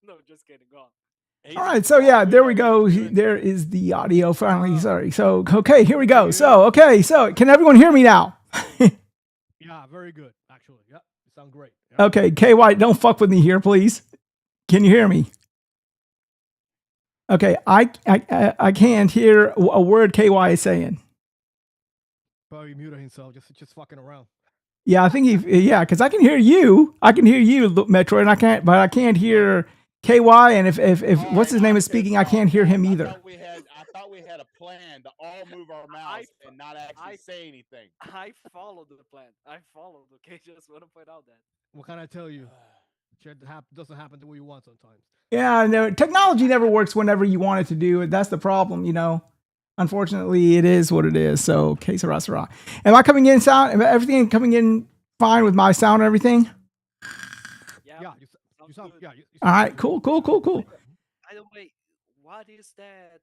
No, just kidding. Go on. All right, so yeah, there we go. There is the audio finally. Sorry. So okay, here we go. So can everyone hear me now? Yeah, very good. Actually, yeah, you sound great. Yeah. Okay, KY, don't fuck with me here, please. Can you hear me? Okay, I can't hear a word KY is saying. Probably muted himself, just fucking around. Yeah, I think because I can hear you. I can hear you, Metro, and I can't hear KY. And if what's his name is speaking, I can't hear him either. I thought we had a plan to all move our mouths and not actually say anything. I followed the plan. I followed. Okay, just want to point out that. What can I tell you? Shit doesn't happen the way you want sometimes. Yeah, no, technology never works whenever you want it to do it. That's the problem, you know. Unfortunately, it is what it is. So, okay, Sarah. Am I coming in sound? Everything coming in fine with my sound and everything? Yeah, you sound. Yeah. All right, cool. By the way, what is that?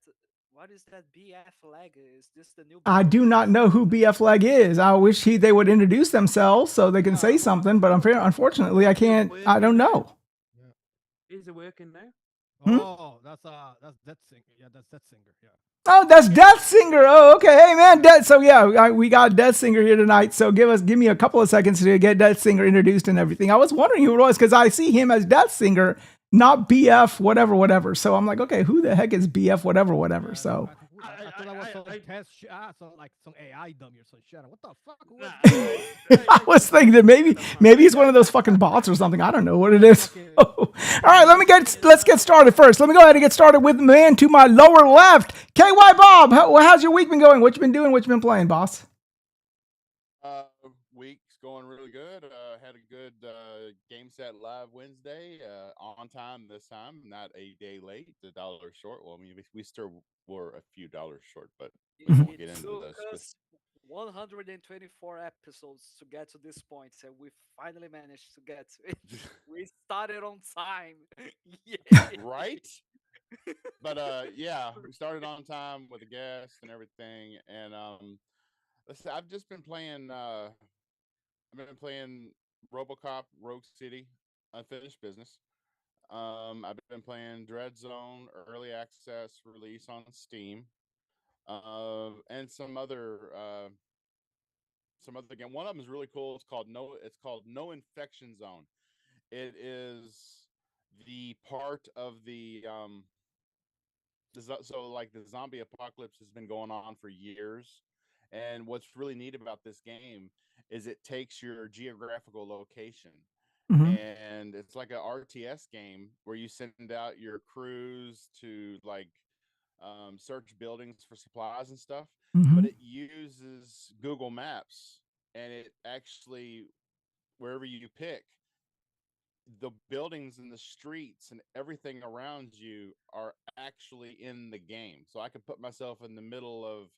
What is that BF leg? Is this the new? I do not know who BF Leg is. I wish they would introduce themselves so they can say something, but unfortunately, I can't. I don't know. Is it working now? Oh, that's that singer. Yeah, that's that singer. Yeah. Oh, that's Death Singer. Oh, okay. Hey, man, So yeah, we got Death Singer here tonight. So give me a couple of seconds to get Death Singer introduced and everything. I was wondering who it was because I see him as Death Singer, not BF whatever. So I'm like, okay, who the heck is BF whatever? So. I thought that was some AI dummy or some shit. What the fuck? I was thinking that maybe it's one of those fucking bots or something. I don't know what it is. All right, let's get started first. Let me go ahead and get started with the man to my lower left, KY Bob. How's your week been going? What you been doing? What you been playing, boss? Week's going really good. Had a good game set live Wednesday. On time this time, not a day late. $1 short. Well, I mean, we still were a few dollars short, but we won't get into this. 124 episodes to get to this point, so we finally managed to get to it. We started on time. Yeah. Right? But yeah, we started on time with the guests and everything. And let's say I've just been playing RoboCop Rogue City Unfinished Business. I've been playing Dread Zone early access release on Steam. And some other game. One of them is really cool. It's called No Infection Zone. It is the part of so like the zombie apocalypse has been going on for years. And what's really neat about this game is it takes your geographical location, Mm-hmm. and it's like a RTS game where you send out your crews to like search buildings for supplies and stuff, Mm-hmm. but it uses Google Maps, and it actually, wherever you pick, the buildings and the streets and everything around you are actually in the game. So I could put myself in the middle of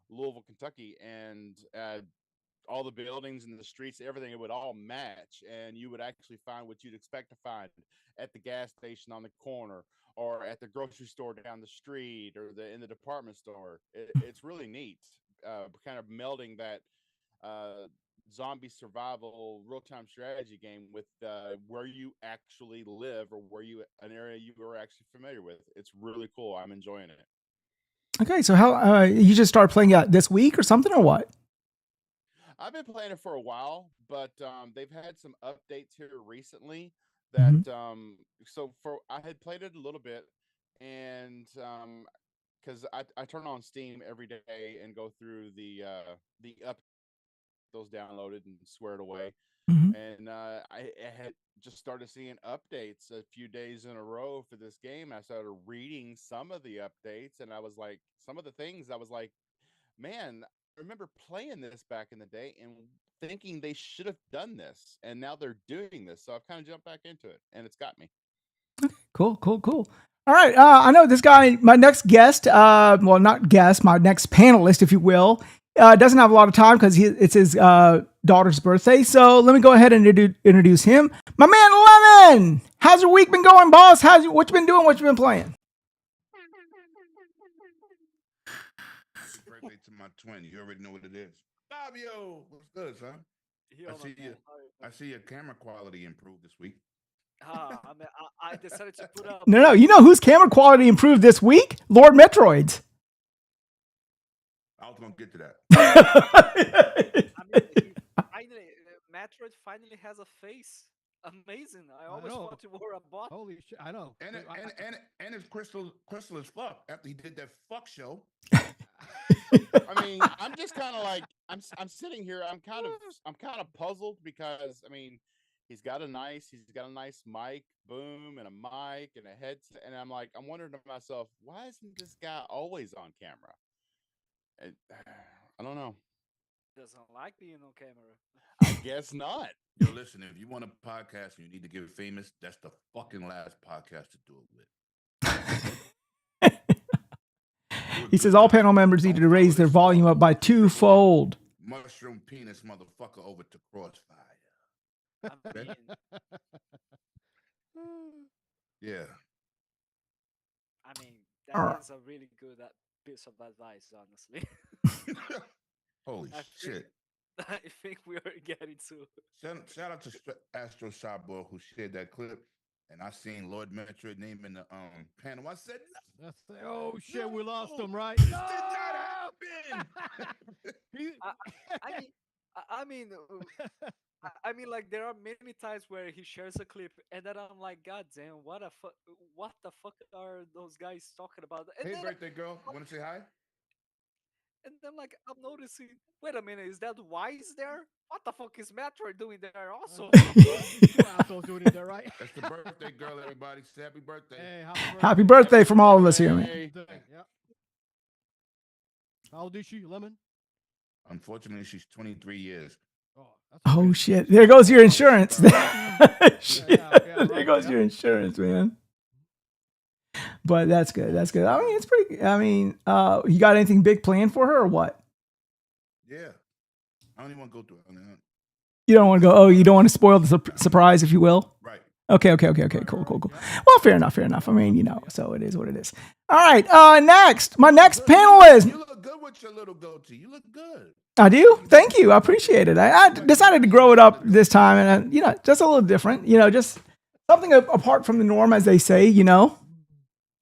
Louisville, Kentucky, and all the buildings and the streets, everything, it would all match, and you would actually find what you'd expect to find at the gas station on the corner, or at the grocery store down the street, or in the department store. It's really neat, kind of melding that uh, zombie survival real time strategy game with where you actually live, or an area you were actually familiar with. It's really cool. I'm enjoying it. Okay, so how you just started playing it this week or something or what? I've been playing it for a while, but they've had some updates here recently that so for I had played it a little bit, and because I turn on Steam every day and go through the those downloaded and squared away. Mm-hmm. And I had just started seeing updates a few days in a row for this game. I started reading some of the updates, and I was like, some of the things I was like, man, I remember playing this back in the day and thinking they should have done this, and now they're doing this. So I've kind of jumped back into it, and it's got me. Cool. All right. I know this guy, my next guest, well, not guest, my next panelist, if you will, doesn't have a lot of time because it's his daughter's birthday. So let me go ahead and introduce him. My man, Lemon. How's your week been going, boss? What you been doing? What you been playing? Happy birthday to my twin. You already know what it is. Fabio, what's good, son? I see your camera quality improved this week. I mean, I decided to put up. No, you know whose camera quality improved this week? Lord Metroid's. I was gonna get to that. I mean, Metroid finally has a face. Amazing. I always know. thought you were a bot. Holy shit! I know. And and it's crystal as fuck after he did that fuck show. I mean, I'm just kind of like I'm sitting here. I'm kind of puzzled because I mean, he's got a nice mic, boom, and a mic and a headset, and I'm wondering to myself, why isn't this guy always on camera? And, I don't know. Doesn't like being on camera. I guess not. Yo, listen, if you want a podcast and you need to get famous, that's the fucking last podcast to do it with. He says all panel members needed to raise their volume up by twofold. Mushroom penis motherfucker over to Crossfire. I mean, Yeah. I mean, Alright. that is a really good piece of advice, honestly. Holy I shit. think, I think we are getting to. Shout out to Astro Cyborg who shared that clip. And I seen Lord Metroid name in the panel. I said, no, Oh shit! We lost him, right? this No! did not happen. He- I mean, I mean, I mean, like there are many times where he shares a clip, and then I'm like, God damn, what the fuck are those guys talking about? And Hey, then, birthday girl, want to say hi? and then, like, I'm noticing. Wait a minute, is that Wise there? What the fuck is Metroid doing there? Also, Two assholes doing it there, right? That's the birthday girl, everybody. Say happy birthday. Hey, Happy birthday from all of us here, man. Hey, Yeah. How old is she, Lemon? Unfortunately, she's 23 years. Oh, that's Oh okay. shit! There goes your insurance. Shit. Yeah, There right, goes yeah. your insurance, man. But that's good. That's good. I mean, it's pretty. I mean, you got anything big planned for her or what? Yeah. I don't even want to go through it. You don't want to go. Oh, you don't want to spoil the surprise, if you will. Right. Okay. Cool. Well, fair enough. I mean, you know, so it is what it is. All right. Next, my next panelist. You look good with your little goatee. You look good. I do. Thank you. I appreciate it. I decided to grow it up this time, and you know, just a little different. You know, just something apart from the norm, as they say. You know.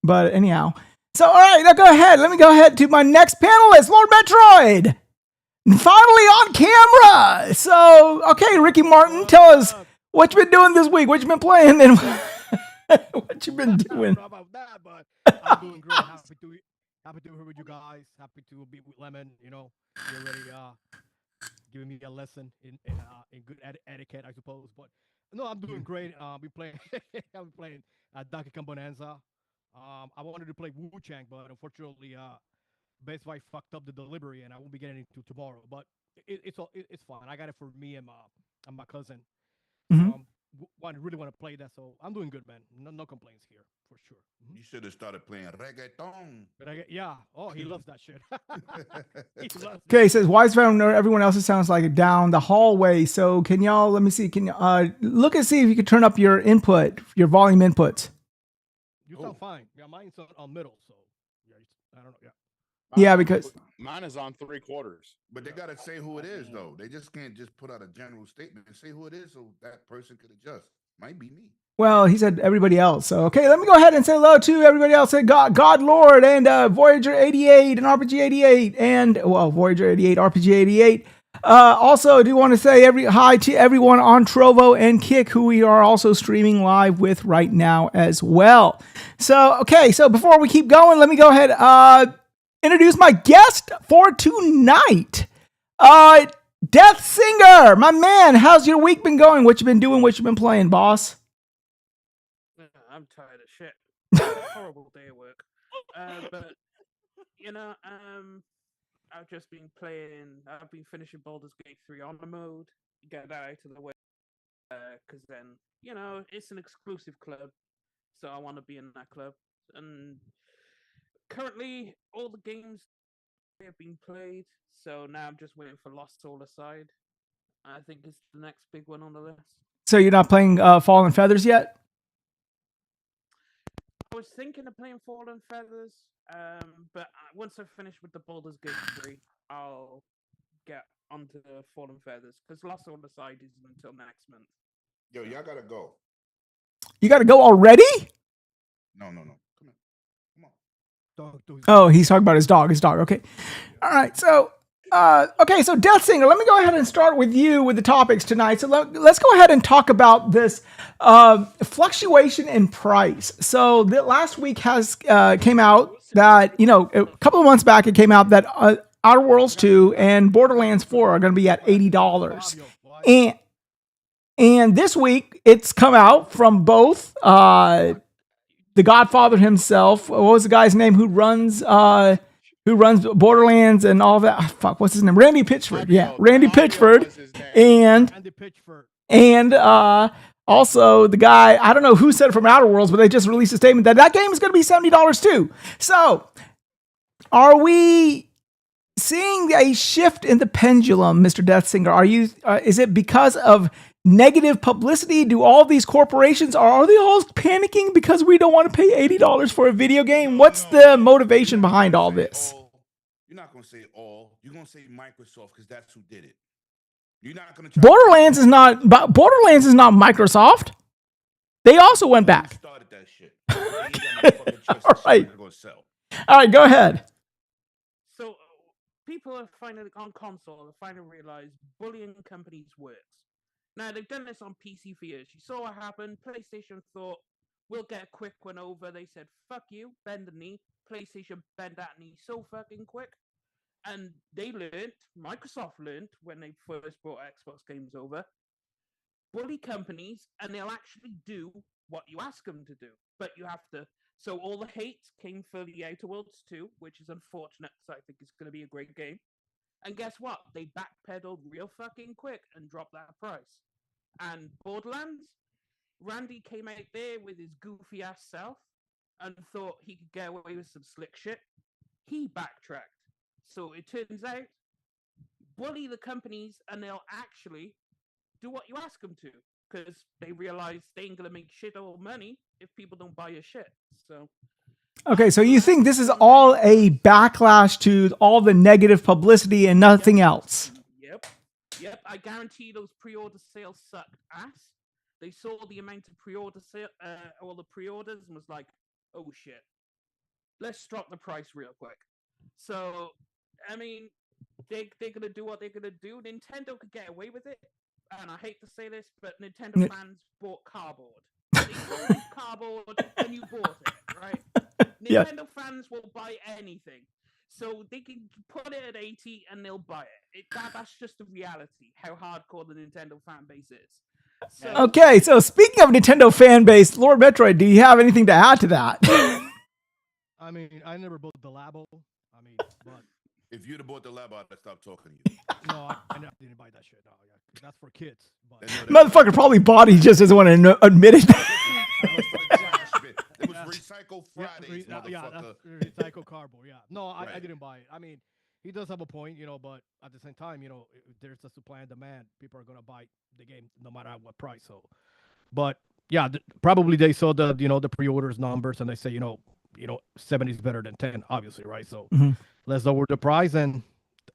But anyhow, so all right. Now go ahead. Let me go ahead to my next panelist, Lord Metroid. Finally on camera. So, okay, Ricky Martin, tell us what you been doing this week. What you been playing, and what you been doing. I don't know about that, but I'm doing great. Happy to be here with you guys. Happy to be with Lemon. You know, you're already giving me a lesson in good etiquette, I suppose. But no, I'm doing great. We playing. I'm playing Donkey Kong Bonanza. I wanted to play Wu Chang, but unfortunately, Best Buy fucked up the delivery, and I won't be getting it to tomorrow. But it's fine. I got it for me and my cousin. Mhm. Really want to play that, so I'm doing good, man. No complaints here for sure. You should have started playing reggaeton. But yeah. Oh, he loves that shit. He loves Okay, he says Wise found everyone else's sounds like it down the hallway. So can y'all let me see? Can you look and see if you can turn up your input, your volume inputs? You sound fine. Yeah, mine's on middle, so yeah, I don't know. Yeah. Yeah, because mine is on 3/4. But they got to say who it is, though. They just can't just put out a general statement and say who it is so that person could adjust. Might be me. well, he said everybody else. So okay, let me go ahead and say hello to everybody else. Say God Lord and Voyager 88 and RPG 88 and Voyager 88, RPG 88. Also, I do want to say hi to everyone on Trovo and Kick, who we are also streaming live with right now as well. So, okay, so before we keep going, let me go ahead introduce my guest for tonight. Death Singer, my man, how's your week been going? What you been doing? What you been playing, boss? I'm tired of shit. Horrible day at work. But you know, I've just been playing. I've been finishing Baldur's Gate 3 on the mode. Get that out of the way, because then you know it's an exclusive club, so I want to be in that club. And currently, all the games have been played, so now I'm just waiting for Lost Soul Aside. I think it's the next big one on the list. So you're not playing Fallen Feathers yet? I was thinking of playing Fallen Feathers, but once I finish with the Baldur's Gate 3, I'll get onto Fallen Feathers, because Lost Soul Aside isn't until next month. Yo, y'all got to go. You got to go already? No. Come on. Oh, he's talking about his dog. Okay. All right. So, okay. So, Death Singer, let me go ahead and start with you with the topics tonight. So, let's go ahead and talk about this fluctuation in price. So, the last week came out that, a couple of months back, it came out that Outer Worlds 2 and Borderlands 4 are going to be at $80. And this week, it's come out from both the Godfather himself. What was the guy's name who runs Borderlands and all that? Oh, fuck, what's his name? Randy Pitchford. Yeah, Randy Pitchford. And also the guy, I don't know who said it from Outer Worlds, but they just released a statement that game is going to be $70 too. So, are we seeing a shift in the pendulum, Mr. Death Singer? Is it because of negative publicity? Do all these corporations, are they all panicking because we don't want to pay $80 for a video game? What's the motivation behind all this? You're not going to say all. You're going to say Microsoft because that's who did it. You're not going to. Borderlands is not Microsoft. They also went back. Started that shit. All right, go ahead. So people are finally on console. Are finally realized bullying companies works. Now, they've done this on PC for years. You saw what happened. PlayStation thought, we'll get a quick one over. They said, fuck you, bend the knee. PlayStation bent that knee so fucking quick. And they learned, Microsoft learned, when they first brought Xbox games over, bully companies, and they'll actually do what you ask them to do. But you have to... So all the hate came for the Outer Worlds 2, which is unfortunate, because I think it's going to be a great game. And guess what? They backpedaled real fucking quick and dropped that price. And Borderlands, Randy came out there with his goofy ass self and thought he could get away with some slick shit. He backtracked. So it turns out, bully the companies and they'll actually do what you ask them to, because they realize they ain't gonna make shit all money if people don't buy your shit. So. Okay, so you think this is all a backlash to all the negative publicity and nothing else? Yep, I guarantee those pre-order sales sucked ass. They saw the amount of pre-order all the pre-orders and was like, oh shit, let's drop the price real quick. So, I mean, they're going to do what they're going to do. Nintendo could get away with it. And I hate to say this, but Nintendo fans bought cardboard. They sold you cardboard and you bought it, right? Nintendo fans will buy anything. So they can put it at 80 and they'll buy it. That's just the reality, how hardcore the Nintendo fan base is. So, okay, so speaking of Nintendo fan base, Lord Metroid, do you have anything to add to that? I mean, I never bought the Labo. I mean, but if you'd have bought the Labo, I'd stop talking to you. No, I didn't buy that shit. No, that's for kids. But motherfucker probably bought it, he just doesn't want to admit it. It was Recycle Fridays, yeah, that's recycle cardboard. Yeah, no, I didn't buy it. I mean, he does have a point, but at the same time, if there's a supply and demand, people are gonna buy the game no matter at what price. So, but yeah, probably they saw the the pre-orders numbers and they say 70 is better than 10, obviously, right? So let's lower the price, and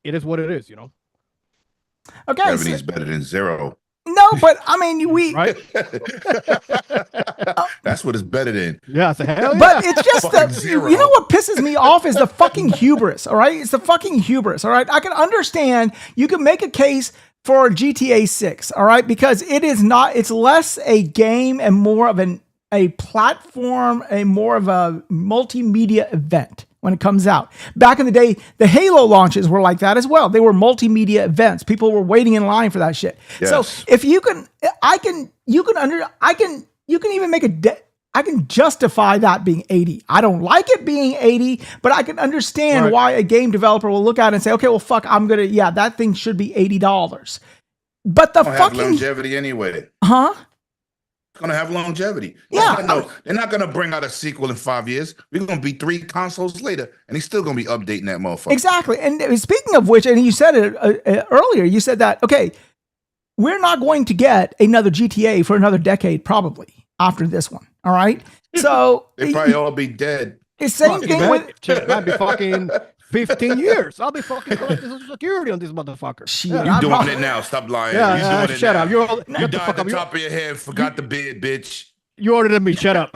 it is what it is, Okay, 70 is better than 0. No, but I mean, right? That's what it's better than. Yeah, it's a hell yeah. But it's just you know what pisses me off is the fucking hubris. All right, it's the fucking hubris. All right, I can understand you can make a case for GTA 6. All right, because it is not. It's less a game and more of a platform, more of a multimedia event when it comes out. Back in the day, the Halo launches were like that as well. They were multimedia events. People were waiting in line for that shit. Yes. So if you can, you can even make I can justify that being 80. I don't like it being 80, but I can understand why a game developer will look at it and say, okay, well, fuck, that thing should be $80. But the fucking longevity anyway. Huh? Gonna have longevity. Yeah, they're not gonna bring out a sequel in 5 years. We're gonna be 3 consoles later, and he's still gonna be updating that motherfucker. Exactly. And speaking of which, and you said it earlier, you said that we're not going to get another GTA for another decade, probably after this one. All right. So they probably all be dead. It's same thing with. I'd be fucking 15 years. I'll be fucking Social Security on this motherfucker. You doing it now? Stop lying. Yeah, shut up. You died at the top of your head. Forgot the beard, bitch. You ordered than me. Shut up.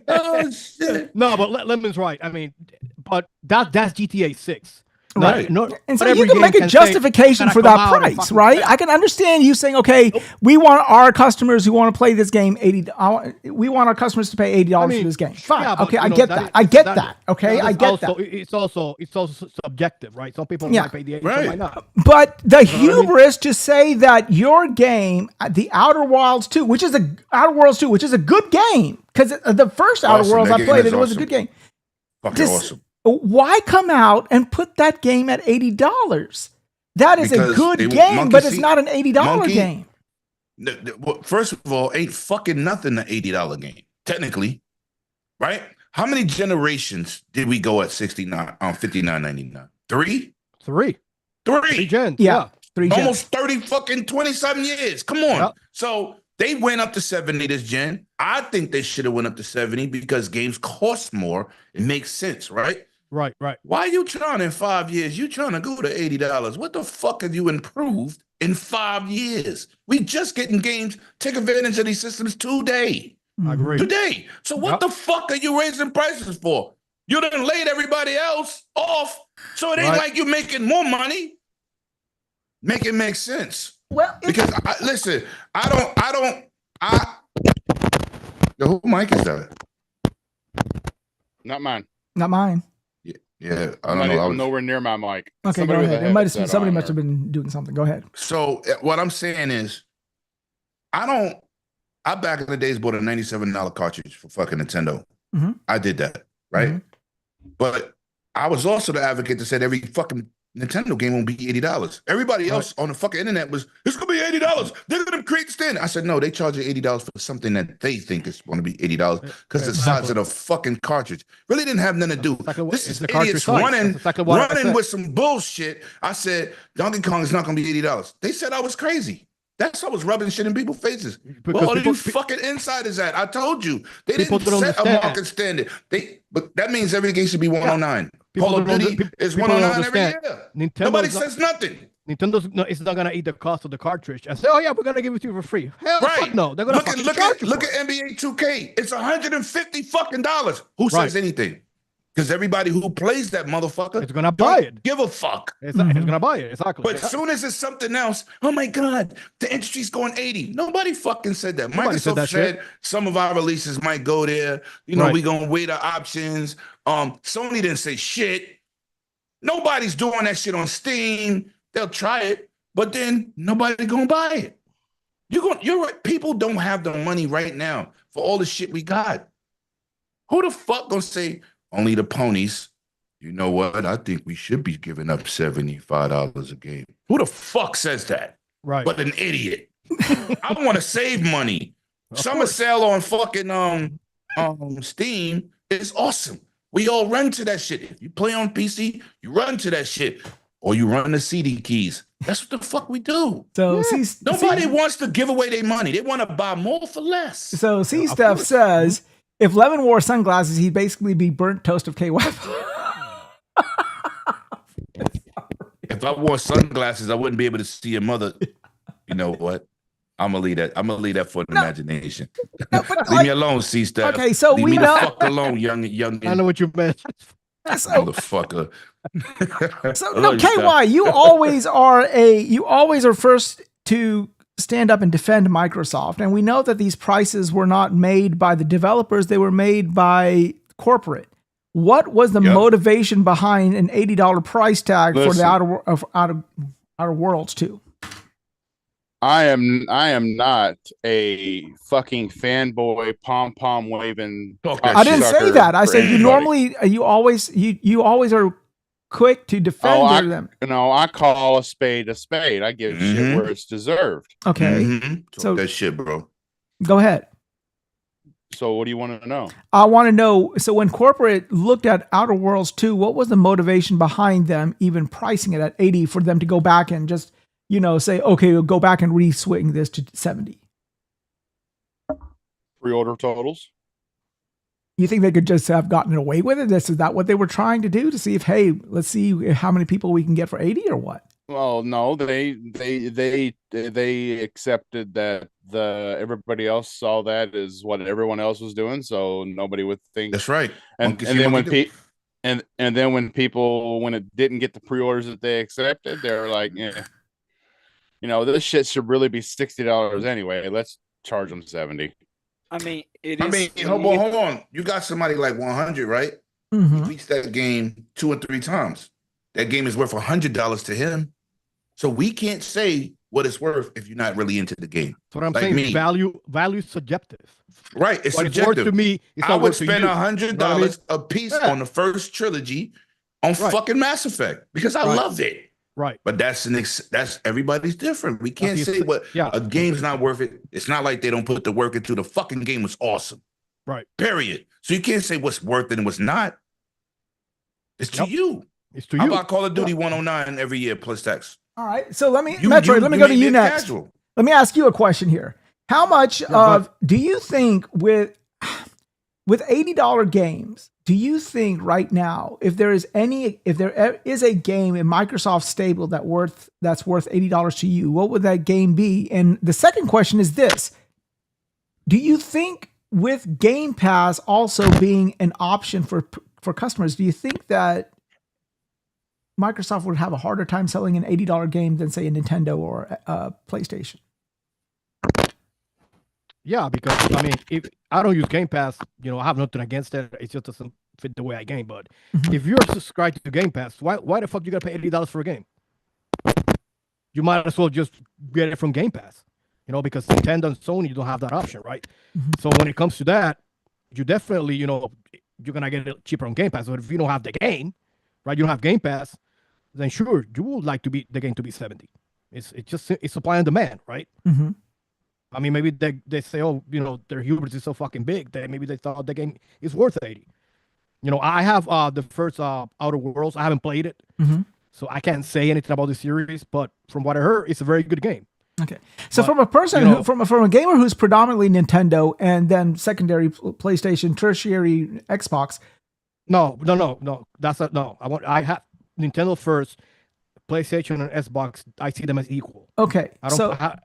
Oh shit! No, but Lemon's right. I mean, but that's GTA 6. Right. Not And so every you can game make a say, justification "Gotta for come that out and price, fucking right? play." I can understand you saying, okay, we want our customers who want to play this game we want our customers to pay $80 for this game. Fine. Yeah, but, okay, you I know, get that. I get that. Okay, that I is get also, that. It's also subjective, right? Some people Yeah. might pay the 80, Right. some might not. But the know what I mean? hubris to say that your game, The Outer Worlds 2, which is a good game, because the first Outer Awesome. Worlds That I game played, is it was a awesome. good game. Fucking Just- awesome. Why come out and put that game at $80? That is Because a good they want game, Monkey but it's see- not an $80 Monkey- game. Well, first of all, ain't fucking nothing an $80 game, technically, right? How many generations did we go at 69 on 59.99? Three? Three Three. gens. Yeah. 3 gens. Almost 30 fucking 20-something years. Come on. Yep. So they went up to 70 this gen. I think they should have went up to 70 because games cost more. It makes sense, right? Right. Why are you trying in 5 years? You trying to go to $80. What the fuck have you improved in 5 years? We just getting games. Take advantage of these systems today. I agree. Today. So what the fuck are you raising prices for? You done laid everybody else off. So it ain't Right. like you making more money. Make it make sense. Well, Because listen, who mic is that? Not mine. not mine. Yeah, I I'm don't know. I I'm was- nowhere near my mic. Okay, Somebody go with a ahead. It might have headset somebody on must have or- been doing something. Go ahead. So what I'm saying is, I back in the days bought a $97 cartridge for fucking Nintendo. Mhm. I did that, right? Mhm. But I was also the advocate that said every fucking Nintendo game won't be $80. Everybody else on the fucking internet was, it's gonna be $80. They're gonna create the standard. I said, no, they charge you $80 for something that they think is going to be $80 because the size of the fucking cartridge really didn't have nothing to do. exactly what- This it's is the cartridge idiots size. running, That's exactly what I running said. with some bullshit. I said, Donkey Kong is not gonna be $80. They said I was crazy. That's how I was rubbing shit in people's faces. Because Well, all people- you fucking insiders at? I told you. They People didn't don't set a understand. market standard. But that means every game should be 109. People Call of don't- Duty people is don't 109 every understand. year. Nintendo's Nobody not- says nothing. It's not gonna eat the cost of the cartridge and say, "Oh yeah, we're gonna give it to you for free." Hell, fuck Right. no, they're gonna look fucking at charge you look for at it. NBA 2K. It's $150 fucking dollars. Who Right. says anything? Because everybody who plays that motherfucker It's gonna buy don't it. give a fuck. It's gonna buy it exactly. But as soon as it's something else, oh my God, the industry's going 80. Nobody fucking said that. Nobody said Microsoft that said shit. some of our releases might go there. You know, Right. we gonna weigh the options. Sony didn't say shit. Nobody's doing that shit on Steam. They'll try it, but then nobody gonna buy it. You're right. People don't have the money right now for all the shit we got. Who the fuck gonna say only the ponies? You know what? I think we should be giving up $75 a game. Who the fuck says that? right. But an idiot. I want to save money. Of Summer course. sale on fucking Steam is awesome. We all run to that shit. If you play on PC, you run to that shit. Or you run the CD keys. That's what the fuck we do. So Nobody wants to give away their money. They want to buy more for less. So C of Steph course. says if Lemon wore sunglasses, he'd basically be burnt toast of KY. If I wore sunglasses, I wouldn't be able to see your mother. You know what? I'm gonna leave that for the imagination. No, but Leave me alone, C Steph. Okay, so leave we me know- the fuck alone, young I know what you meant. So, motherfucker. so Oh, no, you KY, you always are first to stand up and defend Microsoft, and we know that these prices were not made by the developers; they were made by corporate. What was the Yep. motivation behind an $80 price tag for the Listen. Outer Worlds 2? I am not a fucking fanboy pom pom waving. Talk that I didn't shit. say that. I for said you anybody. normally you always are quick to defend them. I call a spade a spade. I give shit Mhm. where it's deserved. Okay, Mhm. Talk So- that shit, bro. go ahead. So what do you want to know? I want to know. So when corporate looked at Outer Worlds 2, what was the motivation behind them even pricing it at 80 for them to go back and just, say, okay, we'll go back and re-swing this to 70? Pre-order totals. You think they could just have gotten away with it? Is that what they were trying to do to see if, hey, let's see how many people we can get for 80 or what? Well, no, they accepted that everybody else saw that as what everyone else was doing, so nobody would think. That's right. And Monkey see, and then monkey when do. and then when it didn't get the pre-orders that they accepted, they're like, yeah, this shit should really be $60 anyway. Let's charge them 70. I mean, it I is mean, hold on. You got somebody like 100, right? He Mhm. beats that game 2 or 3 times. That game is worth $100 to him. So we can't say what it's worth if you're not really into the game. That's what I'm Like saying. me. Value is subjective. Right. It's What it's worth subjective. to me, it's I not would worth to spend you. $100 You know what I mean? a piece Yeah. on the first trilogy on Right. fucking Mass Effect because I Right. loved it. Right. But that's everybody's different. We can't the say ex- what yeah. a game's not worth it. It's not like they don't put the work into the fucking game was awesome. Right. Period. So you can't say what's worth it and what's not. It's to Yep. you. It's to How you. about Call of Duty 109 every year plus tax? All right. So let me, You- Metroid, you- let me you go may to be you a next. casual. Let me ask you a question here. How much of do you think with $80 games, do you think right now, if there is a game in Microsoft stable that's worth $80 to you, what would that game be? And the second question is this: do you think with Game Pass also being an option for customers, do you think that Microsoft would have a harder time selling an $80 game than say a Nintendo or a PlayStation? Yeah, because I mean, if I don't use Game Pass, I have nothing against it. It just doesn't fit the way I game. But if you're subscribed to Game Pass, why the fuck you gotta pay $80 for a game? You might as well just get it from Game Pass. Because Nintendo and Sony don't have that option, right? So when it comes to that, you definitely, you're gonna get it cheaper on Game Pass. But if you don't have the game, right, you don't have Game Pass, then sure, you would like the game to be 70. It's supply and demand, right? Mm-hmm. I mean, maybe they say, oh, their hubris is so fucking big that maybe they thought the game is worth 80. I have the first Outer Worlds. I haven't played it, so I can't say anything about the series. But from what I heard, it's a very good game. Okay, so But, from a person from a gamer who's predominantly Nintendo and then secondary PlayStation, tertiary Xbox. No. That's not no. I have Nintendo first, PlayStation and Xbox. I see them as equal. Okay,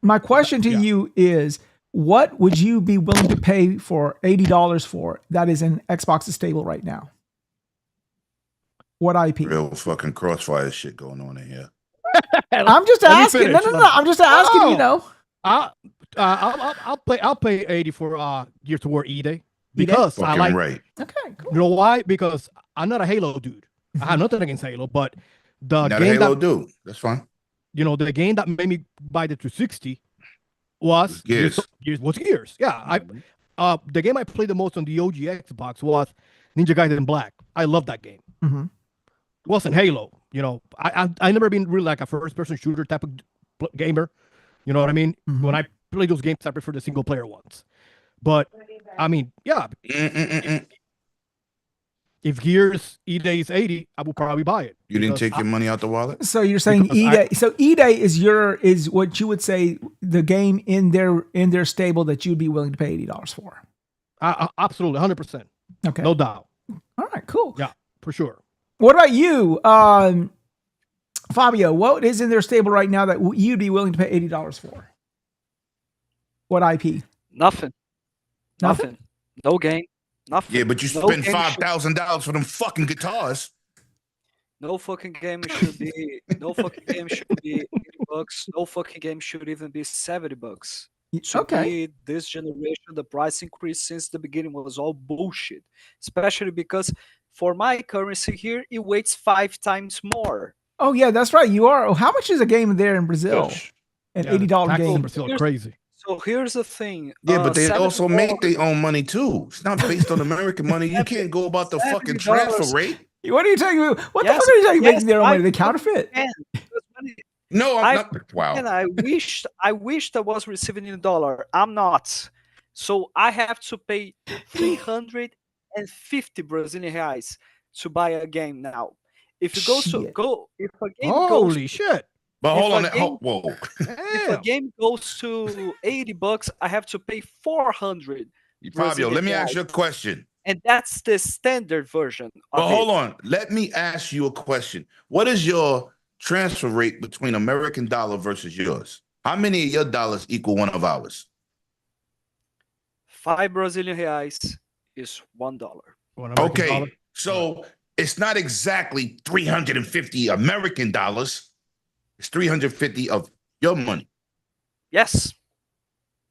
my question to you is: what would you be willing to pay for $80 for that is in Xbox's stable right now? What IP? Real fucking crossfire shit going on in here. I'm just asking. No. I'm just asking. I'll pay 80 for Gears of War E-Day because I like. Right. Okay, cool. You know why? Because I'm not a Halo dude. I have nothing against Halo, but the Not game a Halo dude. That's fine. the game that made me buy the 360 was Gears. Gears. Yeah, the game I played the most on the OG Xbox was Ninja Gaiden Black. I love that game. It wasn't Halo. I never been really like a first-person shooter type of gamer. You know what I mean? When I play those games, I prefer the single-player ones. But I mean, yeah. If Gears E-Day is 80, I will probably buy it. You didn't take your money out the wallet? So you're saying E-Day. So E-Day is what you would say the game in their stable that you'd be willing to pay $80 for. Absolutely, 100%. Okay, No doubt. All right, cool. Yeah, for sure. What about you, Fabio? What is in their stable right now that you'd be willing to pay $80 for? What IP? Nothing. No game. Nothing. Yeah, but you No spend game $5,000 for them fucking guitars. No fucking game should be. No fucking game should be $80. No fucking game should even be $70. Okay. This generation, the price increase since the beginning was all bullshit. Especially because for my currency here, it weighs 5 times more. Oh yeah, that's right. You are. How much is a game there in Brazil? Gosh. An $80 taxes in game. Brazil are crazy. So here's the thing. Yeah, but they also make $70 their own money too. It's not based on American money. You can't go about the fucking transfer rate. What are you talking about? What Yes, the fuck are you talking yes, making their own money? They I- counterfeit. Man, because money- No, I'm not. Wow. And I wished I was receiving in dollar. I'm not. So I have to pay 350 Brazilian reais to buy a game now. If you Shit. if a game Holy shit. But If hold a on. game- Whoa. if a game goes to $80, I have to pay 400. Fabio, let me Brazilian ask you a question. And that's the standard version of But it. hold on. Let me ask you a question. What is your transfer rate between American dollar versus yours? How many of your dollars equal one of ours? 5 Brazilian reais is $1. One American dollar. Okay, so it's not exactly 350 American dollars. It's 350 of your money. Yes.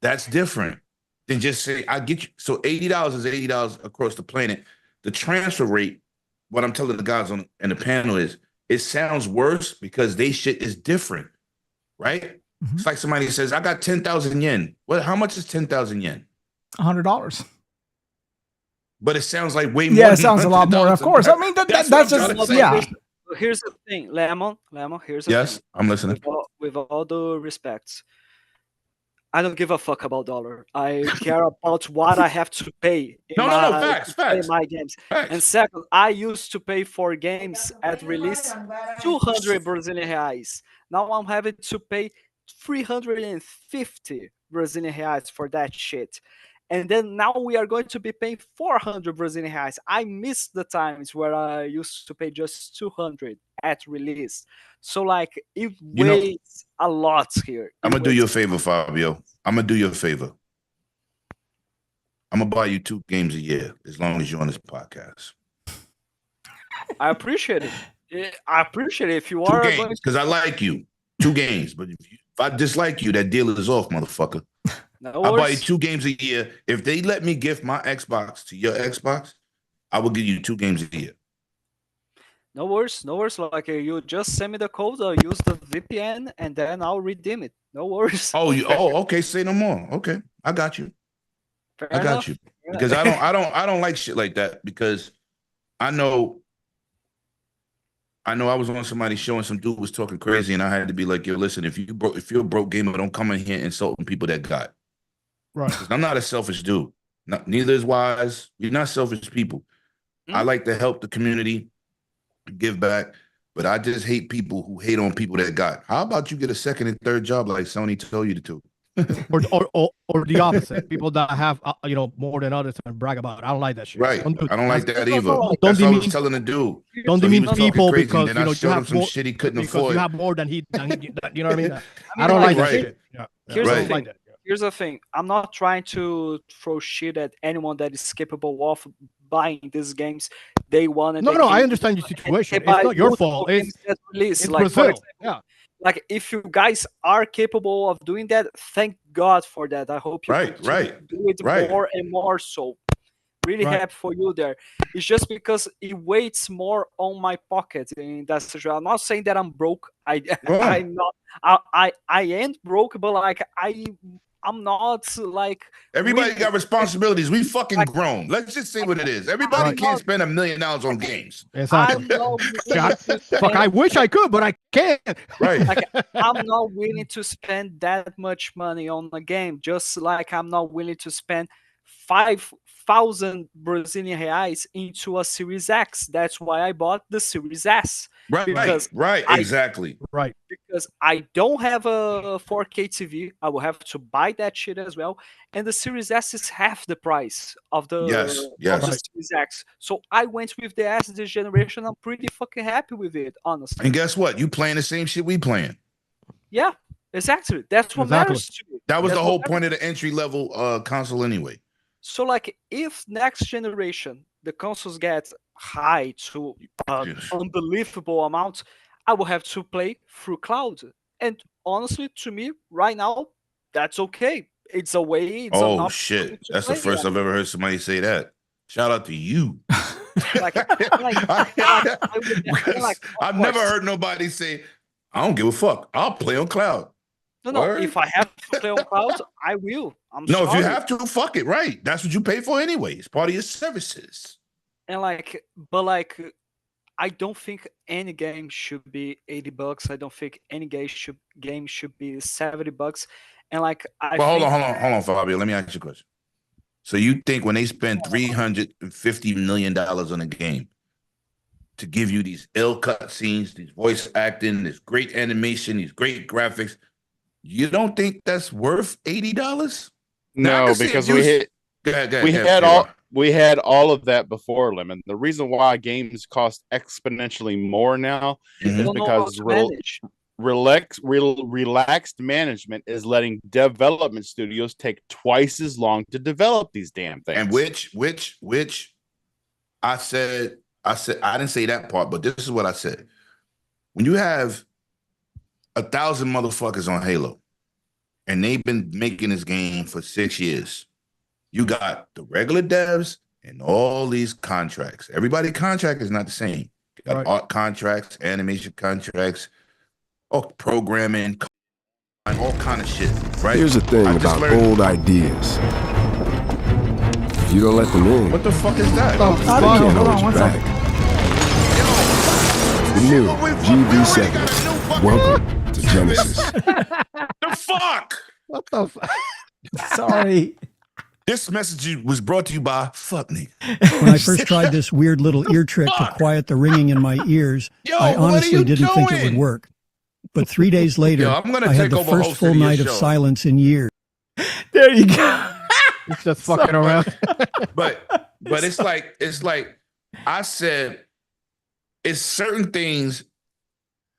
That's different than just say, I get you. So $80 is $80 across the planet. The transfer rate, what I'm telling the guys on in the panel is, it sounds worse because they shit is different, right? Mhm. It's like somebody says, I got 10,000 yen. Well, how much is 10,000 yen? $100. But it sounds like way more. Yeah, it than sounds a lot more. Of course. I mean, That's that's what I'm just trying to say. yeah. Here's the thing, Lemon. Here's the Yes, thing. I'm listening. With all due respects, I don't give a fuck about dollar. I care about what I have to pay in No, to play facts. my games. And Facts. second, I used to pay for games at release 200 Brazilian reais. Now I'm having to pay 350 Brazilian reais for that shit. And then now we are going to be paying 400 Brazilian reais. I miss the times where I used to pay just 200 at release. So like it You know, weighs a lot here. I'm It gonna do weighs you a favor, Fabio. I'm gonna do you a favor. I'm gonna buy you 2 games a year as long as you're on this podcast. I appreciate it. I appreciate it. If you 2 are going games, because I like you. 2 games. But if I dislike you, that deal is off, motherfucker. no I'll buy you worries. 2 games a year. If they let me gift my Xbox to your Xbox, I will give you 2 games a year. No worries. No worries. Like you just send me the code, I'll use the VPN and then I'll redeem it. No worries. Oh, okay. Say no more. Okay, I got you. Fair I got enough. you. Fair Because enough. I don't like shit like that, because I know I was on somebody's show and some dude was talking crazy, and I had to be like, yo, listen, if you're a broke gamer, don't come in here insulting people that got. Right. 'Cause I'm not a selfish dude. Neither is Wize. We're not selfish people. I Mm. like to help the community, give back, but I just hate people who hate on people that got. How about you get a second and third job like Sony told you to do? Or the opposite. People that have more than others and brag about it. I don't like that shit. Right. Don't do I don't like that. that No, either. no, like, Don't That's what I was demean- telling the dude. Don't So he demean was talking people crazy, because and then I you showed him have some more, shit he couldn't because afford. you have more than he. You know what I mean? I mean, don't like that right. shit. Yeah. Here's I the don't thing. like that. Here's the thing. I'm not trying to throw shit at anyone that is capable of buying these games. They want and No, they no, I can understand your and situation. they buy It's not your multiple fault. games that release. It's Like for Brazil. example, Yeah. like if you guys are capable of doing that, thank God for that. I hope you Right, continue right, to do it right. more and more. So really Right. happy for you there. It's just because it weighs more on my pocket in that situation. I'm not saying that I'm broke. Right. I'm not. I ain't broke, but like I'm not like Everybody willing- got responsibilities. We fucking Like- grown. Let's just say what it is. Everybody Right. can't spend $1 million on games. Exactly. I'm not willing God, to Fuck, I spend, wish I could, but I can't. Right. like I'm not willing to spend that much money on a game. Just like I'm not willing to spend 5,000 Brazilian reais into a Series X. That's why I bought the Series S. Right. Because Right. I- Exactly. Right. Because I don't have a 4K TV. I will have to buy that shit as well. And the Series S is half the price of the, Yes, of yes. the Right. Series X. So I went with the S this generation. I'm pretty fucking happy with it, honestly. And guess what? You playing the same shit we playing. Yeah, exactly. That's what Exactly. matters to me. That was That's the what whole matters. point of the entry level console anyway. So like if next generation the consoles get high to Yes. unbelievable amounts, I will have to play through cloud. And honestly, to me, right now, that's okay. It's a way. It's an Oh option for me shit. to That's the play. first I've ever heard somebody say that. Shout out to you. Like, I would- Because like, of I've never course. heard nobody say, I don't give a fuck. I'll play on cloud. No. Word? If I have to play on cloud, I will. I'm No, if sorry. you have to, fuck it. Right. That's what you pay for anyway. It's part of your services. And like, but like, I don't think any game should be $80. I don't think any game should be $70. And like, I Well, think hold on, Fabio. Let me ask you a question. So you think when they spend $350 million on a game to give you these ill cut scenes, these voice acting, this great animation, these great graphics, you don't think that's worth $80? Now, I No, can see if because you- we hit Go ahead, we go ahead, had J-Rock. we had all of that before, Lemon. The reason why games cost exponentially more now Mhm. is Don't know how because to manage. relaxed management is letting development studios take twice as long to develop these damn things. And which I said I didn't say that part, but this is what I said. When you have 1,000 motherfuckers on Halo, and they've been making this game for 6 years, you got the regular devs and all these contracts. Everybody's contract is not the same. You got Right. art contracts, animation contracts, programming, all kind of shit, right? Here's the thing about old ideas. If you don't let them in, What the fuck is that? Oh, I don't know. you can't Hold hold on, you one back. second. The new GV7. Welcome to Genesis. The fuck? What the? Sorry. This message was brought to you by Fuck Me. When I first tried this weird little ear trick to quiet the ringing in my ears, Yo, I what are honestly you didn't think it would doing? work. But 3 days later, Yo, I'm gonna I had take the over first hosting full your night of show. silence in years. There you go. It's just fucking around. But it's like I said, it's certain things.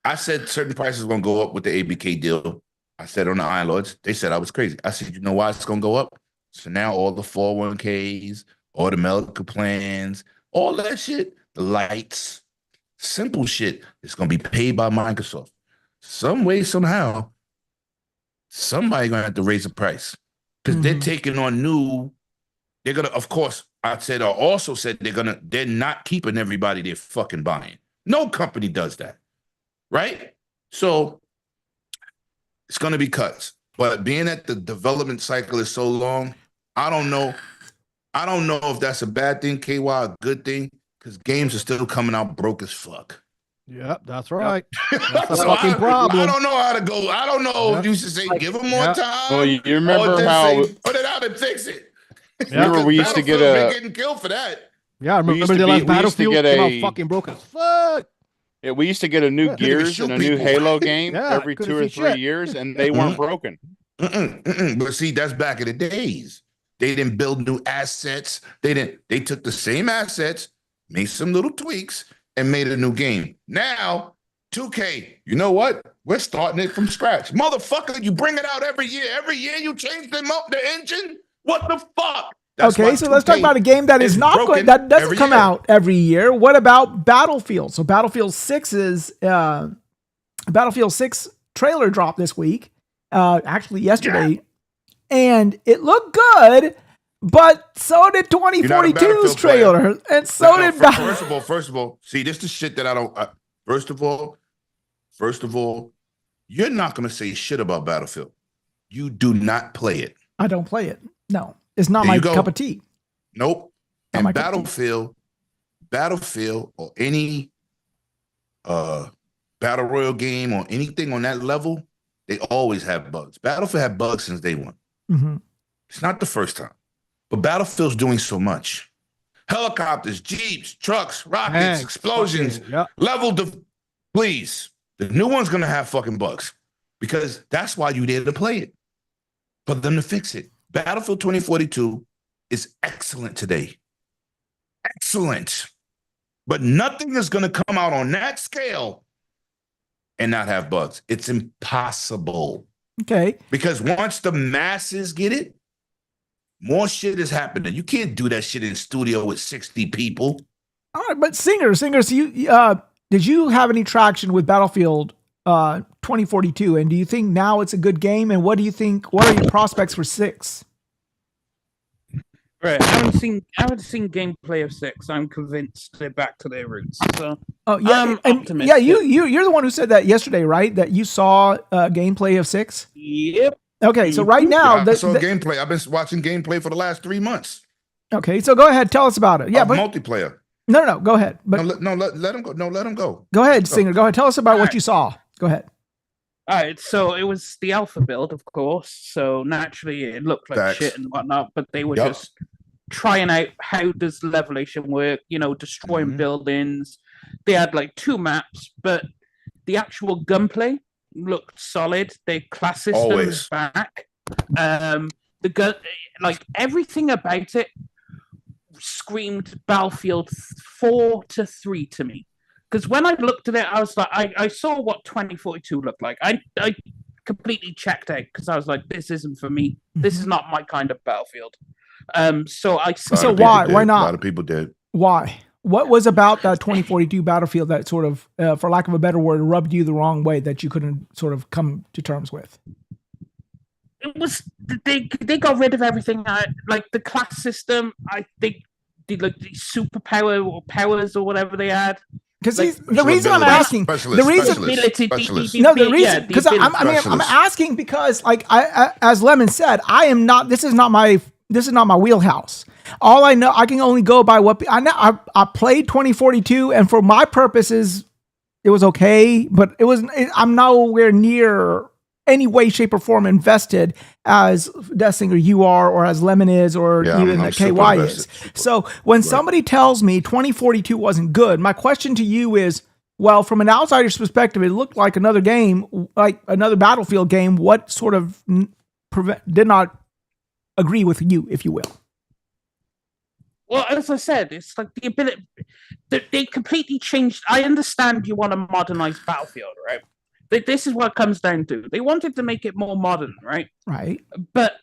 I said certain prices are gonna go up with the ABK deal. I said on the Iron Lords, they said I was crazy. I said, you know why it's gonna go up? So now all the 401ks, all the medical plans, all that shit, the lights, simple shit is gonna be paid by Microsoft. Some way, somehow, somebody gonna have to raise the price. Because they're taking on new, they're gonna, of course, I said or also said they're not keeping everybody they're fucking buying. No company does that. Right? So it's gonna be cuts. But being that the development cycle is so long, I don't know. I don't know if that's a bad thing, KY, a good thing, because games are still coming out broke as fuck. Yep, that's right. That's a So fucking problem. I don't know how to go. I don't know Yeah. if you should say Like, give them more yeah. time. Well, you remember or just how- say, put it out and fix it. Yeah. Because we used to get Battlefield's been a- getting killed for that. Yeah, I We used remember to the be- last we used to Battlefield get came out a- fucking broke as fuck. Yeah, we used to get a new Yeah. Couldn't even Gears shoot and a new people. Halo game Yeah, every couldn't 2 or see 3 shit. years, and they weren't broken. But see, that's back in the days. They didn't build new assets. They took the same assets, made some little tweaks, and made a new game. Now, 2K, you know what? We're starting it from scratch. Motherfucker, you bring it out every year. Every year you change the engine? What the fuck? That's why Okay, so let's talk 2K about a game that is is not broken good, that doesn't every come year. out every year. What about Battlefield? So Battlefield 6's Battlefield 6 trailer dropped this week, actually yesterday, and it looked good, but so did You're not a 2042's Battlefield player. trailer, and so did First of all, see, this is shit that I don't. First of all, you're not going to say shit about Battlefield. You do not play it. I don't play it. No, it's not There my you go. cup of tea. Nope. Not And my cup of tea. Battlefield, or any battle royal game or anything on that level, they always have bugs. Battlefield had bugs since day one. Mhm. It's not the first time, but Battlefield's doing so much. Helicopters, jeeps, trucks, rockets, Tanks, explosions, fucking- yeah. please. The new one's gonna have fucking bugs because that's why you there to play it, for them to fix it. Battlefield 2042 is excellent today. Excellent. But nothing is gonna come out on that scale and not have bugs. It's impossible. Okay. Because once the masses get it, more shit is happening. You can't do that shit in studio with 60 people. All right, but singers, you did you have any traction with Battlefield 2042? And do you think now it's a good game? And what do you think? What are your prospects for 6? Right, I haven't seen gameplay of 6. I'm convinced they're back to their roots. So Oh yeah, I'm and optimistic. yeah. You're the one who said that yesterday, right? That you saw gameplay of 6. Yep. Okay, so right now, I saw gameplay. I've been watching gameplay for the last 3 months. okay, so go ahead, tell us about it. Yeah, Of but multiplayer. no, go ahead. But Let him go. No, let him go. go ahead, Singer. Go ahead, tell us about what Alright. you saw. Go ahead. All right, so it was the alpha build, of course. So naturally, it looked like Facts. shit and whatnot. But they were Yep. just trying out how does levelation work. Destroying Mhm. buildings. They had like 2 maps, but the actual gunplay looked solid. Their class system Always. is back. The gun, like everything about it, screamed Battlefield 4-3 to me. Because when I looked at it, I was like, I saw what 2042 looked like. I completely checked out because I was like, this isn't for me. This is not my kind of Battlefield. So why not? A lot of people did. Why? What was about that 2042 Battlefield that sort of, for lack of a better word, rubbed you the wrong way that you couldn't sort of come to terms with? It was they got rid of everything. Like the class system. I think the superpower or powers or whatever they had. Because the reason I'm asking, the reason because I'm asking because like as Lemon said, I am not. This is not my wheelhouse. All I know, I can only go by what I know. I played 2042, and for my purposes, it was okay. But I'm nowhere near any way, shape, or form invested as Deathsinger you are, or as Lemon is, or even that KY is. So when somebody tells me 2042 wasn't good, my question to you is, well, from an outsider's perspective, it looked like another game, like another Battlefield game. What sort of did not agree with you, if you will? Well, as I said, it's like the ability they completely changed. I understand you want to modernize Battlefield, right? This is what it comes down to. They wanted to make it more modern, right? Right. But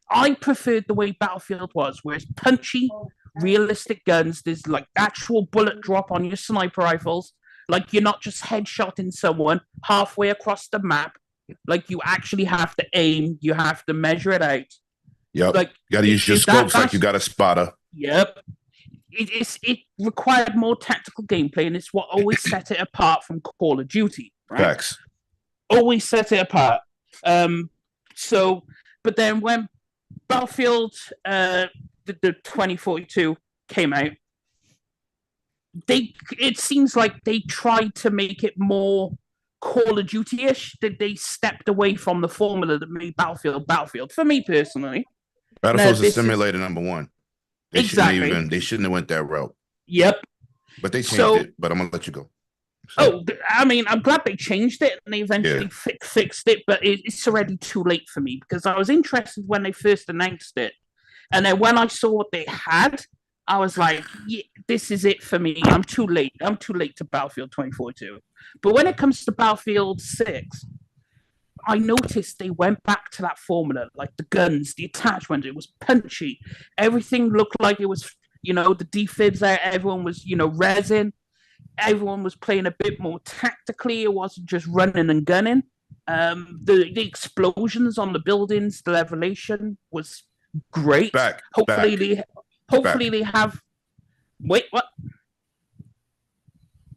I preferred the way Battlefield was, where it's punchy, realistic guns. There's like actual bullet drop on your sniper rifles. Like you're not just headshotting someone halfway across the map. Like you actually have to aim. You have to measure it out. Yep. Like you got to use your scopes like you got a spotter. Yep. It required more tactical gameplay, and it's what always set it apart from Call of Duty. Right? Facts. Always set it apart. But then when Battlefield the 2042 came out, it seems like they tried to make it more Call of Duty-ish. That they stepped away from the formula that made Battlefield. For me personally, Battlefield's a simulator number one. They exactly. Shouldn't have went that route. Yep. But they changed it. But I'm gonna let you go. So. I mean, I'm glad they changed it and they eventually fixed it, but it's already too late for me because I was interested when they first announced it. And then when I saw what they had, I was like, yeah, this is it for me. I'm too late. I'm too late to Battlefield 2042. But when it comes to Battlefield 6, I noticed they went back to that formula, like the guns, the attachment. It was punchy. Everything looked like it was, the defibs there. Everyone was, resin. Everyone was playing a bit more tactically. It wasn't just running and gunning. The explosions on the buildings, the revelation was great. Hopefully they have. Wait, what?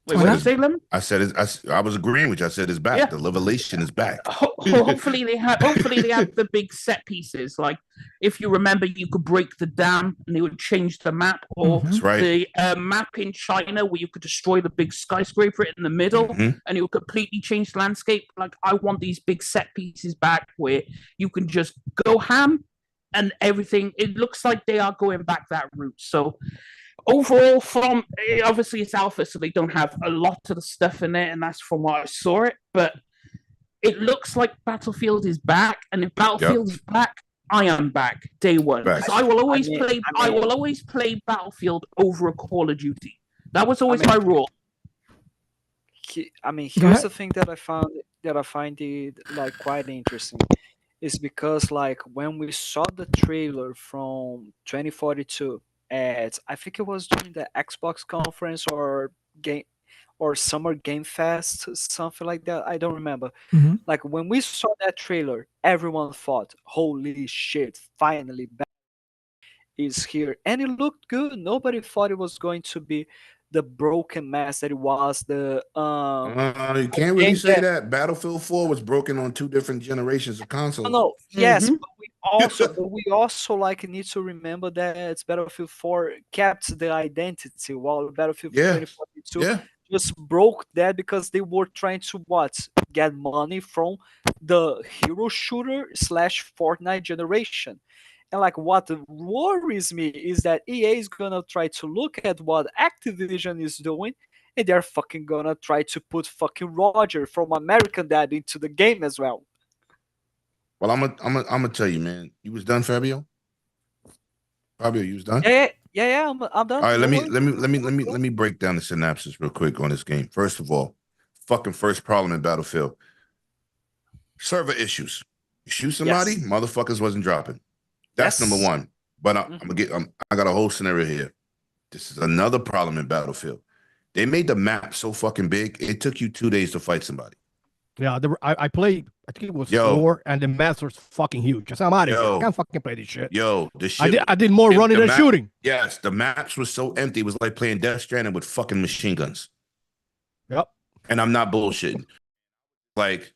Wait, what did you say, Lemon? I said I was agreeing with you. I said it's back. Yeah. The revelation is back. Hopefully they have the big set pieces. Like if you remember, you could break the dam and they would change the map, or the map in China where you could destroy the big skyscraper in the middle and it would completely change the landscape. Like I want these big set pieces back where you can just go ham and everything. It looks like they are going back that route. So overall, from obviously it's alpha, so they don't have a lot of the stuff in it, and that's from what I saw it. But it looks like Battlefield is back, and if Battlefield is back, I am back day one. So I will always play Battlefield over a Call of Duty. That was always my rule. I mean, here's the thing that I find it like quite interesting. Is because like when we saw the trailer from 2042. I think it was during the Xbox conference or Summer Game Fest, something like that. I don't remember. Like when we saw that trailer, everyone thought, "Holy shit! Finally, back is here," and it looked good. Nobody thought it was going to be the broken mess that it was. You can't really say that. Battlefield 4 was broken on 2 different generations of consoles. No, yes, but we also like need to remember that Battlefield 4 kept the identity, while Battlefield 2042 just broke that because they were trying to get money from the hero shooter / Fortnite generation. And like what worries me is that EA is gonna try to look at what Activision is doing, and they're fucking gonna try to put fucking Roger from American Dad into the game as well. Well, I'm gonna tell you, man. You was done, Fabio? Fabio, you was done? Yeah, Yeah, I'm done. All right, Don't worry. let me break down the synopsis real quick on this game. First of all, fucking first problem in Battlefield. Server issues. You shoot somebody, Yes. motherfuckers wasn't dropping. That's number Yes. one. But Mhm. I got a whole scenario here. This is another problem in Battlefield. They made the map so fucking big, it took you 2 days to fight somebody. Yeah, I played. I think it was Yo. 4, and the maps were fucking huge. I said, I'm out of here. I Yo. can't fucking play this shit. The shit. I did more running the than map- shooting. Yes, the maps were so empty. It was like playing Death Stranding with fucking machine guns. Yep. And I'm not bullshitting. Like,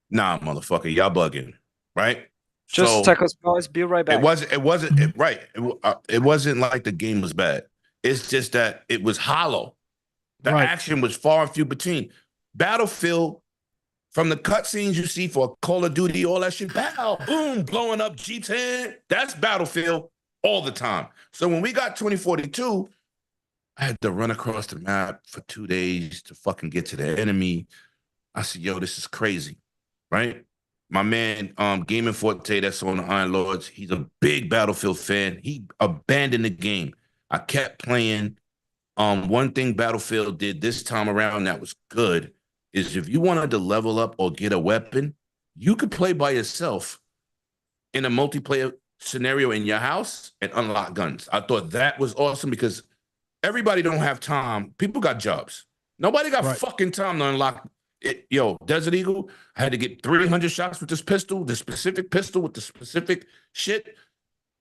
nah, motherfucker, y'all bugging, right? Just So take us, boys. Be right back. it wasn't like the game was bad. It's just that it was hollow. The Right. action was far and few between. Battlefield, from the cutscenes you see for Call of Duty, all that shit, bow, boom, blowing up G10, that's Battlefield all the time. So when we got 2042, I had to run across the map for 2 days to fucking get to the enemy. I said, yo, this is crazy, right? My man, Gaming Forte, that's on the Iron Lords, he's a big Battlefield fan. He abandoned the game. I kept playing. One thing Battlefield did this time around that was good is if you wanted to level up or get a weapon, you could play by yourself in a multiplayer scenario in your house and unlock guns. I thought that was awesome because everybody don't have time. People got jobs. Nobody got fucking time to unlock it. Yo, Desert Eagle, I had to get 300 shots with this pistol, the specific pistol with the specific shit.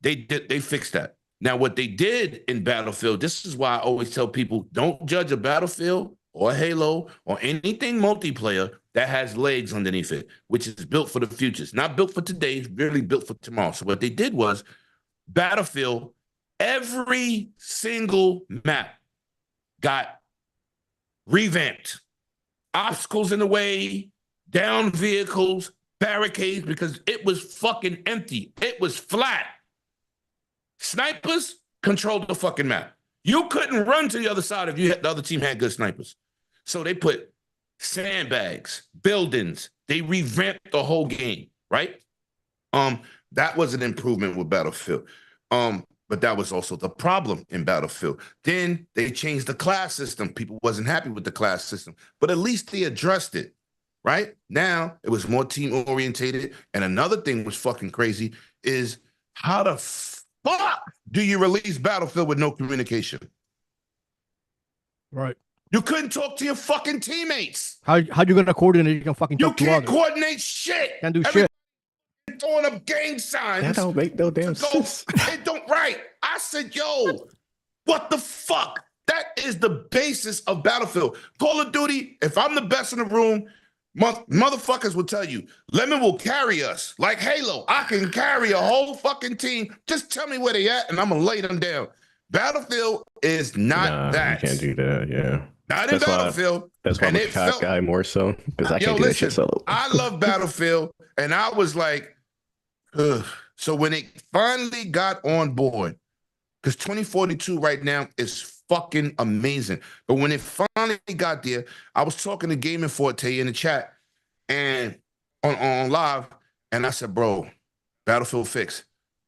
They fixed that. Now, what they did in Battlefield, this is why I always tell people, don't judge a Battlefield or a Halo or anything multiplayer that has legs underneath it, which is built for the future. It's not built for today, it's really built for tomorrow. So what they did was Battlefield, every single map got revamped. Obstacles in the way, down vehicles, barricades, because it was fucking empty. It was flat. Snipers controlled the fucking map. You couldn't run to the other side if the other team had good snipers. So they put sandbags, buildings. They revamped the whole game, right? That was an improvement with Battlefield. But that was also the problem in Battlefield. Then they changed the class system. People wasn't happy with the class system, but at least they addressed it, right? Now it was more team orientated. And another thing was fucking crazy is how the fuck do you release Battlefield with no communication? Right. You couldn't talk to your fucking teammates. How you gonna coordinate? You can fucking You talk to can't others. coordinate shit. Can't do shit. Throwing up gang signs. That don't make no damn sense. It don't right. I said, yo, what the fuck? That is the basis of Battlefield. Call of Duty, if I'm the best in the room, motherfuckers will tell you, Lemon will carry us. Like Halo, I can carry a whole fucking team. Just tell me where they at and I'm gonna lay them down. Battlefield is not that. You can't do that, yeah. Not in Battlefield. That's why I'm a COD guy more so, because I can't do that shit solo. I love Battlefield, and I was like, ugh. So when it finally got on board, because 2042 right now is fucking amazing. But when it finally got there, I was talking to Gaming Forte in the chat and on live, and I said, bro, Battlefield fix.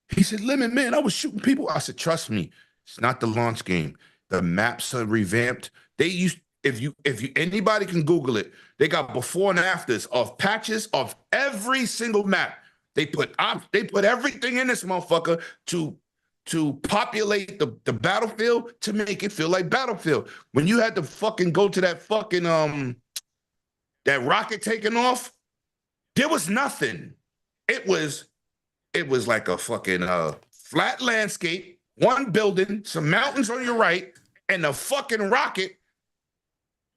He said, Lemon, man, I was shooting people. I said, trust me, it's not the launch game. The maps are revamped. They used, if you anybody can Google it, they got before and afters of patches of every single map. They put everything in this motherfucker to populate the battlefield to make it feel like Battlefield. When you had to fucking go to that fucking that rocket taking off, there was nothing. It was like a fucking flat landscape, one building, some mountains on your right, and a fucking rocket.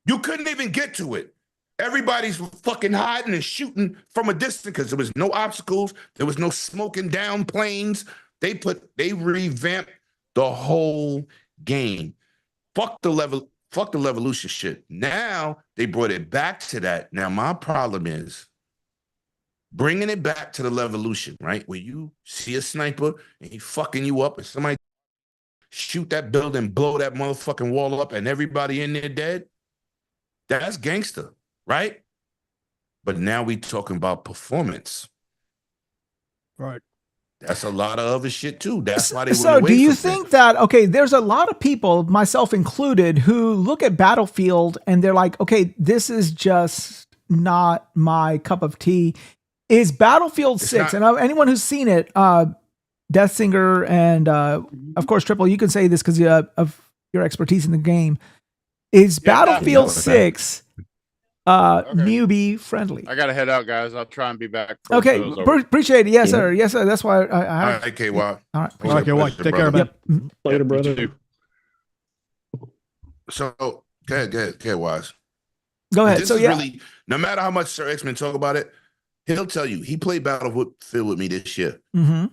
You couldn't even get to it. Everybody's fucking hiding and shooting from a distance because there was no obstacles. There was no smoking down planes. They revamped the whole game. Fuck the Levolution shit. Now they brought it back to that. Now my problem is bringing it back to the Levolution, right? Where you see a sniper and he fucking you up and somebody shoot that building, blow that motherfucking wall up and everybody in there dead. That's gangster, right? But now we talking about performance. Right. That's a lot of other shit too. That's why they went So, away do you from think that, okay, there's a lot of people, myself included, who look at Battlefield and they're like, okay, this is just not my cup of tea. Is Battlefield 6, and anyone who's seen it, Death Singer and of course Triple, you can say this because of your expertise in the game. Is Battlefield 6 newbie friendly? I gotta head out, guys. I'll try and be back. Okay, appreciate it. Yes, sir. Yes, sir. That's why I All right, KY. All right. All right, KY. Take care, man. Yep. Later, brother. So, go ahead, Wize. Go ahead. This So is yeah, really, no matter how much Sir X-Men talk about it, he'll tell you he played Battlefield with me this year. mm-hmm.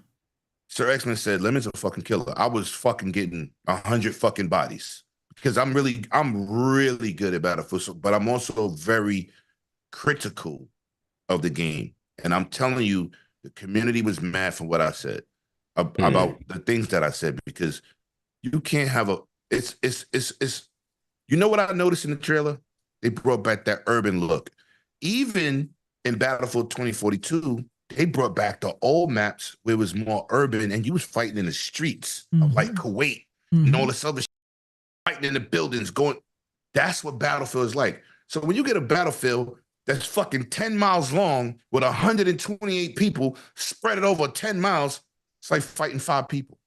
Sir X-Men said Lemon's a fucking killer. I was fucking getting 100 fucking bodies because I'm really good at Battlefield, but I'm also very critical of the game. And I'm telling you, the community was mad for what I said about the things that I said, because you can't have it's you know what I noticed in the trailer? They brought back that urban look. Even in Battlefield 2042, they brought back the old maps where it was more urban and you was fighting in the streets of like Kuwait and all this other shit, fighting in the buildings going. That's what Battlefield is like. So when you get a Battlefield that's fucking 10 miles long with 128 people spread it over 10 miles, it's like fighting 5 people.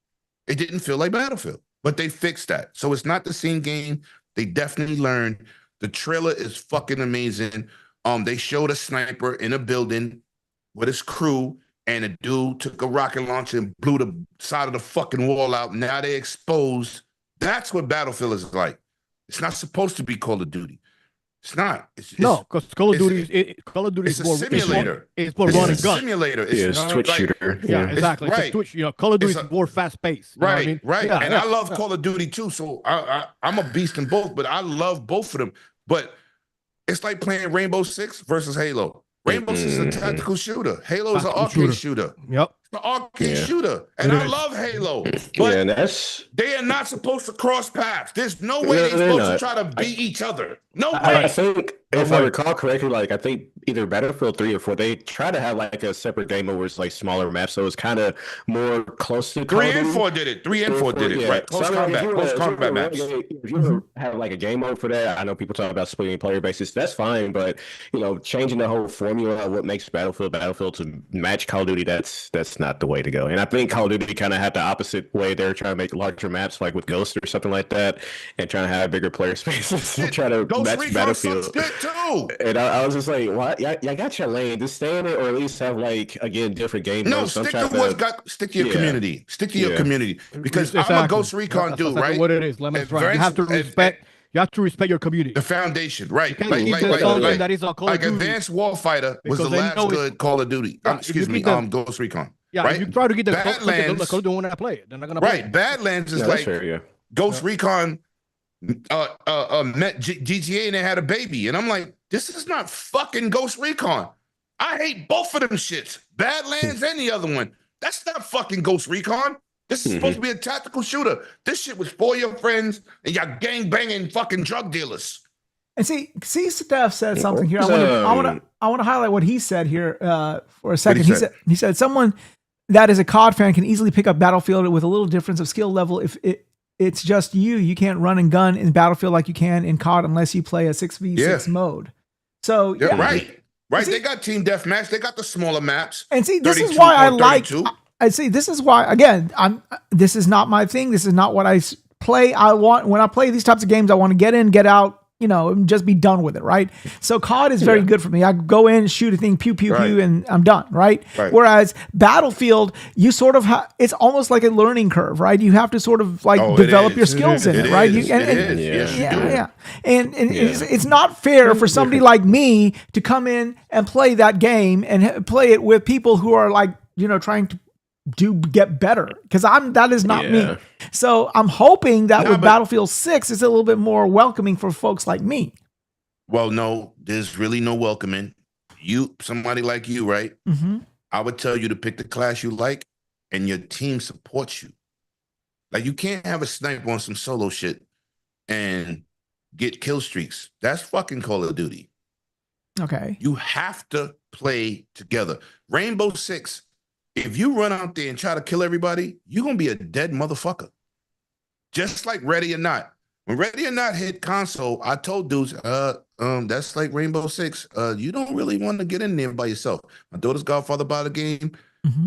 It didn't feel like Battlefield, but they fixed that. So it's not the same game. They definitely learned. The trailer is fucking amazing. They showed a sniper in a building with his crew, and a dude took a rocket launcher and blew the side of the fucking wall out. Now they exposed. That's what Battlefield is like. It's not supposed to be Call of Duty. It's not. No, because Call of Duty it's is a more simulator. It's more run and gun. Simulator. It's Twitch shooter. Yeah, exactly. It's right. Twitch, Call of Duty is more fast paced. Right, I mean? right. Yeah, and I love Call of Duty too. So I'm a beast in both, but I love both of them. But it's like playing Rainbow Six versus Halo. Rainbow Six is a tactical shooter. Halo is an arcade shooter. Yep. It's an arcade shooter. And I love Halo. But they are not supposed to cross paths. There's no way they're supposed to try to beat each other. No way. I think, if I recall correctly, like I think either Battlefield 3 or 4, they try to have like a separate game where it's like smaller maps, so it's kind of more close to 3 and 4 did it. 3 and 4 did it. Right. Close combat maps. If you have like a game mode for that, I know people talk about splitting player bases. That's fine, but changing the whole formula of what makes Battlefield to match Call of Duty, that's not the way to go. And I think Call of Duty kind of had the opposite way. They're trying to make larger maps, like with Ghost or something like that, and trying to have bigger player spaces and try to match Battlefield. Too. And I was just like, what? Y'all got your lane. Just stay in it, or at least have like different game modes. Stick to your community. Stick to your community, because I'm a Ghost Recon dude, right? What it is, Lemon's right. You have to respect. You have to respect your community. The foundation, right? That is Call of Duty. Advanced Warfighter was the last good Call of Duty. Excuse me, Ghost Recon. Yeah, right? If you try to get the Badlands, Call of Duty when I play it, they're not gonna play it. Badlands is like Ghost Recon met GTA and they had a baby, and I'm like, this is not fucking Ghost Recon. I hate both of them shits, Badlands and the other one. That's not fucking Ghost Recon. This is supposed to be a tactical shooter. This shit was for your friends and y'all gang banging fucking drug dealers. And see, Steph said something here. I want to highlight what he said here for a second. He said someone that is a COD fan can easily pick up Battlefield with a little difference of skill level. If it's just you can't run and gun in Battlefield like you can in COD unless you play a 6v6 mode. So right. See, they got team deathmatch. They got the smaller maps. And see, this is why I like. I see. This is why, again, this is not my thing. This is not what I play. When I play these types of games, I want to get in, get out, and just be done with it, right? So COD is very good for me. I go in, shoot a thing, pew, pew, pew, and I'm done, right? Whereas Battlefield, you sort of it's almost like a learning curve, right? You have to sort of develop your skills in it, right? And it's not fair for somebody like me to come in and play that game and play it with people who are trying to get better, because that is not me. So I'm hoping that with Battlefield 6 it's a little bit more welcoming for folks like me. Well, no, there's really no welcoming. Somebody like you, right? Mm-hmm. I would tell you to pick the class you like and your team supports you. Like, you can't have a sniper on some solo shit and get kill streaks. That's fucking Call of Duty. Okay. You have to play together. Rainbow Six if you run out there and try to kill everybody, you're gonna be a dead motherfucker. Just like Ready or Not. When Ready or Not hit console, I told dudes, that's like Rainbow Six. You don't really want to get in there by yourself. My daughter's godfather bought the game.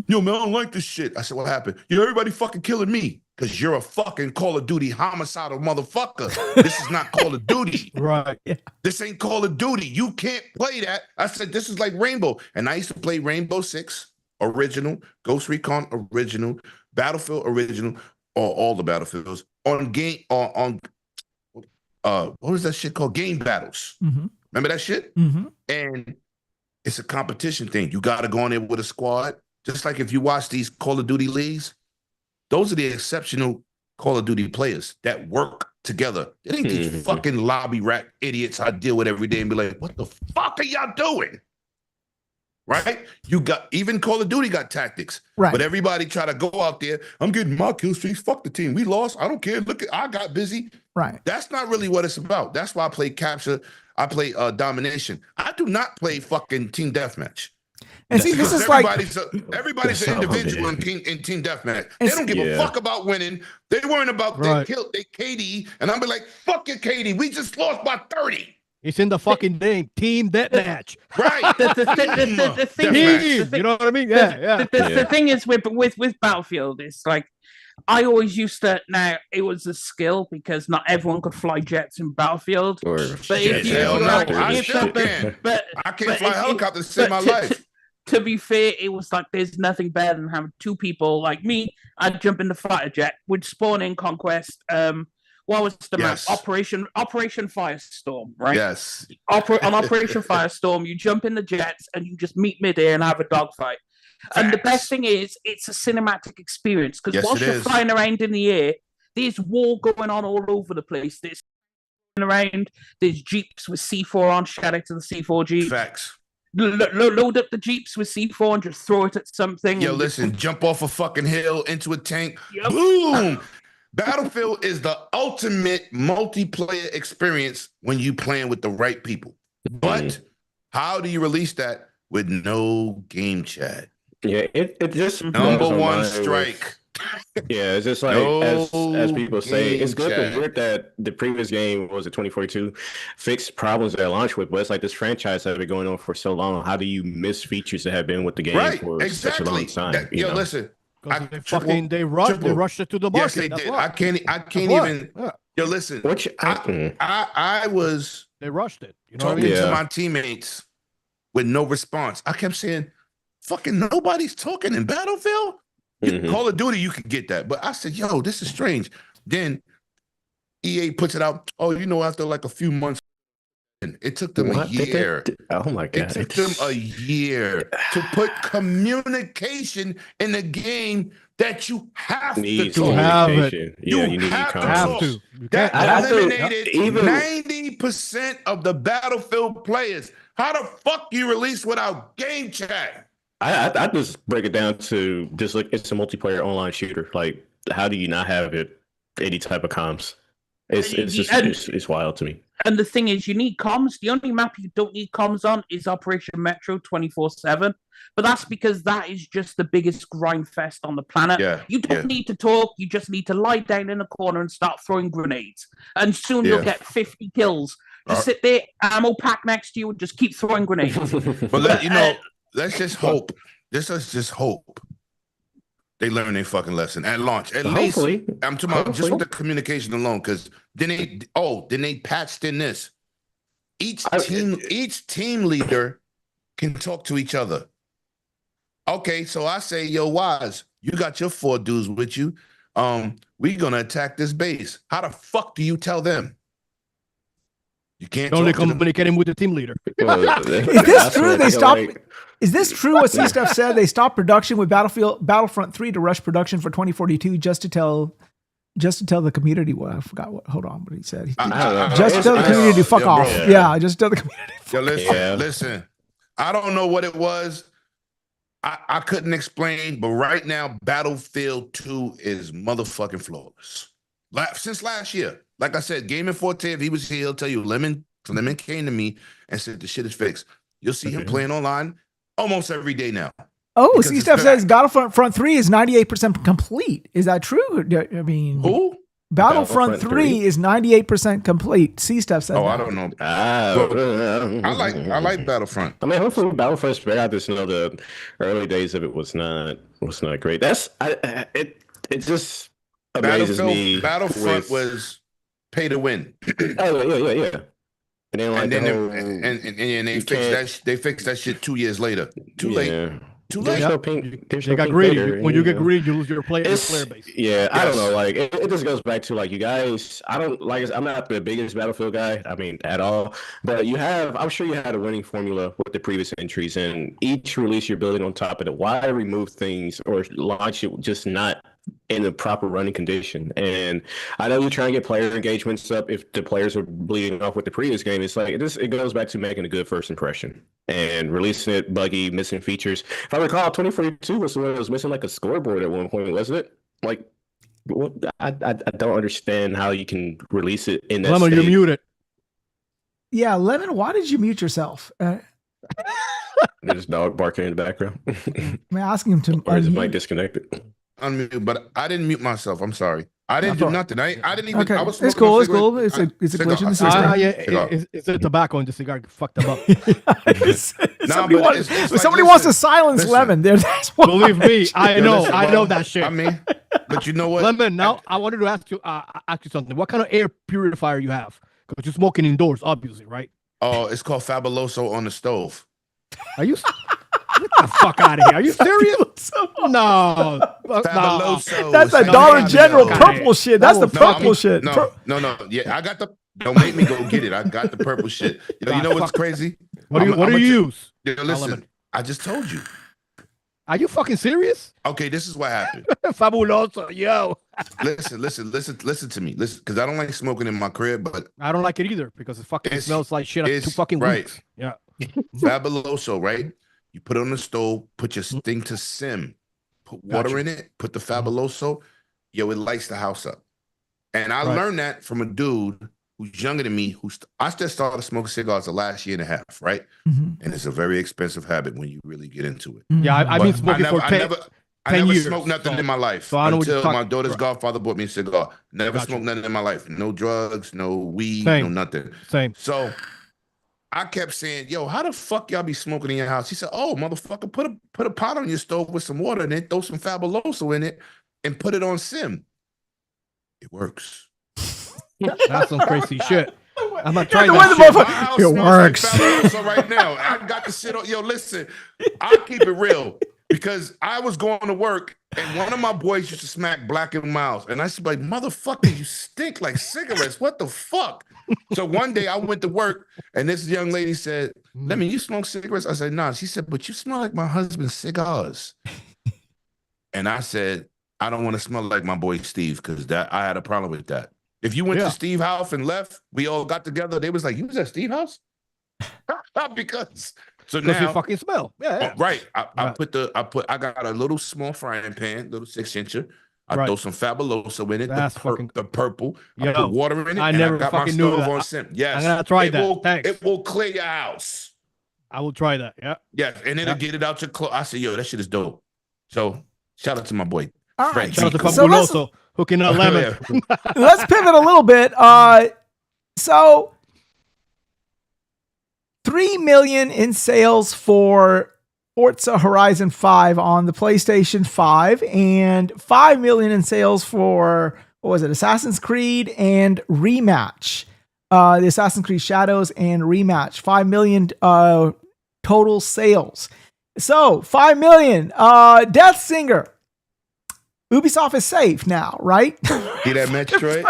Yo, man, I don't like this shit. I said, what happened? Yo, everybody fucking killing me because you're a fucking Call of Duty homicidal motherfucker. This is not Call of Duty. Right. Yeah. This ain't Call of Duty. You can't play that. I said, this is like Rainbow. And I used to play Rainbow Six original, Ghost Recon original, Battlefield original, or all the Battlefields on game on what was that shit called? Game Battles. Remember that shit? And it's a competition thing. You got to go in there with a squad. Just like if you watch these Call of Duty leagues, those are the exceptional Call of Duty players that work together. It ain't these fucking lobby rat idiots I deal with every day and be like, what the fuck are y'all doing? Right? You got, even Call of Duty got tactics. Right. But everybody try to go out there. I'm getting my kill streaks. Fuck the team. We lost. I don't care. Look, I got busy. Right. That's not really what it's about. That's why I play capture. I play domination. I do not play fucking team deathmatch. And see, this is like everybody's an individual in team deathmatch. They don't give a fuck about winning. They worrying about their KD, and I'm be like, fuck your KD. We just lost by 30. It's in the fucking name, team deathmatch. Right. The thing is, you know what I mean? Yeah, The thing is with Battlefield, it's like I always used to. Now it was a skill because not everyone could fly jets in Battlefield. But if you, I still can. But I can't fly a helicopter to save my life. To be fair, it was like there's nothing better than having two people like me. I'd jump in the fighter jet, would spawn in Conquest. What was the map? Operation Firestorm, right? Yes. On Operation Firestorm, you jump in the jets and you just meet midair and have a dogfight. And the best thing is, it's a cinematic experience because whilst you're flying around in the air, there's war going on all over the place. There's around. There's jeeps with C4 on. Shout out to the C4 jeep. Facts. Load up the jeeps with C4 and just throw it at something. Yo, listen, jump off a fucking hill into a tank. Yep. Boom. Battlefield is the ultimate multiplayer experience when you playing with the right people. But how do you release that with no game chat? Yeah, it just number one strike. Yeah, it's just like as people say, it's good to hear that the previous game, what was it, 2042, fixed problems at launch with, but it's like this franchise has been going on for so long. How do you miss features that have been with the game for such a long time? Listen, they rushed it to the market. Yes, they did. I can't even. Yo, listen. I was. They rushed it. You know talking to my teammates with no response. I kept saying, "Fucking nobody's talking in Battlefield." Call of Duty, you could get that. But I said, yo, this is strange. Then EA puts it out. Oh, after like a few months, it took them a year. Oh my God. It took them a year to put communication in a game that you have to have it. Yeah, you have to. That eliminated 90% of the Battlefield players. How the fuck you release without game chat? I just break it down to just like it's a multiplayer online shooter. Like, how do you not have any type of comms? It's wild to me. And the thing is, you need comms. The only map you don't need comms on is Operation Metro 24/7. But that's because that is just the biggest grind fest on the planet. Yeah, you don't need to talk. You just need to lie down in a corner and start throwing grenades. And soon you'll get 50 kills. Just sit there, ammo pack next to you, and just keep throwing grenades. But let's just hope. Let's just hope they learn their fucking lesson at launch. At least I'm talking about just with the communication alone, because then they patched in this. Each team leader can talk to each other. Okay, so I say, yo, Wize, you got your 4 dudes with you. We're gonna attack this base. How the fuck do you tell them? You can't only communicating with the team leader. Is this true? They stopped. Is this true? What C-Stuff said? They stopped production with Battlefront 3 to rush production for 2042 just to tell the community. Well, I forgot what. Hold on, what he said. Just to tell the community to fuck off. Yeah, just tell the community. Listen. I don't know what it was. I couldn't explain, but right now, Battlefield 2 is motherfucking flawless. Since last year. Like I said, Gaming Forte, if he was here, he'll tell you Lemon came to me and said the shit is fixed. You'll see him playing online almost every day now. Oh, Because see, it's Steph says back. Battlefront 3 is 98% complete. Is that true? I mean, Who? Battlefront 3 is 98% complete. See, Steph says Oh, that. I don't know. I I like Battlefront. I mean, hopefully Battlefront's better. I just know the early days of it was not great. It just amazes me. Battlefront was pay to win. Oh yeah. And then like And then the whole, they fixed that shit 2 years later. Too late. Too There's late. no pink. There's They no got pink greedy. Vader, When you get know. greedy, you lose your player base. Yeah, I don't Yes. know. Like it just goes back to like you guys. I don't like. I'm not the biggest Battlefield guy. I mean, at all. But you have. I'm sure you had a winning formula with the previous entries, and each release you're building on top of it. Why remove things or launch it just not in the proper running condition? And I know you're trying to get player engagements up. If the players are bleeding off with the previous game, it's like it goes back to making a good first impression and releasing it buggy, missing features. If I recall, 2042 was the one that was missing like a scoreboard at one point, wasn't it? Like, what? I don't understand how you can release it in that Lemon, state. you're muted. Yeah, Lemon, why did you mute yourself? There's a dog barking in the background. I'm asking him to. Or is it mic disconnected? Unmute, but I didn't mute myself. I'm sorry. I didn't do nothing. I didn't even. Okay, I was it's smoking cool. a It's cool. cigarette. It's a glitch in the system. It's the tobacco in the cigar fucked them up. Somebody wants to silence Lemon. There, that's what. Believe me, I know that shit. I mean, but you know what? Lemon, now I wanted to ask you something. What kind of air purifier you have? Because you're smoking indoors, obviously, right? Oh, it's called Fabuloso on the stove. Are you? Get the fuck out of here! Are you serious? No, Fabuloso. That's a Dollar General purple shit. That's the purple shit. No. Yeah, I got the. Don't make me go get it. I got the purple shit. You know what's crazy? What do you use? Listen, I just told you. Are you fucking serious? Okay, this is what happened. Fabuloso, yo. Listen to me. Listen, because I don't like smoking in my crib, but I don't like it either because it fucking smells like shit after 2 fucking weeks. Yeah. Fabuloso, right? You put it on the stove, put your thing to sim, put water in it, put the Fabuloso, yo, it lights the house up. And I learned that from a dude who's younger than me, I just started smoking cigars the last year and a half, right? Mm-hmm. And it's a very expensive habit when you really get into it. Yeah, I've been smoking for 10 years. I never smoked nothing in my life until my daughter's about. godfather bought me a cigar. Never smoked nothing in my life. No drugs, no weed, no nothing. Same. So I kept saying, yo, how the fuck y'all be smoking in your house? He said, oh, motherfucker, put a pot on your stove with some water in it, throw some Fabuloso in it, and put it on sim. It works. That's some crazy shit. I'm not trying that shit. It works. So right now, I got the shit on. Yo, listen, I keep it real because I was going to work and one of my boys used to smack Black and Miles. And I used to be like, motherfucker, you stink like cigarettes. What the fuck? So one day I went to work and this young lady said, Lemon, you smoke cigarettes? I said, nah. She said, but you smell like my husband's cigars. And I said, I don't want to smell like my boy Steve because I had a problem with that. If you went to Steve's house and left, we all got together. They was like, you was at Steve's house? because now you fucking smell. Yeah. Right. I got a little small frying pan, little 6-incher. I throw some Fabuloso in it. That's the purple. Yo, I put water in it. I and never I got fucking my knew stove that. on sim. Yes. I'm gonna try that. Thanks. It will clear your house. I will try that. Yeah. Yes. And it'll get it out your clothes. I said, yo, that shit is dope. So shout out to my boy. All right. Shout out to Fabuloso. Hooking up Lemon. Let's pivot a little bit. So 3 million in sales for Forza Horizon 5 on the PlayStation 5 and 5 million in sales for, what was it, Assassin's Creed and Rematch. The Assassin's Creed Shadows and Rematch. 5 million total sales. So 5 million. Death Singer. Ubisoft is safe now, right? See that Metroid?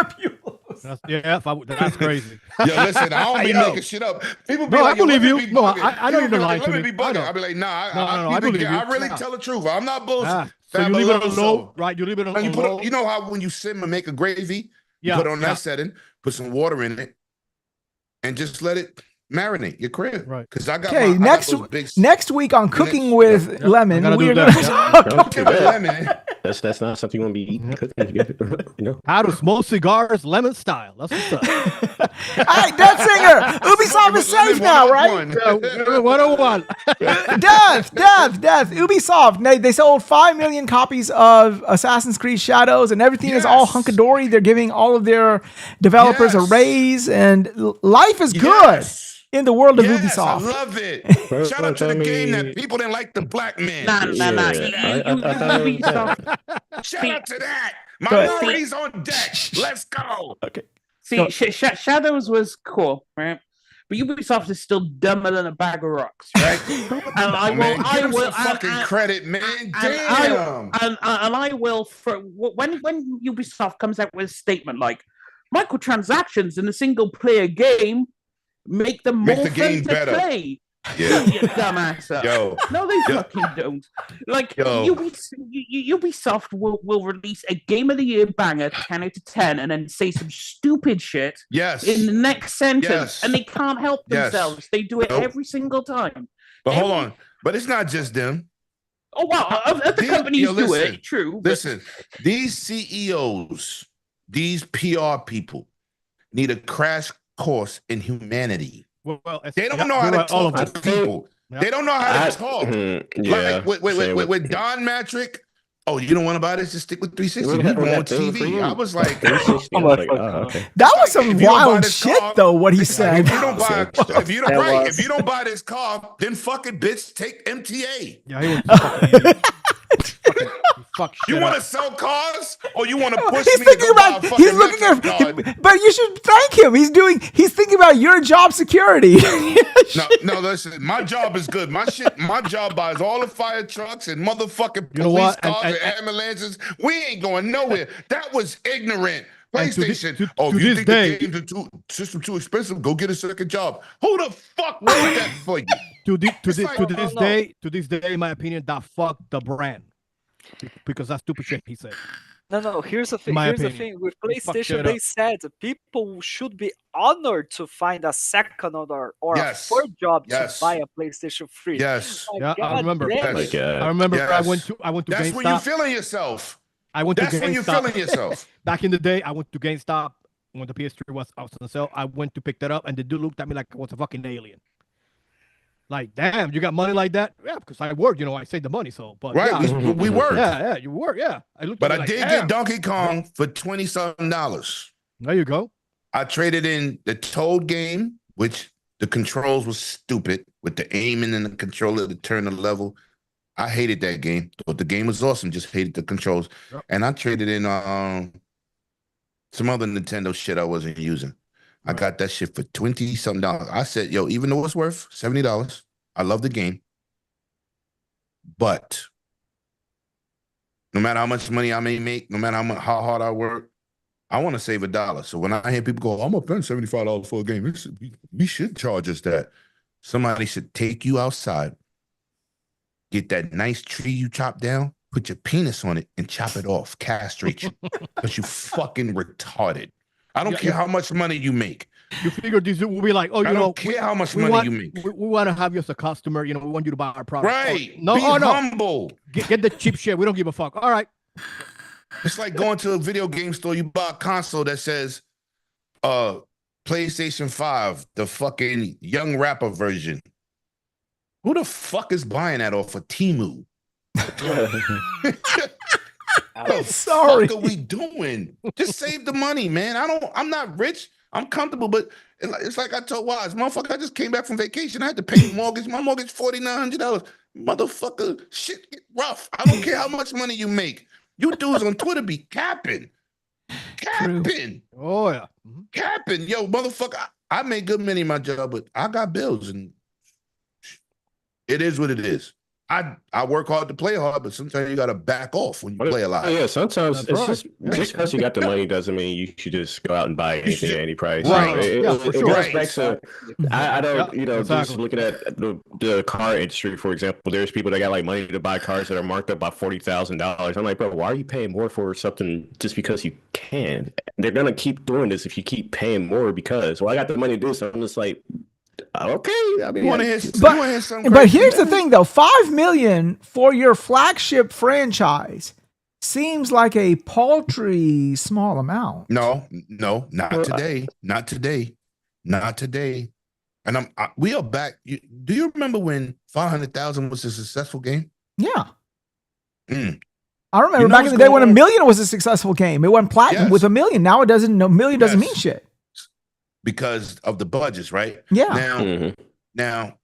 That's crazy. Yo, listen, I don't be making shit up. People be no, like, I believe you. No, I know you're like, lying to me. Be bugging. I'll be like, nah, I believe you. I really tell the truth. I'm not bullshit. So you leave it on low, right? You leave it on low. You know how when you sim and make a gravy, you Yeah, put on that setting, put some water in it, and just let it marinate your crib. Right. Because I got next week on Cooking with Lemon, we're we're gonna going to talk Cooking with Lemon. That's not something you want to be eating, cooking. How to smoke cigars, lemon style. That's what's up. All right, Death Singer. Ubisoft is safe now, right? 101. Death. Ubisoft. They sold 5 million copies of Assassin's Creed Shadows, and everything is all hunky-dory. They're giving all of their developers a raise, and life is good in the world of Ubisoft. I love it. Shout out to the game that people didn't like the black man. Ubisoft. Shout out to that. Minorities on deck. Let's go. Okay. See, Shadows was cool, right? But Ubisoft is still dumber than a bag of rocks, right? And I will fucking credit, man. Damn. And I will when Ubisoft comes out with a statement like microtransactions in a single player game make them more fun game to better. Play. Yeah. You dumbass. No, they fucking don't. Like Ubisoft will release a Game of the Year banger, 10 out of 10, and then say some stupid shit in the next sentence, and they can't help themselves. They do it every single time. But hold on. But it's not just them. Oh wow, other companies do it. True. Listen, these CEOs, these PR people need a crash course in humanity. Well, they don't know how to talk to people. They don't know how to talk. Like with Don Matrick. Oh, you don't want to buy this? Just stick with 360. We on TV. I was like, that was some wild shit, though. What he said. If you don't buy this car, then fuck it, bitch. Take MTA. Yeah, he was you want to sell cars, or you want to push he's me thinking to go about, buy a fucking he's looking at, card? but you should thank him. He's thinking about your job security. No, listen, my job is good. My job buys all the fire trucks and motherfucking You know police what? cars and ambulances. We ain't going nowhere. That was ignorant. PlayStation. If you think the games are too expensive, go get a second job. Who the fuck wrote that for you? To this day, in my opinion, that fucked the brand. Because that's stupid shit he said. No. Here's the thing. With PlayStation, they said people should be honored to find a second or a third job to buy a PlayStation 3. Yes. I remember. Yes. I remember. I went to That's GameStop. when you're feeling yourself. That's when you're feeling yourself. Back in the day, I went to GameStop when the PS3 was out on sale. I went to pick that up, and the dude looked at me like I was a fucking alien. Like, damn, you got money like that? Yeah, because I work, I saved the money, so. But right, yeah, we work. Yeah, you work, yeah. I did get Donkey Kong for $20-something. There you go. I traded in the Toad game, which the controls was stupid with the aiming and the controller to turn the level. I hated that game. But the game was awesome, just hated the controls. Yep. And I traded in some other Nintendo shit I wasn't using. I got that shit for $20-something. I said, yo, even though it's worth $70, I love the game. But no matter how much money I may make, no matter how hard I work, I want to save $1. So when I hear people go, I'm going to spend $75 for a game, we should charge us that. Somebody should take you outside, get that nice tree you chop down, put your penis on it, and chop it off, castrate you. Because you fucking retarded. I don't care how much money you make. You figure this will be like, I don't care how much money you make. We want to have you as a customer. We want you to buy our product. Right. No, be humble. Get the cheap shit. We don't give a fuck. All right. It's like going to a video game store. You buy a console that says PlayStation 5, the fucking young rapper version. Who the fuck is buying that off of Temu? I'm sorry. What are we doing? Just save the money, man. I'm not rich. I'm comfortable, but it's like I told Wize, motherfucker, I just came back from vacation. I had to pay the mortgage. My mortgage $4,900. Motherfucker, shit get rough. I don't care how much money you make. You dudes on Twitter be capping. Capping. Oh, yeah. Capping. Yo, motherfucker, I make good money in my job, but I got bills, and it is what it is. I work hard to play hard, but sometimes you got to back off when you play a lot. Oh, yeah, sometimes it's just because you got the money doesn't mean you should just go out and buy anything at any price. Right. It goes back to, I don't, exactly. just looking at the car industry, for example, there's people that got like money to buy cars that are marked up by $40,000. I'm like, bro, why are you paying more for something just because you can? They're going to keep doing this if you keep paying more because, I got the money to do so. I'm just like, okay, I mean, but here's the thing, though: $5 million for your flagship franchise seems like a paltry small amount. No, not today. Not today. Not today. And we are back. Do you remember when 500,000 was a successful game? Yeah. Mm. I remember back in the day when $1 million was a successful game. It went platinum with $1 million. Now it doesn't. $1 million doesn't mean shit because of the budgets, right? Yeah. Now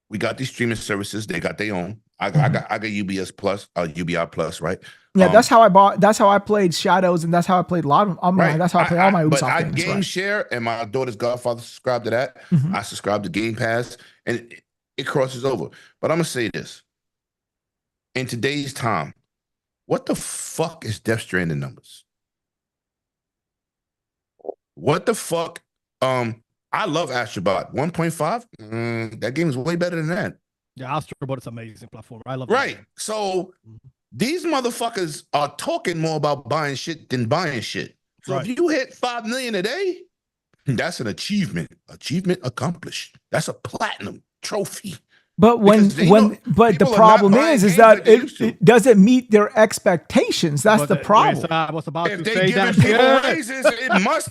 we got these streaming services. They got their own. I got UBS Plus, UBI Plus, right? Yeah, that's how I played Shadows, and that's how I played a lot of them. That's how I play all my Ubisoft but I games. Game Share, and my daughter's godfather subscribed to that. I subscribe to Game Pass, and it crosses over. But I'm gonna say this: in today's time, what the fuck is Death Stranding numbers? What the fuck? I love Astrobot 1.5. That game is way better than that. Yeah, Astrobot is an amazing platform. I love it. Right. So these motherfuckers are talking more about buying shit than buying shit. So if you hit 5 million a day, that's an achievement. Achievement accomplished. That's a platinum trophy. But the problem is that it doesn't meet their expectations. That's the problem. I was about if to they say giving that. people raises,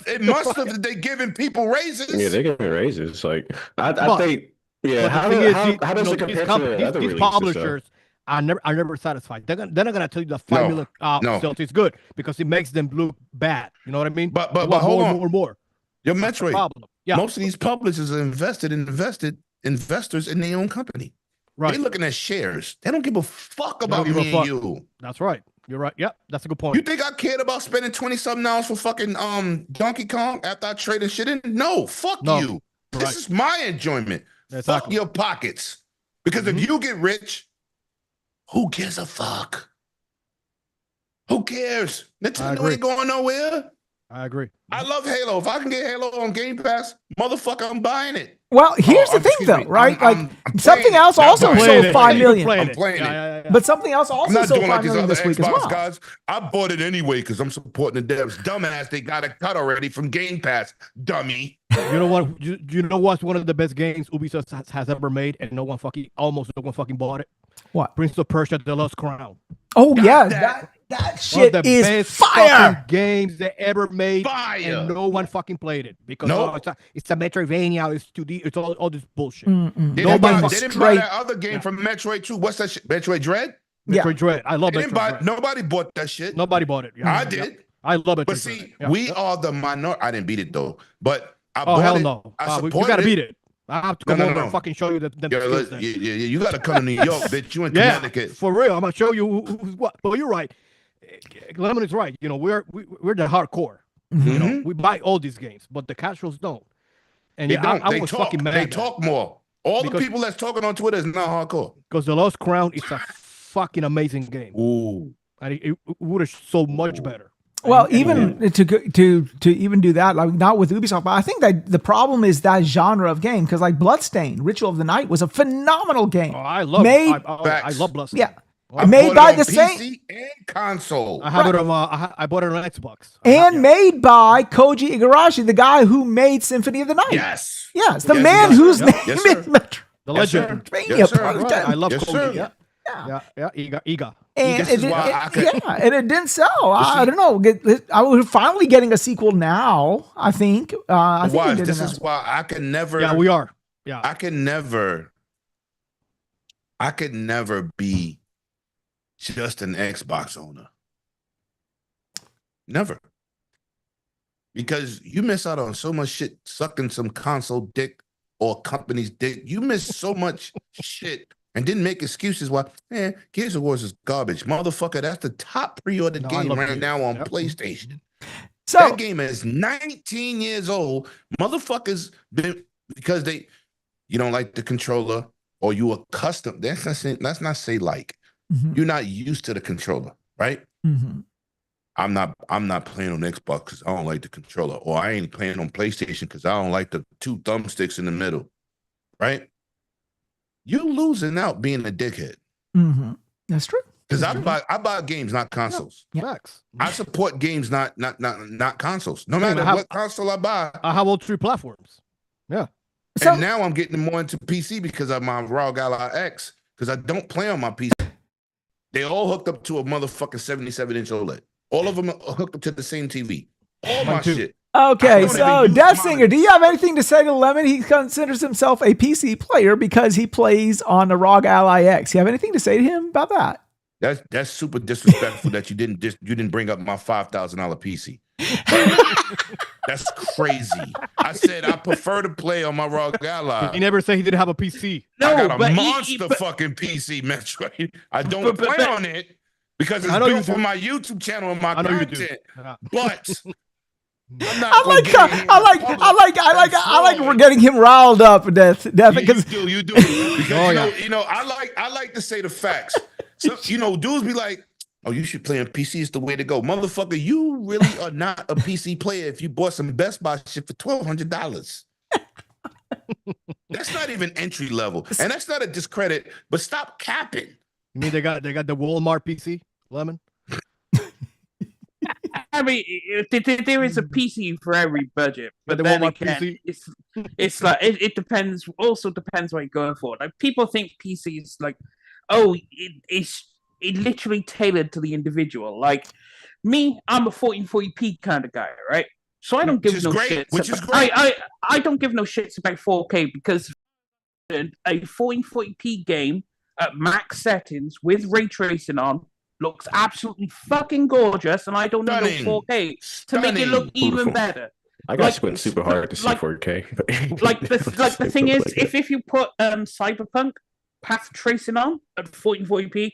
it must have they giving people raises. Yeah, they're giving raises. Like I think. Yeah, how does it compare to other these publishers are never satisfied. They're not gonna tell you the 5 million sales is good because it makes them look bad. You know what I mean? But hold on, more. Your Metroid. Yeah. Most of these publishers are investors in their own company. Right. They're looking at shares. They don't give a fuck about me and you. That's right. You're right. Yep, that's a good point. You think I cared about spending 20-something hours for fucking Donkey Kong after I traded shit in? No, fuck you. Right. This is my enjoyment. Exactly. Fuck your pockets. Because if you get rich, who gives a fuck? Who cares? Nintendo ain't going nowhere. I agree. I love Halo. If I can get Halo on Game Pass, motherfucker, I'm buying it. Well, here's the thing, though, right? I'm something else also sold 5 million. I'm playing it. But something else also sold 5 million this week as well. Guys. I bought it anyway because I'm supporting the devs. Dumbass, they got a cut already from Game Pass. Dummy. You know what? You know what's one of the best games Ubisoft has ever made, and almost no one fucking bought it. What? Prince of Persia: The Lost Crown. Oh yeah, that shit is fire. Games they ever made, fire, and no one fucking played it because it's a Metroidvania. It's 2D. It's all this bullshit. They didn't buy that other game from Metroid 2. What's that shit? Metroid Dread. Metroid Dread. I love Metroid Dread. Nobody bought that shit. Nobody bought it. Yeah. I did. I love it. But see, we are the minority. I didn't beat it though, but I bought hell it. No! You gotta beat it. I have to come over and fucking show you the you got to come to New York, bitch. You in Connecticut. For real. I'm going to show you what. But you're right. Lemon is right. You know, we're the hardcore. You know, we buy all these games, but the casuals don't. And they don't. I was fucking mad. They talk more. All the people that's talking on Twitter is not hardcore. Because The Lost Crown is a fucking amazing game. Ooh. And it would have so much better. Well, even to even do that, like not with Ubisoft, but I think that the problem is that genre of game because like Bloodstained, Ritual of the Night was a phenomenal game. Oh, I love Bloodstained. Yeah, I made by the PC same and console. I have it on. I bought it on Xbox. And made by Koji Igarashi, the guy who made Symphony of the Night. Yes, the man whose name is Metro. The legend. I love Koji. Yeah, Iga. And it didn't sell. I don't know. I was finally getting a sequel now. I think. This is why I can never. Yeah, we are. Yeah, I could never be just an Xbox owner. Never. Because you miss out on so much shit sucking some console dick or company's dick. You miss so much shit. And didn't make excuses why, Gears of War is garbage. Motherfucker, that's the top pre-ordered game right now on PlayStation. So that game is 19 years old. Motherfuckers, because you don't like the controller or you accustomed, let's not say like. You're not used to the controller, right? I'm not playing on Xbox because I don't like the controller. Or I ain't playing on PlayStation because I don't like the 2 thumbsticks in the middle, right? You losing out being a dickhead. That's true. Because I buy games, not consoles. Facts. I support games, not consoles. No matter what console I buy. I have all 3 platforms. Yeah. And now I'm getting more into PC because of my ROG Ally X. Because I don't play on my PC. They all hooked up to a motherfucking 77-inch OLED. All of them are hooked up to the same TV. All my shit. Okay, so Death Singer, do you have anything to say to Lemon? He considers himself a PC player because he plays on the ROG Ally X. You have anything to say to him about that? That's super disrespectful that you didn't bring up my $5,000 PC. That's crazy. I said I prefer to play on my ROG Ally. He never said he didn't have a PC. No, I got a monster fucking PC, Metroid. I don't play on it because it's built for my YouTube channel and my content. But I like we're getting him riled up, Death. Because you do. Because I like to say the facts. So dudes be like, "Oh, you should play on PC. It's the way to go, motherfucker. You really are not a PC player if you bought some Best Buy shit for $1,200. That's not even entry level, and that's not a discredit. But stop capping. You mean they got the Walmart PC, Lemon? I mean, there is a PC for every budget, but then again, it's like it depends. Also depends what you're going for. Like people think PC is like, oh, it's literally tailored to the individual. Like me, I'm a 1440p kind of guy, right? So I don't give no shits. Which is great. I don't give no shits about 4K because a 1440p game at max settings with ray tracing on looks absolutely fucking gorgeous, and I don't need no 4K to make it look even better. I got squint super hard to see 4K. Like the thing is, if you put Cyberpunk path tracing on at 1440p,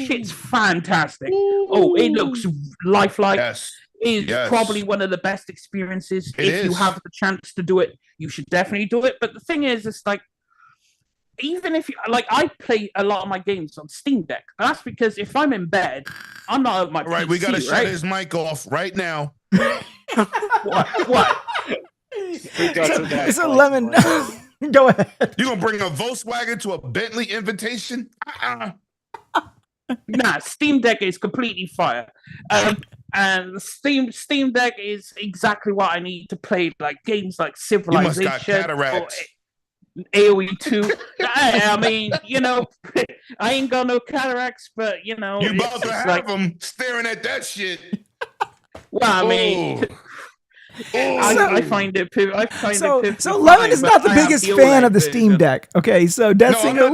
shit's fantastic. Oh, it looks lifelike. Yes. It's probably one of the best experiences. If you have the chance to do it, you should definitely do it. But the thing is, it's like, even if you like, I play a lot of my games on Steam Deck. And that's because if I'm in bed, I'm not at my PC, we gotta shut his mic off right now. What? It's a Lemon. Go ahead. You gonna bring a Volkswagen to a Bentley invitation? Nah, Steam Deck is completely fire. And Steam Deck is exactly what I need to play like games like Civilization. You must got cataracts. AoE 2. I mean, I ain't got no cataracts, but you about to have them staring at that shit. Well, I mean, I find it. So Lemon is not the biggest fan of the Steam Deck. Okay, so Death Singer.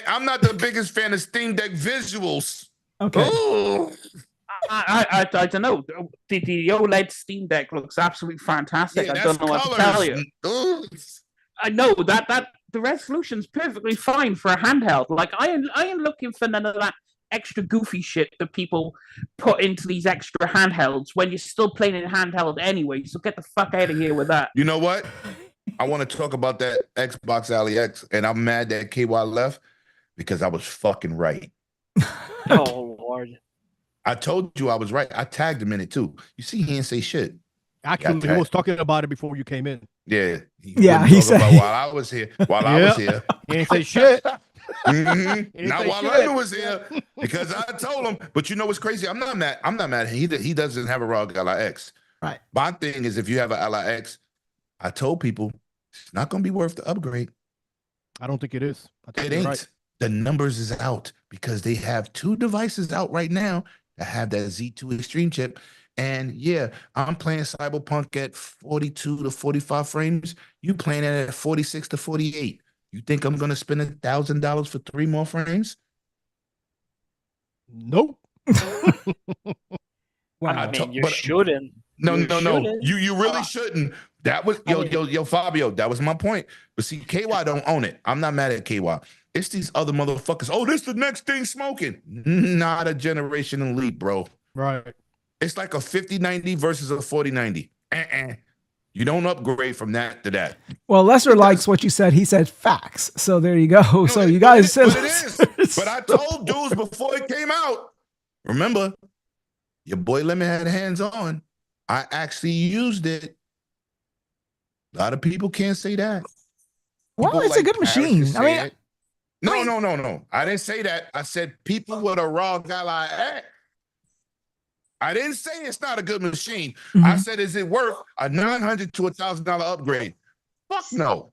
I'm not the biggest fan of Steam Deck visuals. Okay. Ooh. I don't know. The OLED Steam Deck looks absolutely fantastic. I don't know what to tell you. Ooh. I know that the resolution's perfectly fine for a handheld. Like I ain't looking for none of that extra goofy shit that people put into these extra handhelds when you're still playing in handheld anyway. So get the fuck out of here with that. You know what? I want to talk about that Xbox Ally X, and I'm mad that KY left because I was fucking right. Oh Lord. I told you I was right. I tagged him in it too. You see, he didn't say shit. Actually, he was talking about it before you came in. Yeah. He said about while I was here. He didn't say shit. Not while I was here, because I told him. But you know what's crazy? I'm not mad. He doesn't have a ROG Ally X. Right. My thing is, if you have an Ally X, I told people it's not going to be worth the upgrade. I don't think it is. It ain't. Right. The numbers is out because they have 2 devices out right now that have that Z2 Extreme chip. And yeah, I'm playing Cyberpunk at 42 to 45 frames. You playing it at 46 to 48. You think I'm going to spend $1,000 for 3 more frames? Nope. You shouldn't. No. You really shouldn't. That was yo Fabio. That was my point. But see, KY don't own it. I'm not mad at KY. It's these other motherfuckers. Oh, this the next thing smoking. Not a generation leap, bro. Right. It's like a 5090 versus a 4090. You don't upgrade from that to that. Well, Lester likes what you said. He said facts. So there you go. No, so you guys said it is. But I told dudes before it came out. Remember, your boy Lemon had hands on. I actually used it. A lot of people can't say that. Well, it's a good machine. I mean, no. I didn't say that. I said people with a ROG Ally X. I didn't say it's not a good machine. Mm-hmm. I said, is it worth a $900 to $1,000 upgrade? Fuck no.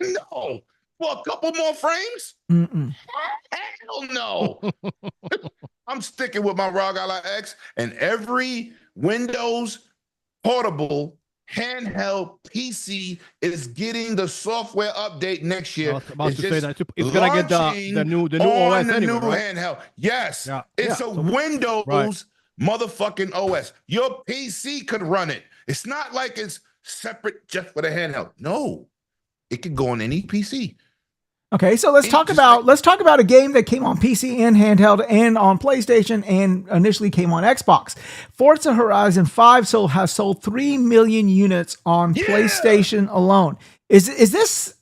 No. For a couple more frames? Mm-mm. Hell no. I'm sticking with my ROG Ally X, and every Windows portable handheld PC is getting the software update next I year. was about It's to say just that it's gonna get the launching new on OS the anyway, new right? handheld. Yes, Yeah, it's yeah. a So- Windows right. motherfucking OS. Your PC could run it. It's not like it's separate just for the handheld. No, it could go on any PC. Okay, so let's talk about a game that came on PC and handheld and on PlayStation and initially came on Xbox. Forza Horizon 5 has sold 3 million units on PlayStation alone. This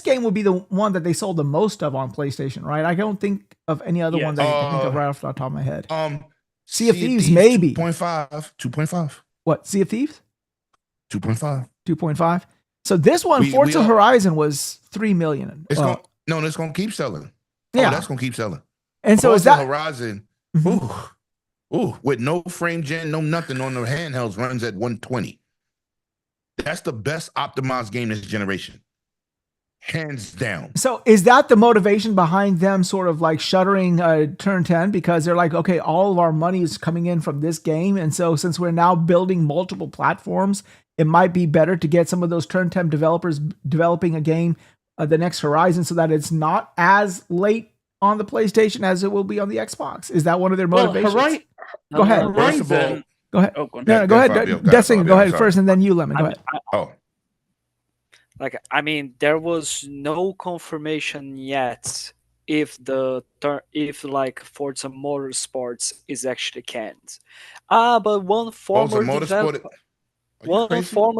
game would be the one that they sold the most of on PlayStation, right? I don't think of any other one that I can think of right off the top of my head. Sea of Thieves, maybe 2.5. What? Sea of Thieves? 2.5. 2.5. So this one, Forza Horizon, was 3 million. It's gonna keep selling. Yeah, that's gonna keep selling. And so Forza is that Horizon? Ooh, with no frame gen, no nothing on the handhelds, runs at 120. That's the best optimized game this generation, hands down. So is that the motivation behind them sort of like shuttering Turn 10? Because they're like, okay, all of our money is coming in from this game. And so since we're now building multiple platforms, it might be better to get some of those Turn 10 developers developing a game, the next Horizon, so that it's not as late on the PlayStation as it will be on the Xbox. Is that one of their motivations? Go ahead. Horizon. Go ahead. Oh, go go ahead. Destiny, go ahead first, and then you, Lemon. Go ahead. Like, I mean, there was no confirmation yet if like Forza Motorsports is actually canned. But one former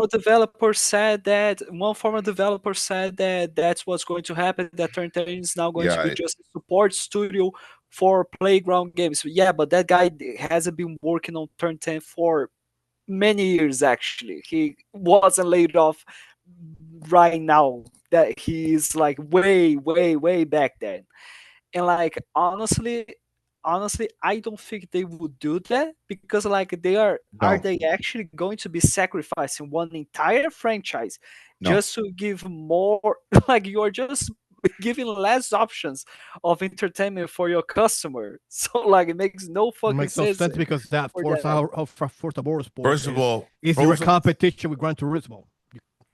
developer said that that's what's going to happen. That Turn 10 is now going to be just a support studio for playground games. Yeah, but that guy hasn't been working on Turn 10 for many years. Actually, he wasn't laid off right now. That he's like way back then. And like honestly, I don't think they would do that, because like are they actually going to be sacrificing one entire franchise just to give more? Like, you're just giving less options of entertainment for your customer. So like it makes no fucking sense. Because that Forza Motorsport First of all, is direct competition with Gran Turismo.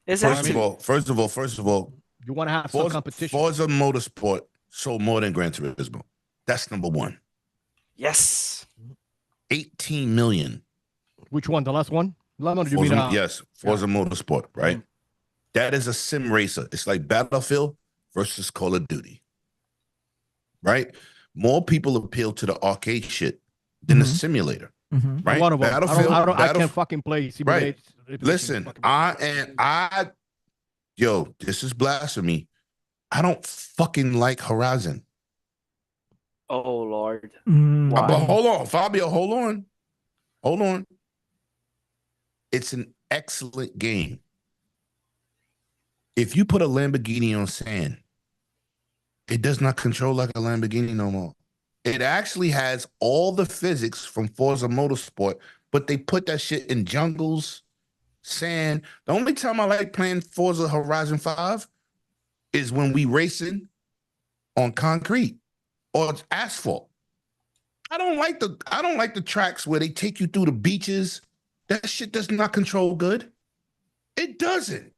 Exactly. First of all, you want to have some competition. Forza Motorsport sold more than Gran Turismo. That's number one. Yes. 18 million. Which one? The last one? Yes, Forza Motorsport, right? That is a sim racer. It's like Battlefield versus Call of Duty, right? More people appeal to the arcade shit than the simulator, right? Battlefield. I can't fucking play simulator. Right. Listen, this is blasphemy. I don't fucking like Horizon. Oh Lord. But hold on, Fabio, hold on. It's an excellent game. If you put a Lamborghini on sand, it does not control like a Lamborghini no more. It actually has all the physics from Forza Motorsport, but they put that shit in jungles, sand. The only time I like playing Forza Horizon 5 is when we racing on concrete or it's asphalt. I don't like the tracks where they take you through the beaches. That shit does not control good. It doesn't.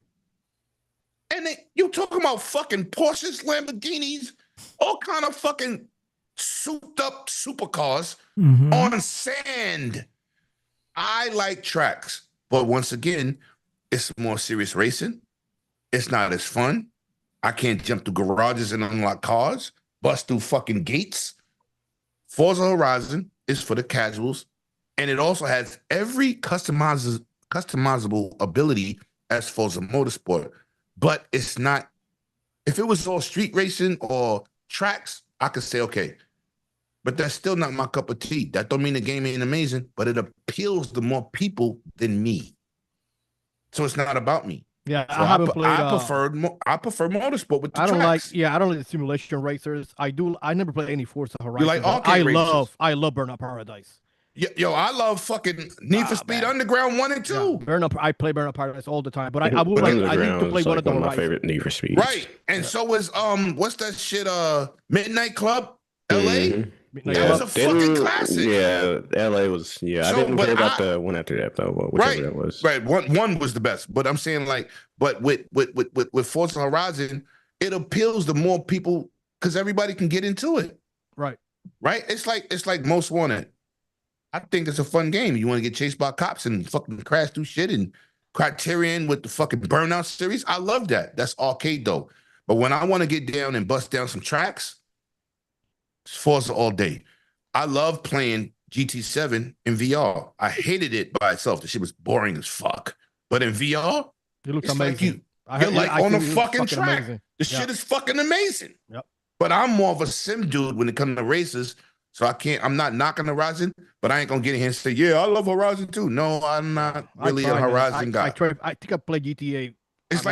And you talking about fucking Porsches, Lamborghinis, all kind of fucking souped up supercars on sand. I like tracks, but once again, it's more serious racing. It's not as fun. I can't jump through garages and unlock cars, bust through fucking gates. Forza Horizon is for the casuals, and it also has every customizable ability as Forza Motorsport, but it's not. If it was all street racing or tracks, I could say okay, but that's still not my cup of tea. That don't mean the game ain't amazing, but it appeals to more people than me. So it's not about me. Yeah, so I haven't played. I prefer motorsport with the I don't tracks. I don't like the simulation racers. I never played any Forza Horizon. You like arcade racers? I love Burnout Paradise. Yo, I love fucking Need for Speed Underground 1 and 2. I play Burnout Paradise all the time, but I But would like. I need Underground to play is one like of the one of my Horizon. favorite Need for Speeds. Right. And so is what's that shit? Midnight Club, LA. That was a fucking classic. Yeah, LA was. Yeah, So, I didn't but care about the one after that though. Whichever that was. Right. One was the best. But I'm saying but with Forza Horizon, it appeals to more people because everybody can get into it. Right. Right. It's like Most Wanted. I think it's a fun game. You want to get chased by cops and fucking crash through shit, and Criterion with the fucking Burnout series. I love that. That's arcade though. But when I want to get down and bust down some tracks, it's Forza all day. I love playing GT7 in VR. I hated it by itself. The shit was boring as fuck. But in VR, it looks amazing. Like you're like on a fucking track. Amazing. The shit is fucking amazing. Yep. But I'm more of a sim dude when it comes to races. So I'm not knocking Horizon, but I ain't gonna get in here and say, yeah, I love Horizon too. No, I'm not really a Horizon guy. I think I played GTA. It's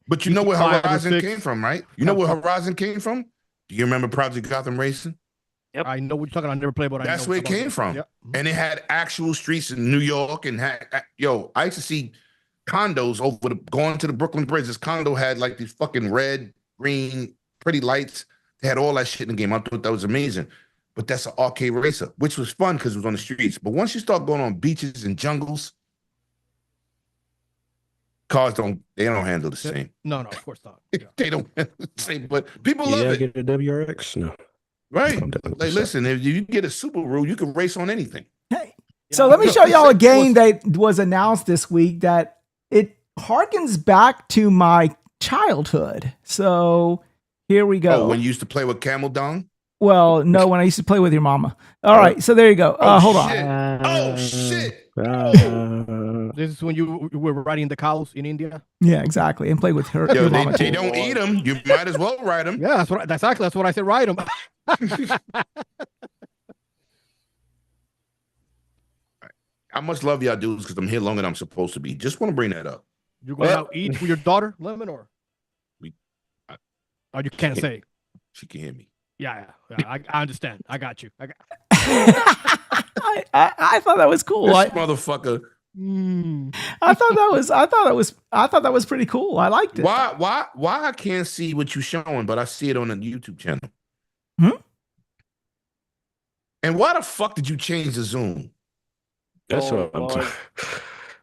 but you know where Horizon came from, right? You know where Horizon came from? Do you remember Project Gotham Racing? Yep. I know what you're talking about. I never played, but that's where it came from. Yep. And it had actual streets in New York and I used to see condos going to the Brooklyn Bridge. This condo had like these fucking red, green, pretty lights. They had all that shit in the game. I thought that was amazing. But that's an arcade racer, which was fun because it was on the streets. But once you start going on beaches and jungles, cars don't handle the same. No, of course not. Yeah. They don't handle the same. But people love it. Get a WRX? No. Right. Like, listen, if you get a Subaru, you can race on anything. Hey. So let me show y'all a game that was announced this week that it harkens back to my childhood. So here we go. Oh, when you used to play with Camel Dong? Well, no, when I used to play with your mama. All right, so there you go. Hold on. Oh, shit. This is when you were riding the cows in India? Yeah, exactly. And play with her. Yo, they don't eat them. You might as well ride them. Yeah, that's what I said, ride them. I must love y'all dudes because I'm here longer than I'm supposed to be. Just want to bring that up. You going out eat with your daughter, Lemon, or? You can't say. She can hear me. Yeah, I understand. I got you. I thought that was cool. This motherfucker. I thought that was pretty cool. I liked it. Why I can't see what you're showing, but I see it on the YouTube channel? And why the fuck did you change the Zoom? That's what I'm talking.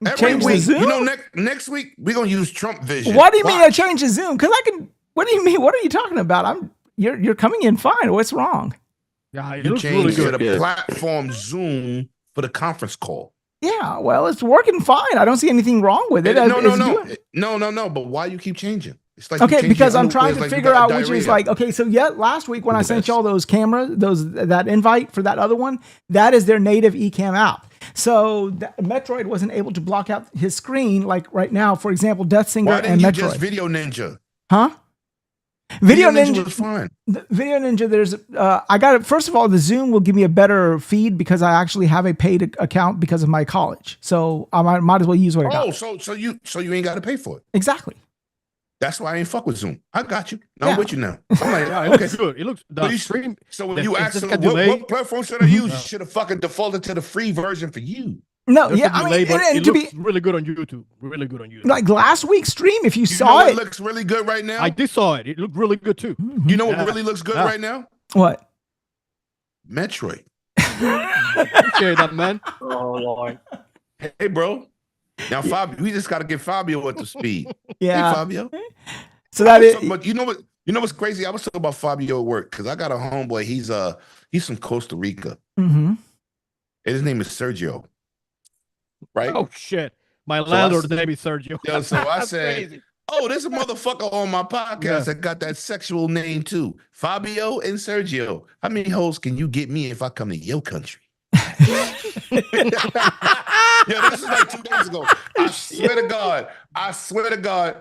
Every week, you know, next week we're gonna use Trump vision. What do you mean I changed the Zoom? Because I can. What do you mean? What are you talking about? You're coming in fine. What's wrong? Yeah, you changed really the platform Zoom for the conference call. Yeah, well, it's working fine. I don't see anything wrong with it. No. But why you keep changing? It's like okay, because I'm trying to figure out which is like okay. So last week when I sent y'all those cameras, that invite for that other one, that is their native Ecamm app. So Metroid wasn't able to block out his screen like right now. For example, Death Singer and Metroid. Why didn't you just Video Ninja? Huh? Video Ninja was fine. Video Ninja, there's I got it. First of all, the Zoom will give me a better feed because I actually have a paid account because of my college. So I might as well use what I got. Oh, so you ain't got to pay for it. Exactly. That's why I ain't fuck with Zoom. I got you. I'm with you now. I'm like, it looks good. It looks the stream. So when you asked what platform should I use, you should have fucking defaulted to the free version for you. No, yeah, I mean, it looks really good on YouTube. Really good on YouTube. Like last week's stream, if you saw it, looks really good right now. I did saw it. It looked really good too. You know what really looks good right now? What? Metroid. Okay, that man. Oh Lord. Hey, bro. Now, Fabio, we just got to get Fabio up to speed. Yeah, hey, Fabio. So that is. But you know what? You know what's crazy? I was talking about Fabio at work because I got a homeboy. He's from Costa Rica. Mm-hmm. And his name is Sergio. Right? Oh shit! My landlord's name is Sergio. Yeah, so I said, "Oh, there's a motherfucker on my podcast that got that sexual name too, Fabio and Sergio. How many hoes can you get me if I come to your country?" Yeah, this is like 2 days ago. I swear to God.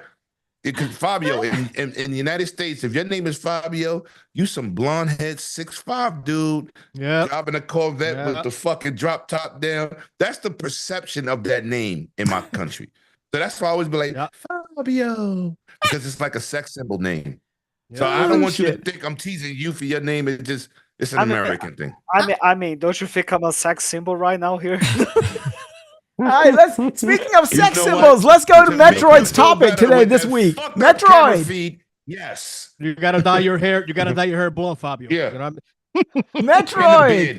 Because Fabio, in the United States, if your name is Fabio, you some blonde head 6'5" dude, driving a Corvette with the fucking drop top down. That's the perception of that name in my country. So that's why I always be like, Fabio, because it's like a sex symbol name. So I don't want you to think I'm teasing you for your name. It's just It's an I mean, American thing. I mean, don't you think I'm a sex symbol right now here? All right, speaking of sex know symbols, what? let's go to make you Metroid's feel topic better today with this that week. fucked up camera Metroid. feed. Yes. You gotta dye your hair. You gotta dye your hair blonde, Fabio. Yeah. You know what I mean?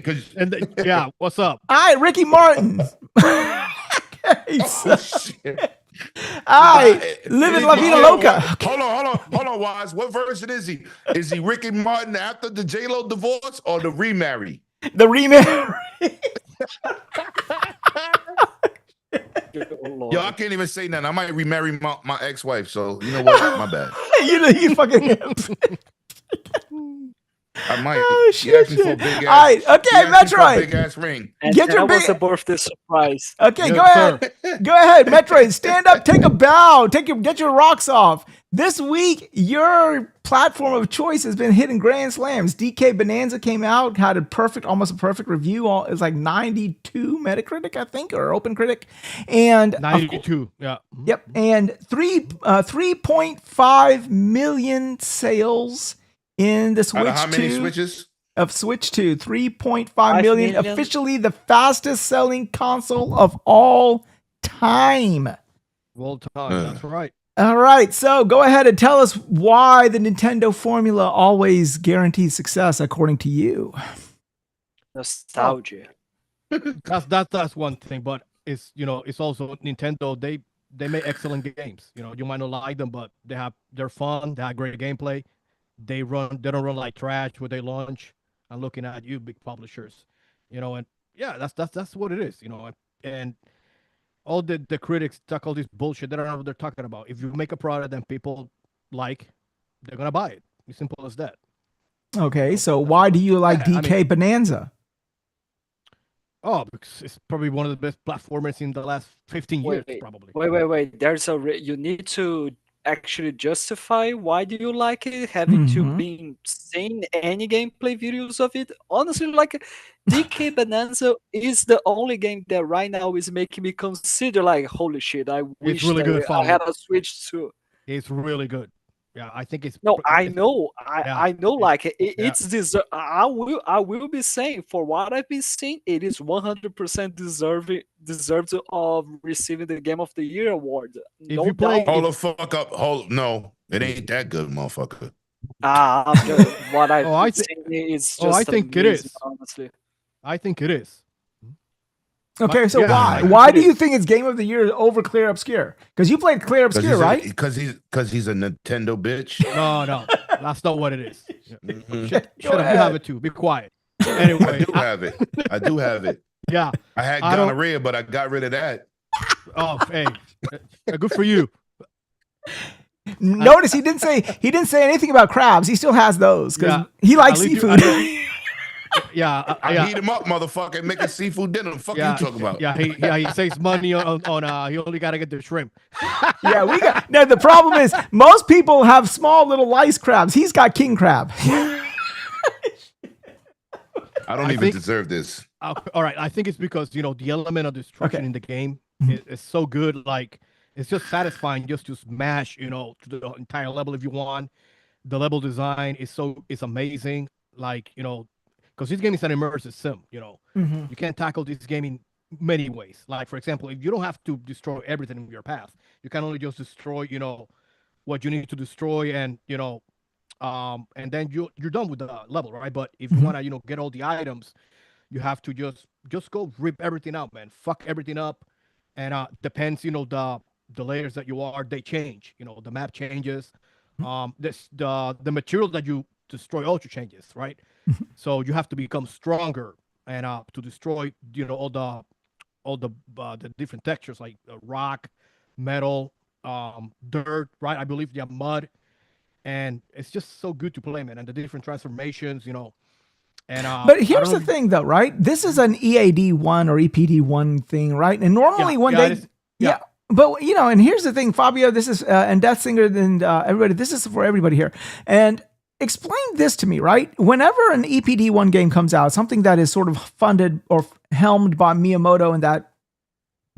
Metroid. Yeah, what's up? All right, Ricky Martin. Okay, so- Oh, shit. all right, living La Vida Loca. Hold on, Wize. What version is he? Is he Ricky Martin after the J-Lo divorce or the remarry? The remarry. Yo, I can't even say nothing. I might remarry my ex-wife, so you know what? My bad. you fucking. I might. Oh, She asked me for a shit. big ass. All right, okay, she asked me for a Metroid. big ass ring. And Get that your was big- a birthday surprise. Okay, Yes, go ahead. Go ahead, Metroid. Stand up, take a bow, get your rocks off. This week, your platform of choice has been hitting grand slams. DK Bananza came out, had almost a perfect review. It's like 92 Metacritic, I think, or OpenCritic, and 92. Yeah. yep, and 3.5 million sales in the Out Switch of how many 2. switches? Of Switch 2, 3.5 5 million, million. officially the fastest selling console of all time. Well time. That's right. All right, so go ahead and tell us why the Nintendo formula always guarantees success, according to you. Nostalgia. That's one thing, but it's also Nintendo. They make excellent games. You might not like them, but they're fun. They have great gameplay. They don't run like trash when they launch. I'm looking at you, big publishers. And yeah, that's what it is. And all the critics talk all this bullshit. They don't know what they're talking about. If you make a product that people like, they're gonna buy it. As simple as that. Okay, so why do you like Yeah, DK Bonanza? Oh, because it's probably one of the best platformers in the last 15 years, probably. Wait. There's you need to actually justify why do you like it, having to been seen any gameplay videos of it. Honestly, like DK Bananza is the only game that right now is making me consider like, holy shit, I wish really good, I had a Switch too. It's really good. Yeah, I think it's No, I it's- know, yeah, I know. Like yeah. it's I will be saying for what I've been seeing, it is 100% deserved of receiving the Game of the Year award. No you play- doubt. Hold the fuck up. No, it ain't that good, motherfucker. What I've I been thi- seeing is just. Oh, I think it amazing, is. honestly. I think it is. Okay, so yeah, why do you think it's Game of the Year over Clear Obscure? Because you played Clear Obscure, right? Because he's a Nintendo bitch. No, that's not what it is. Mhm. Shut up, you ahead. have it too. Be quiet. I Anyway, do have it. I do have it. yeah. I had I don't- gonorrhea, but I got rid of that. Oh, hey, good for you. Notice he didn't say anything about crabs. He still has those because Yeah. he likes At least seafood. Yeah, I heat him up, motherfucker, and make a seafood dinner. The fuck yeah, you talking about? Yeah, he saves money on he only gotta get the shrimp. Yeah, we got. No, the problem is most people have small little lice crabs. He's got king crab. I don't I even think- deserve this. All right, I think it's because the element of destruction Okay. in the game is so good. Like it's just satisfying just to smash, to the entire level if you want. The level design is amazing. Like because this game is an immersive sim. You can tackle this game in many ways. Like for example, if you don't have to destroy everything in your path, you can only just destroy what you need to destroy, and and then you're done with the level, right? But if you want to get all the items, you have to just go rip everything out, man. Fuck everything up, and depends the layers that you are, they change. The map changes. The material that you destroy also changes, right? So you have to become stronger and to destroy all the different textures like rock, metal, dirt, right? I believe you have mud, and it's just so good to play, man. And the different transformations, and But here's the thing, though, right? This is an EAD1 or EPD1 thing, right? And normally when yeah, they, it is. yeah. But and here's the thing, Fabio. This is and Death Singer and everybody. This is for everybody here. And explain this to me, right? Whenever an EPD1 game comes out, something that is sort of funded or helmed by Miyamoto and that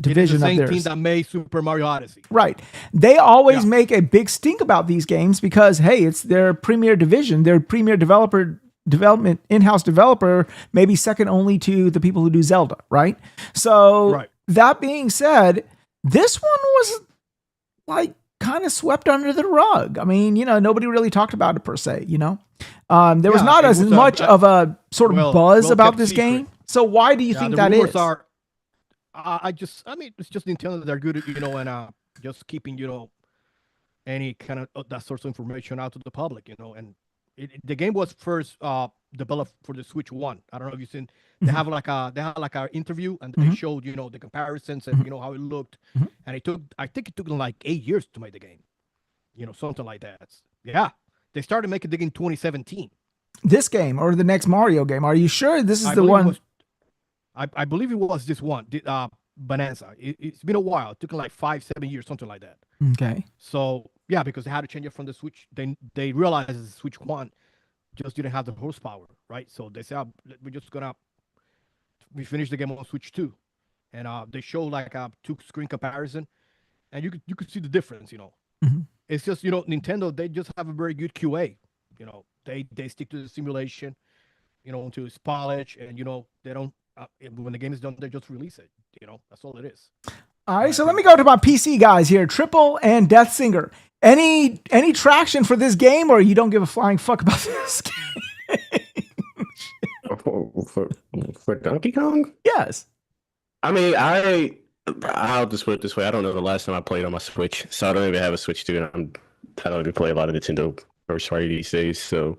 division it is the of same theirs, team that made Super Mario Odyssey. right? They always make a big stink about these games because hey, it's their premier division, their premier developer in-house developer, maybe second only to the people who do Zelda, right? So that being said, this one was like kind of swept under the rug. I mean, nobody really talked about it per se, there was not as much of a sort of buzz about this game. So why do you think that is? It's just Nintendo. They're good at, and just keeping, any kind of that sort of information out to the public, and the game was first developed for the Switch 1. I don't know if you've seen. They have like an interview, and they showed the comparisons and how it looked, and I think it took them like 8 years to make the game, something like that. Yeah, they started making the game in 2017. This game or the next Mario game? Are you sure this is the one? I believe it was this one, Bananza. It's been a while. It took like 5-7 years, something like that. Okay. So yeah, because they had to change it from the Switch. They realized the Switch 1 just didn't have the horsepower, right? So they said, we finished the game on Switch 2, and they showed like a 2-screen comparison, and you could see the difference. It's just Nintendo, they just have a very good QA. They stick to the simulation, until it's polished, and they don't. When the game is done, they just release it. That's all it is. All right, so let me go to my PC guys here. Triple and Death Singer. Any traction for this game, or you don't give a flying fuck about this game? For Donkey Kong? Yes. I mean, I'll just put it this way. I don't know the last time I played on my Switch, so I don't even have a Switch 2, and I don't even play a lot of Nintendo first party these days. So,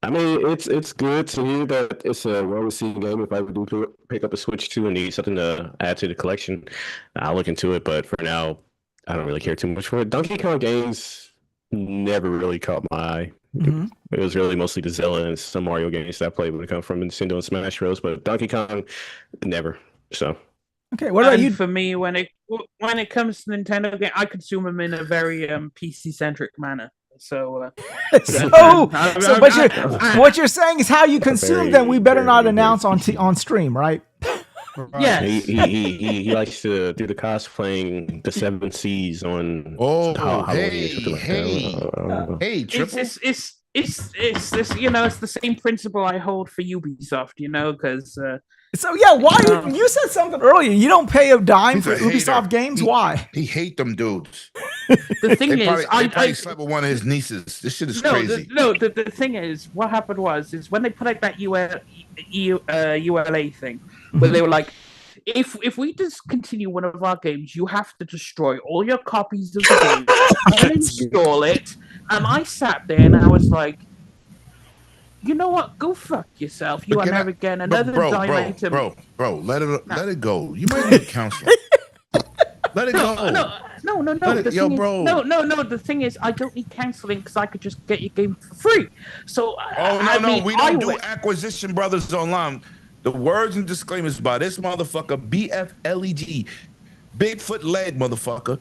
I mean, it's good to hear that it's a well-received game. If I do pick up a Switch 2 and need something to add to the collection, I'll look into it. But for now, I don't really care too much for it. Donkey Kong games never really caught my eye. It was really mostly the Zelda and some Mario games that I played when it comes from Nintendo and Smash Bros. But Donkey Kong, never. So. Okay, what about you? For me, when it comes to Nintendo game, I consume them in a very PC centric manner. So, what you're saying is how you consume them. We better not announce on stream, right? Yeah, he likes to do the cosplaying the 7 Seas on. Hey, Triple. It's this, it's the same principle I hold for Ubisoft, because. So yeah, why you said something earlier? You don't pay a dime for Ubisoft games. Why? He hate them dudes. The thing is, I slept with one of his nieces. This shit is crazy. The thing is, what happened is when they put out that ULA thing, where they were like, if we discontinue one of our games, you have to destroy all your copies of the game, uninstall it. And I sat there and I was like, you know what? Go fuck yourself. You are never getting another dime item. Bro, let it go. You might need counseling. Let it go. No. The thing is, I don't need counseling because I could just get your game for free. So, we don't do acquisition brothers online. The words and disclaimers by this motherfucker, BFLEG, Bigfoot leg motherfucker.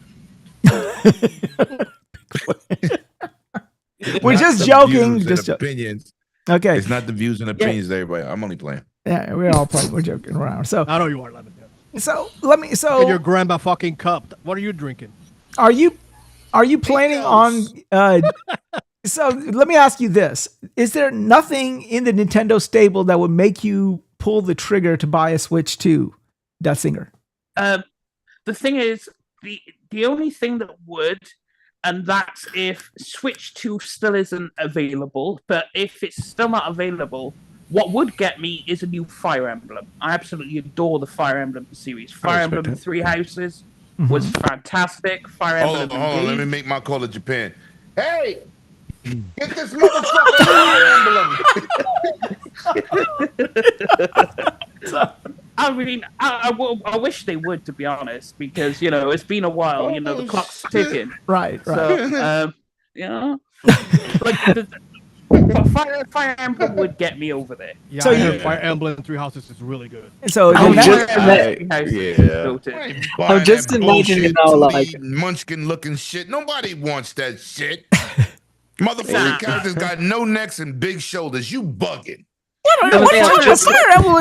We're just joking. Just opinions. Okay. It's not the views and opinions of everybody. I'm only playing. Yeah, we're all playing. We're joking around. So I know you are, Lemon. So let me. So in your grandma fucking cup. What are you drinking? Are you planning on? So let me ask you this: is there nothing in the Nintendo stable that would make you pull the trigger to buy a Switch 2, Death Singer? The thing is, the only thing that would. And that's if Switch 2 still isn't available. But if it's still not available, what would get me is a new Fire Emblem. I absolutely adore the Fire Emblem series. Fire Emblem Three Houses was fantastic. Fire Emblem. Hold on, let me make my call to Japan. Hey, get this motherfucker Fire Emblem. I mean, I wish they would, to be honest, because it's been a while. The clock's ticking. Right. So, Fire Emblem would get me over there. Yeah, so Fire Emblem Three Houses is really good. So I'm just imagining now, like Munchkin looking shit. Nobody wants that shit. Motherfucking characters got no necks and big shoulders. You bugging. Fire Emblem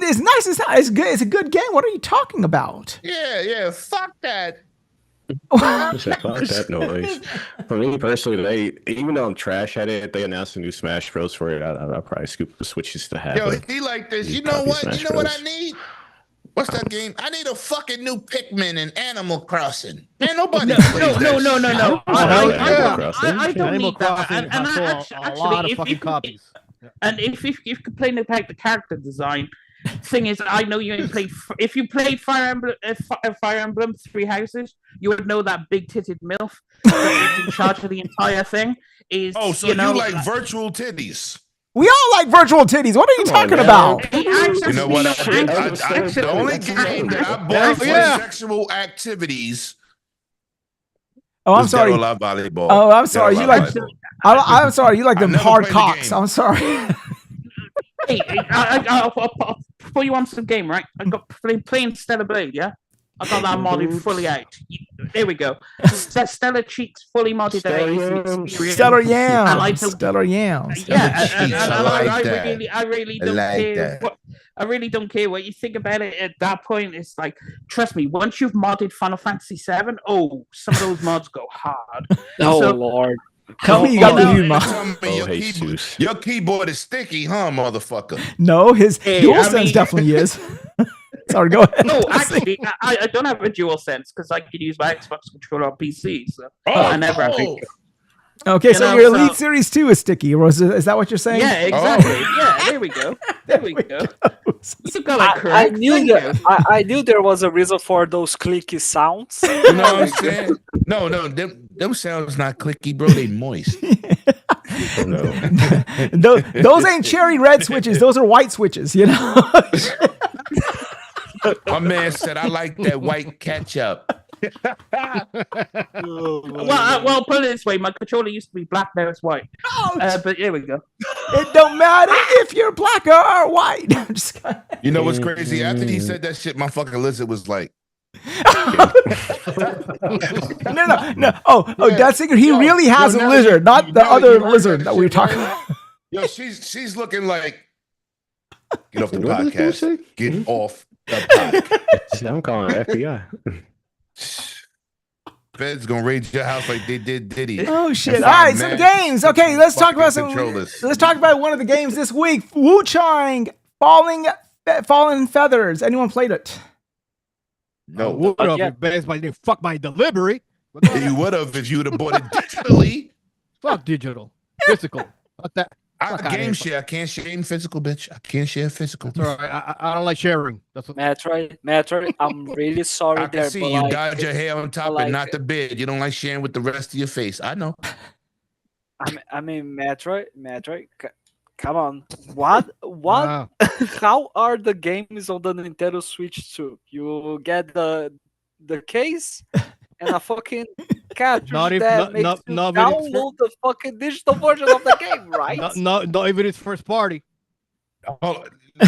is nice. It's good. It's a good game. What are you talking about? Yeah. Fuck that. Fuck that noise. For me personally, even though I'm trash at it, if they announced a new Smash Bros for it, I'll probably scoop the Switches to have. Yo, he like this. You know what? You know what I need? What's that game? I need a fucking new Pikmin in Animal Crossing. Man, nobody plays that No. I don't Animal need that. Crossing And has a lot of fucking copies. And if you complain about the character design, thing is, I know you ain't played. If you played Fire Emblem Three Houses, you would know that big-titted milf that is in charge of the entire thing is. Oh, so you like virtual titties? We all like virtual titties. What are you talking about? You know what? The only game that I bought for sexual activities. Oh, I'm sorry. Volleyball. Oh, I'm sorry. You like? I'm sorry. You like them hard cocks. I'm sorry. Hey, I'll put you on some game, right? I got playing Stellar Blade, yeah? I got that modded fully out. There we go. Stellar Cheeks fully modded. Stellar Yams. Stellar Yams. Yeah, and I really don't care. I really don't care what you think about it. At that point, it's like, trust me, once you've modded Final Fantasy VII, some of those mods go hard. Lord. Tell me you got the new mod. Your keyboard is sticky, huh, motherfucker? No, his DualSense definitely is. Sorry, go ahead. No, actually, I don't have a DualSense because I can use my Xbox controller on PC. So I never have to. Okay, so your Elite Series 2 is sticky, or is that what you're saying? Yeah, exactly. Yeah, there we go. There we go. You got it correct. I knew there was a reason for those clicky sounds. You know what I'm saying? No, them sounds not clicky, bro. They moist. Those ain't cherry red switches. Those are white switches, you know? My man said, I like that white ketchup. Well, put it this way: my controller used to be black, now it's white. But here we go. It don't matter if you're black or white. You know what's crazy? After he said that shit, my fucking lizard was like, no. Oh, that's it. He really has a lizard, not the other lizard that we were talking about. Yo, she's looking like, get off the podcast. Get off the podcast. I'm calling FBI. Fed's gonna raid your house like they did Diddy. Oh shit! All right, some games. Okay, let's talk about some. Let's talk about one of the games this week. Wu Chang, Fallen Feathers. Anyone played it? No, would have if I didn't fuck my delivery. You would have if you would have bought it digitally. Fuck digital, physical. Fuck that. Game share. I can't share in physical, bitch. I can't share physical. That's all right. I don't like sharing. That's what... Metroid, I'm really sorry. I can see you dyed your hair on top and not the bed. You don't like sharing with the rest of your face. I know. I mean, Metroid. Come on. What? Wow. How are the games on the Nintendo Switch 2? You get the case and a fucking cartridge download the fucking digital version of the game, right? Not even its first party. Oh,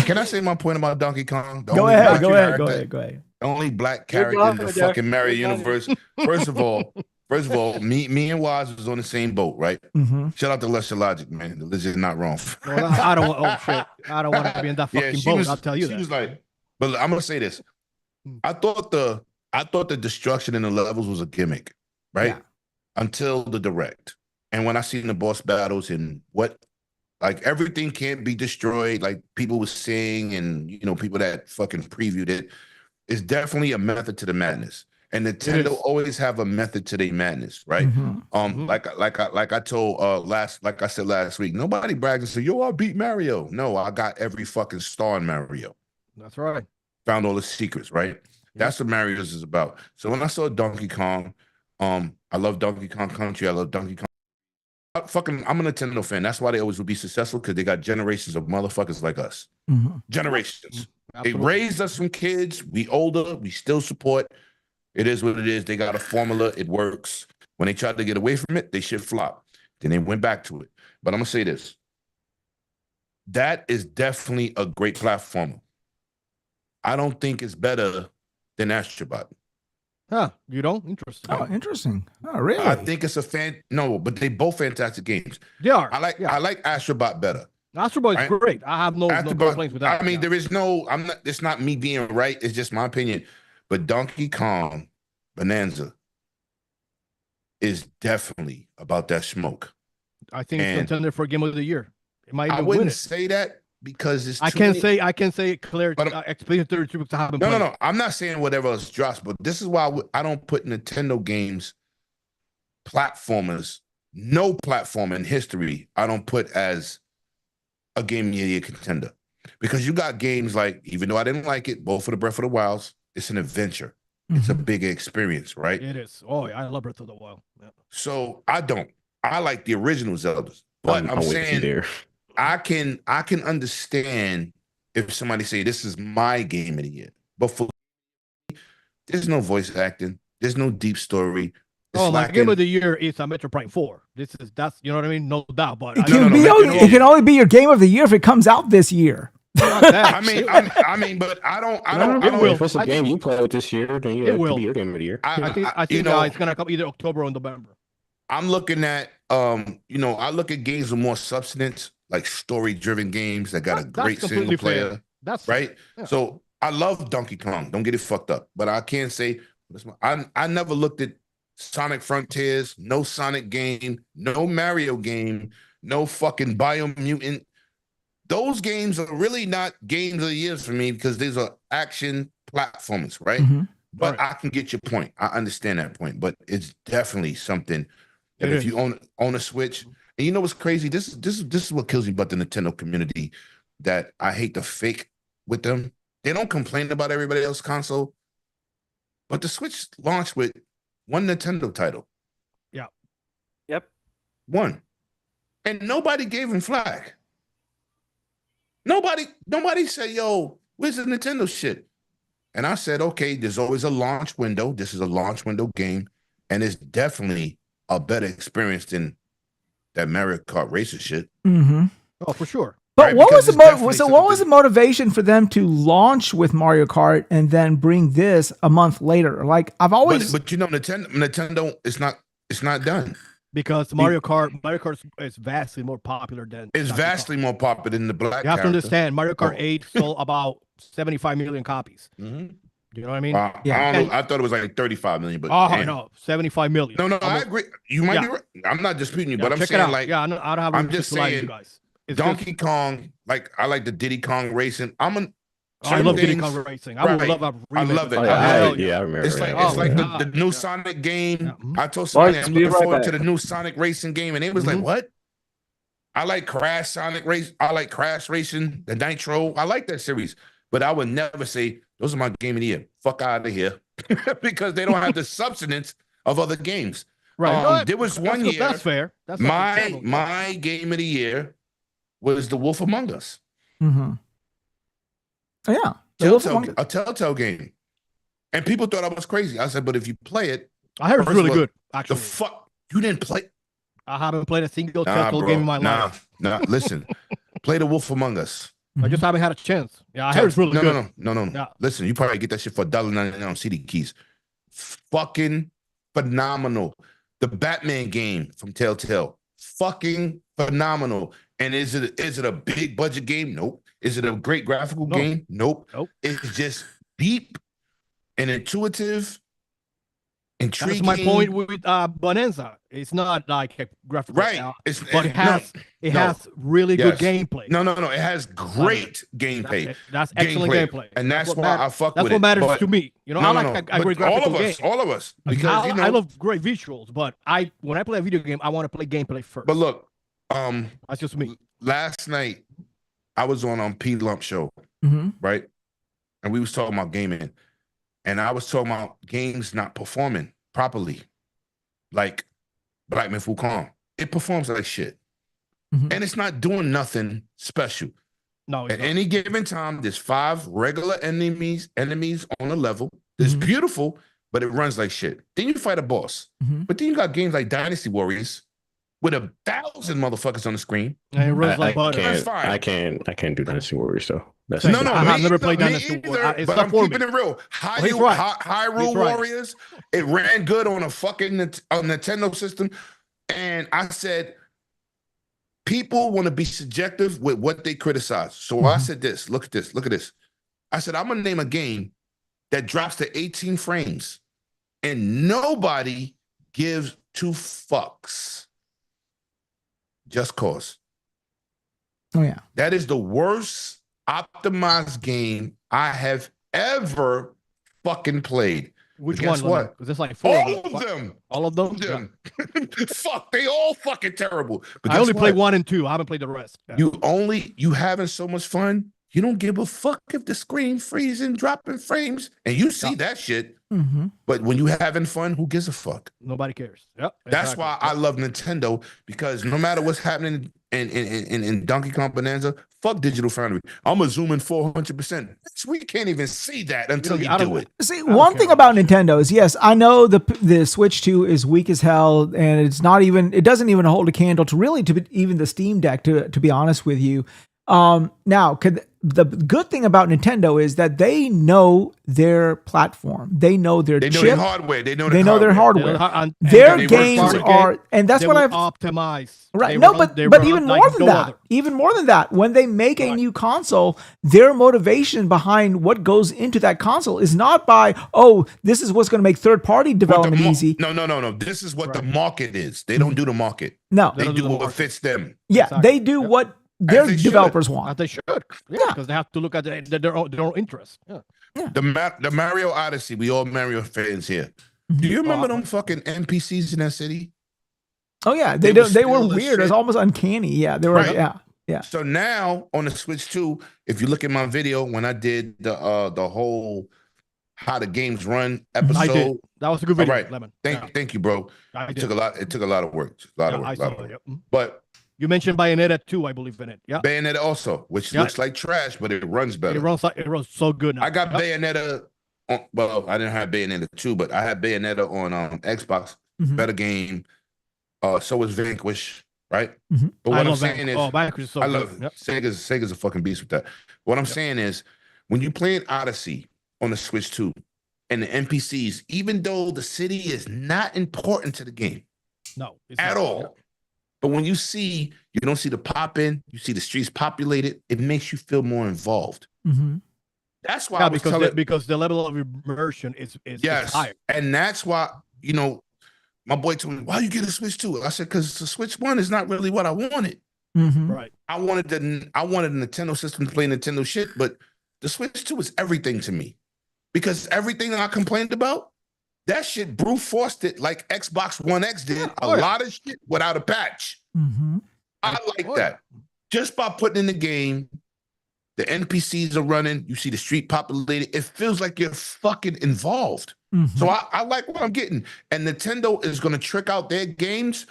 can I say my point about Donkey Kong? Go ahead. The only black character in the fucking Mario universe. First of all, me and Wize was on the same boat, right? Mm-hmm. Shout out to Lesser Logic, man. The lizard's not wrong. Well, I don't want. Oh shit! I don't want to be in that fucking boat. I'll tell you that. She was like, but I'm gonna say this. I thought the destruction in the levels was a gimmick, right? Yeah. Until the direct. And when I seen the boss battles and like everything can't be destroyed, like people were saying, and people that fucking previewed it, it's definitely a method to the madness. And Nintendo always have a method to their madness, right? Mm-hmm. Like I said last week, nobody brags and say, yo, I beat Mario. No, I got every fucking star in Mario. That's right. Found all the secrets, right? That's what Mario's is about. So when I saw Donkey Kong, I love Donkey Kong Country. I love Donkey Kong. I'm a Nintendo fan. That's why they always will be successful, because they got generations of motherfuckers like us. Mm-hmm. Generations. Absolutely. They raised us from kids. We older. We still support. It is what it is. They got a formula. It works. When they tried to get away from it, they shit flopped. Then they went back to it. But I'm going to say this. That is definitely a great platformer. I don't think it's better than Astrobot. Huh, you don't? Interesting. Oh, interesting. Oh, really? I think it's but they both fantastic games. They are. I like Astrobot better. Astrobot is great. I have no complaints with that. I mean, it's not me being right. It's just my opinion. But Donkey Kong, Bananza, is definitely about that smoke. I think it's And contender for Game of the Year. It might I even win wouldn't it. say that because it's I too can many. say it clear. But Expedition 33 because I haven't no, played. no. I'm not saying whatever else drops, but this is why I don't put Nintendo games, platformers, no platform in history, I don't put as a Game of the Year contender. Because you got games like, even though I didn't like it, both for the Breath of the Wilds, it's an adventure. It's a big experience, right? It is. Oh, yeah, I love Breath of the Wild. Yeah. So I don't. I like the original Zeldas. But I'm with you saying there. I can understand if somebody say this is my Game of the Year. But for there's no voice acting, there's no deep story. It's Oh, my lacking. Game of the Year is Metro Prime 4. That's you know what I mean? No doubt. But It can only be your Game of the Year if it comes out this year. I mean, but I don't. If it's a game you play with this year, then yeah, it could be your Game of the Year. I think it's gonna come either October or November. I'm looking at I look at games with more substance, like story-driven games that got a great single player. Fair. That's right. Yeah. So I love Donkey Kong. Don't get it fucked up. But I can't say I never looked at Sonic Frontiers, no Sonic game, no Mario game, no fucking Biomutant. Those games are really not games of the year for me because these are action platforms, right? But I can get your point. I understand that point. But it's definitely something that if you own a Switch, and you know what's crazy? This is what kills me about the Nintendo community, that I hate to fake with them. They don't complain about everybody else's console, but the Switch launched with one Nintendo title. Yeah. Yep. One. And nobody gave him flack. Nobody said, yo, where's the Nintendo shit? And I said, okay, there's always a launch window. This is a launch window game. And it's definitely a better experience than that Mario Kart racer shit. Oh, for sure. But Right, what was because what was the motivation for them to launch with Mario Kart and then bring this a month later? Like I've always, but you know, Nintendo, it's not done. Because Mario Kart is vastly more popular than It's vastly more popular than the black. You have to character. understand, Mario Kart 8 sold about 75 million copies. Mm-hmm. You know what I mean? I don't know. I thought it was like 35 million, but no, 75 million. No, I agree. You might be right. I'm not disputing you, but I'm check saying it out. like, I don't have. I'm just saying, you guys. Donkey Kong. Like I like the Diddy Kong racing. I love Diddy Kong racing. I would love a remake. I love it. I remember. It's like the new Sonic game. I told somebody I'm looking forward to the new Sonic racing game, and it was like, what? I like Crash Sonic Race. I like Crash Racing, the Nitro. I like that series, but I would never say those are my Game of the Year. Fuck out of here, because they don't have the substance of other games. Right. There was one year. That's fair. That's my Game of the Year was The Wolf Among Us. Yeah, a Telltale game, and people thought I was crazy. I said, but if you play it, I heard it's really good. Actually, the fuck you didn't play. I haven't played a single Telltale game in my life. Nah. Listen, play The Wolf Among Us. I just haven't had a chance. Yeah, I heard it's really good. No. Yeah. Listen, you probably get that shit for $1.99 on CD keys. Fucking phenomenal. The Batman game from Telltale, fucking phenomenal. And is it a big budget game? Nope. Is it a great graphical game? Nope. It's just deep and intuitive, intriguing. That's my point with Bananza. It's not like a graphical, right? But it has really good gameplay. No. It has great gameplay. That's excellent gameplay, and that's why I fuck with it. That's what matters to me. You know, I like a great graphical game. All of us, because I love great visuals. But when I play a video game, I want to play gameplay first. But look, that's just me. Last night, I was on P Lump show, right? And we was talking about gaming, and I was talking about games not performing properly, like Black Myth Wukong. It performs like shit, and it's not doing nothing special. No, at any given time, there's 5 regular enemies on a level. It's beautiful, but it runs like shit. Then you fight a boss, but then you got games like Dynasty Warriors with 1,000 motherfuckers on the screen. And it runs like butter. I can't do Dynasty Warriors though. I've never played Dynasty Warriors. But I'm keeping it real. Hyrule Warriors, it ran good on a fucking Nintendo system. And I said, people want to be subjective with what they criticize. So I said this, look at this. I said, I'm going to name a game that drops to 18 frames and nobody gives two fucks. Just Cause. Oh yeah. That is the worst optimized game I have ever fucking played. Which Guess one? what? Because there's like four All of of them. All of them? Fuck, they all fucking terrible. But I only guess play what? 1 and 2. I haven't played the rest. Yeah. You having so much fun. You don't give a fuck if the screen freezing, dropping frames, and you see that shit. Mm-hmm. But when you having fun, who gives a fuck? Nobody cares. Yep. That's exactly. why I love Nintendo, because no matter what's happening in Donkey Kong Bonanza, fuck Digital Foundry. I'm gonna zoom in 400%. We can't even see that until you do it. See, one thing about Nintendo is, yes, I know the Switch 2 is weak as hell, and it doesn't even hold a candle to even the Steam Deck, to be honest with you. Now, the good thing about Nintendo is that they know their platform. They know their chip. They know their hardware. They know their hardware. Their games are, and that's what I've optimized. Right. No, but even more than that, even more than that, when they make a new console, their motivation behind what goes into that console is not by, oh, this is what's going to make third-party development easy. No. This is what the market is. They don't do the market. No, they do what fits them. Yeah, they do what their developers want. They should. Yeah, because they have to look at their own interests. Yeah. The Mario Odyssey. We all Mario fans here. Do you remember them fucking NPCs in that city? Oh yeah, they were weird. It was almost uncanny. Yeah, they were. Right. Yeah. So now on the Switch 2, if you look at my video when I did the whole how the games run episode, I did. That was a good video. All right. Lemon. Thank you, bro. It took a lot of work. But you mentioned Bayonetta 2, I believe in it. Yeah. Bayonetta also, which looks like trash, but it runs better. It runs so good now. I got Bayonetta. Well, I didn't have Bayonetta 2, but I had Bayonetta on Xbox. Better game. So is Vanquish, right? Mm-hmm. But what I'm saying is, Vanquish is so I good. love it. Sega's a fucking beast with that. What I'm saying is, when you play an Odyssey on the Switch 2 and the NPCs, even though the city is not important to the game, no, at all. But when you don't see the pop in, you see the streets populated, it makes you feel more involved. Mm-hmm. That's why because the level of immersion is higher. And that's why, my boy told me, why you get a Switch 2? I said, because the Switch 1 is not really what I wanted. Mm-hmm. Right. I wanted a Nintendo system to play Nintendo shit, but the Switch 2 is everything to me. Because everything I complained about, that shit brute forced it like Xbox One X did a lot of shit without a patch. Mm-hmm. I like that. Just by putting in the game, the NPCs are running, you see the street populated, it feels like you're fucking involved. Mm-hmm. So I like what I'm getting. And Nintendo is going to trick out their games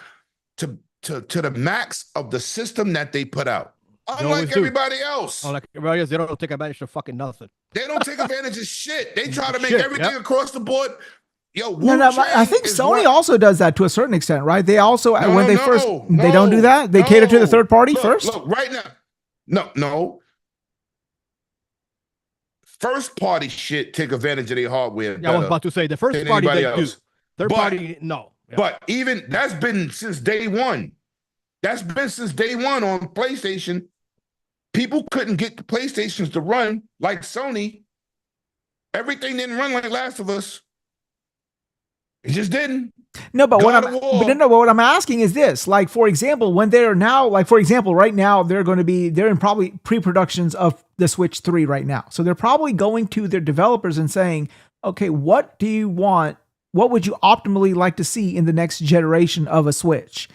to the max of the system that they put out. Unlike everybody else. Unlike everybody else, they don't take advantage of fucking nothing. They don't take advantage of shit. They try to make everything across the board. Yo, no, I think Sony also does that to a certain extent, right? They also, they don't do that. They cater to the third party first. Look, right now, no. First party shit take advantage of their hardware. Yeah, I was about to say the first party they do. Third party, no. Yeah. But even that's been since day one. That's been since day one on PlayStation. People couldn't get the PlayStations to run like Sony. Everything didn't run like Last of Us. It just didn't. No, but what I'm asking is this: like, for example, when they're now, right now, they're in probably pre-productions of the Switch 3 right now. So they're probably going to their developers and saying, okay, what do you want? What would you optimally like to see in the next generation of a Switch?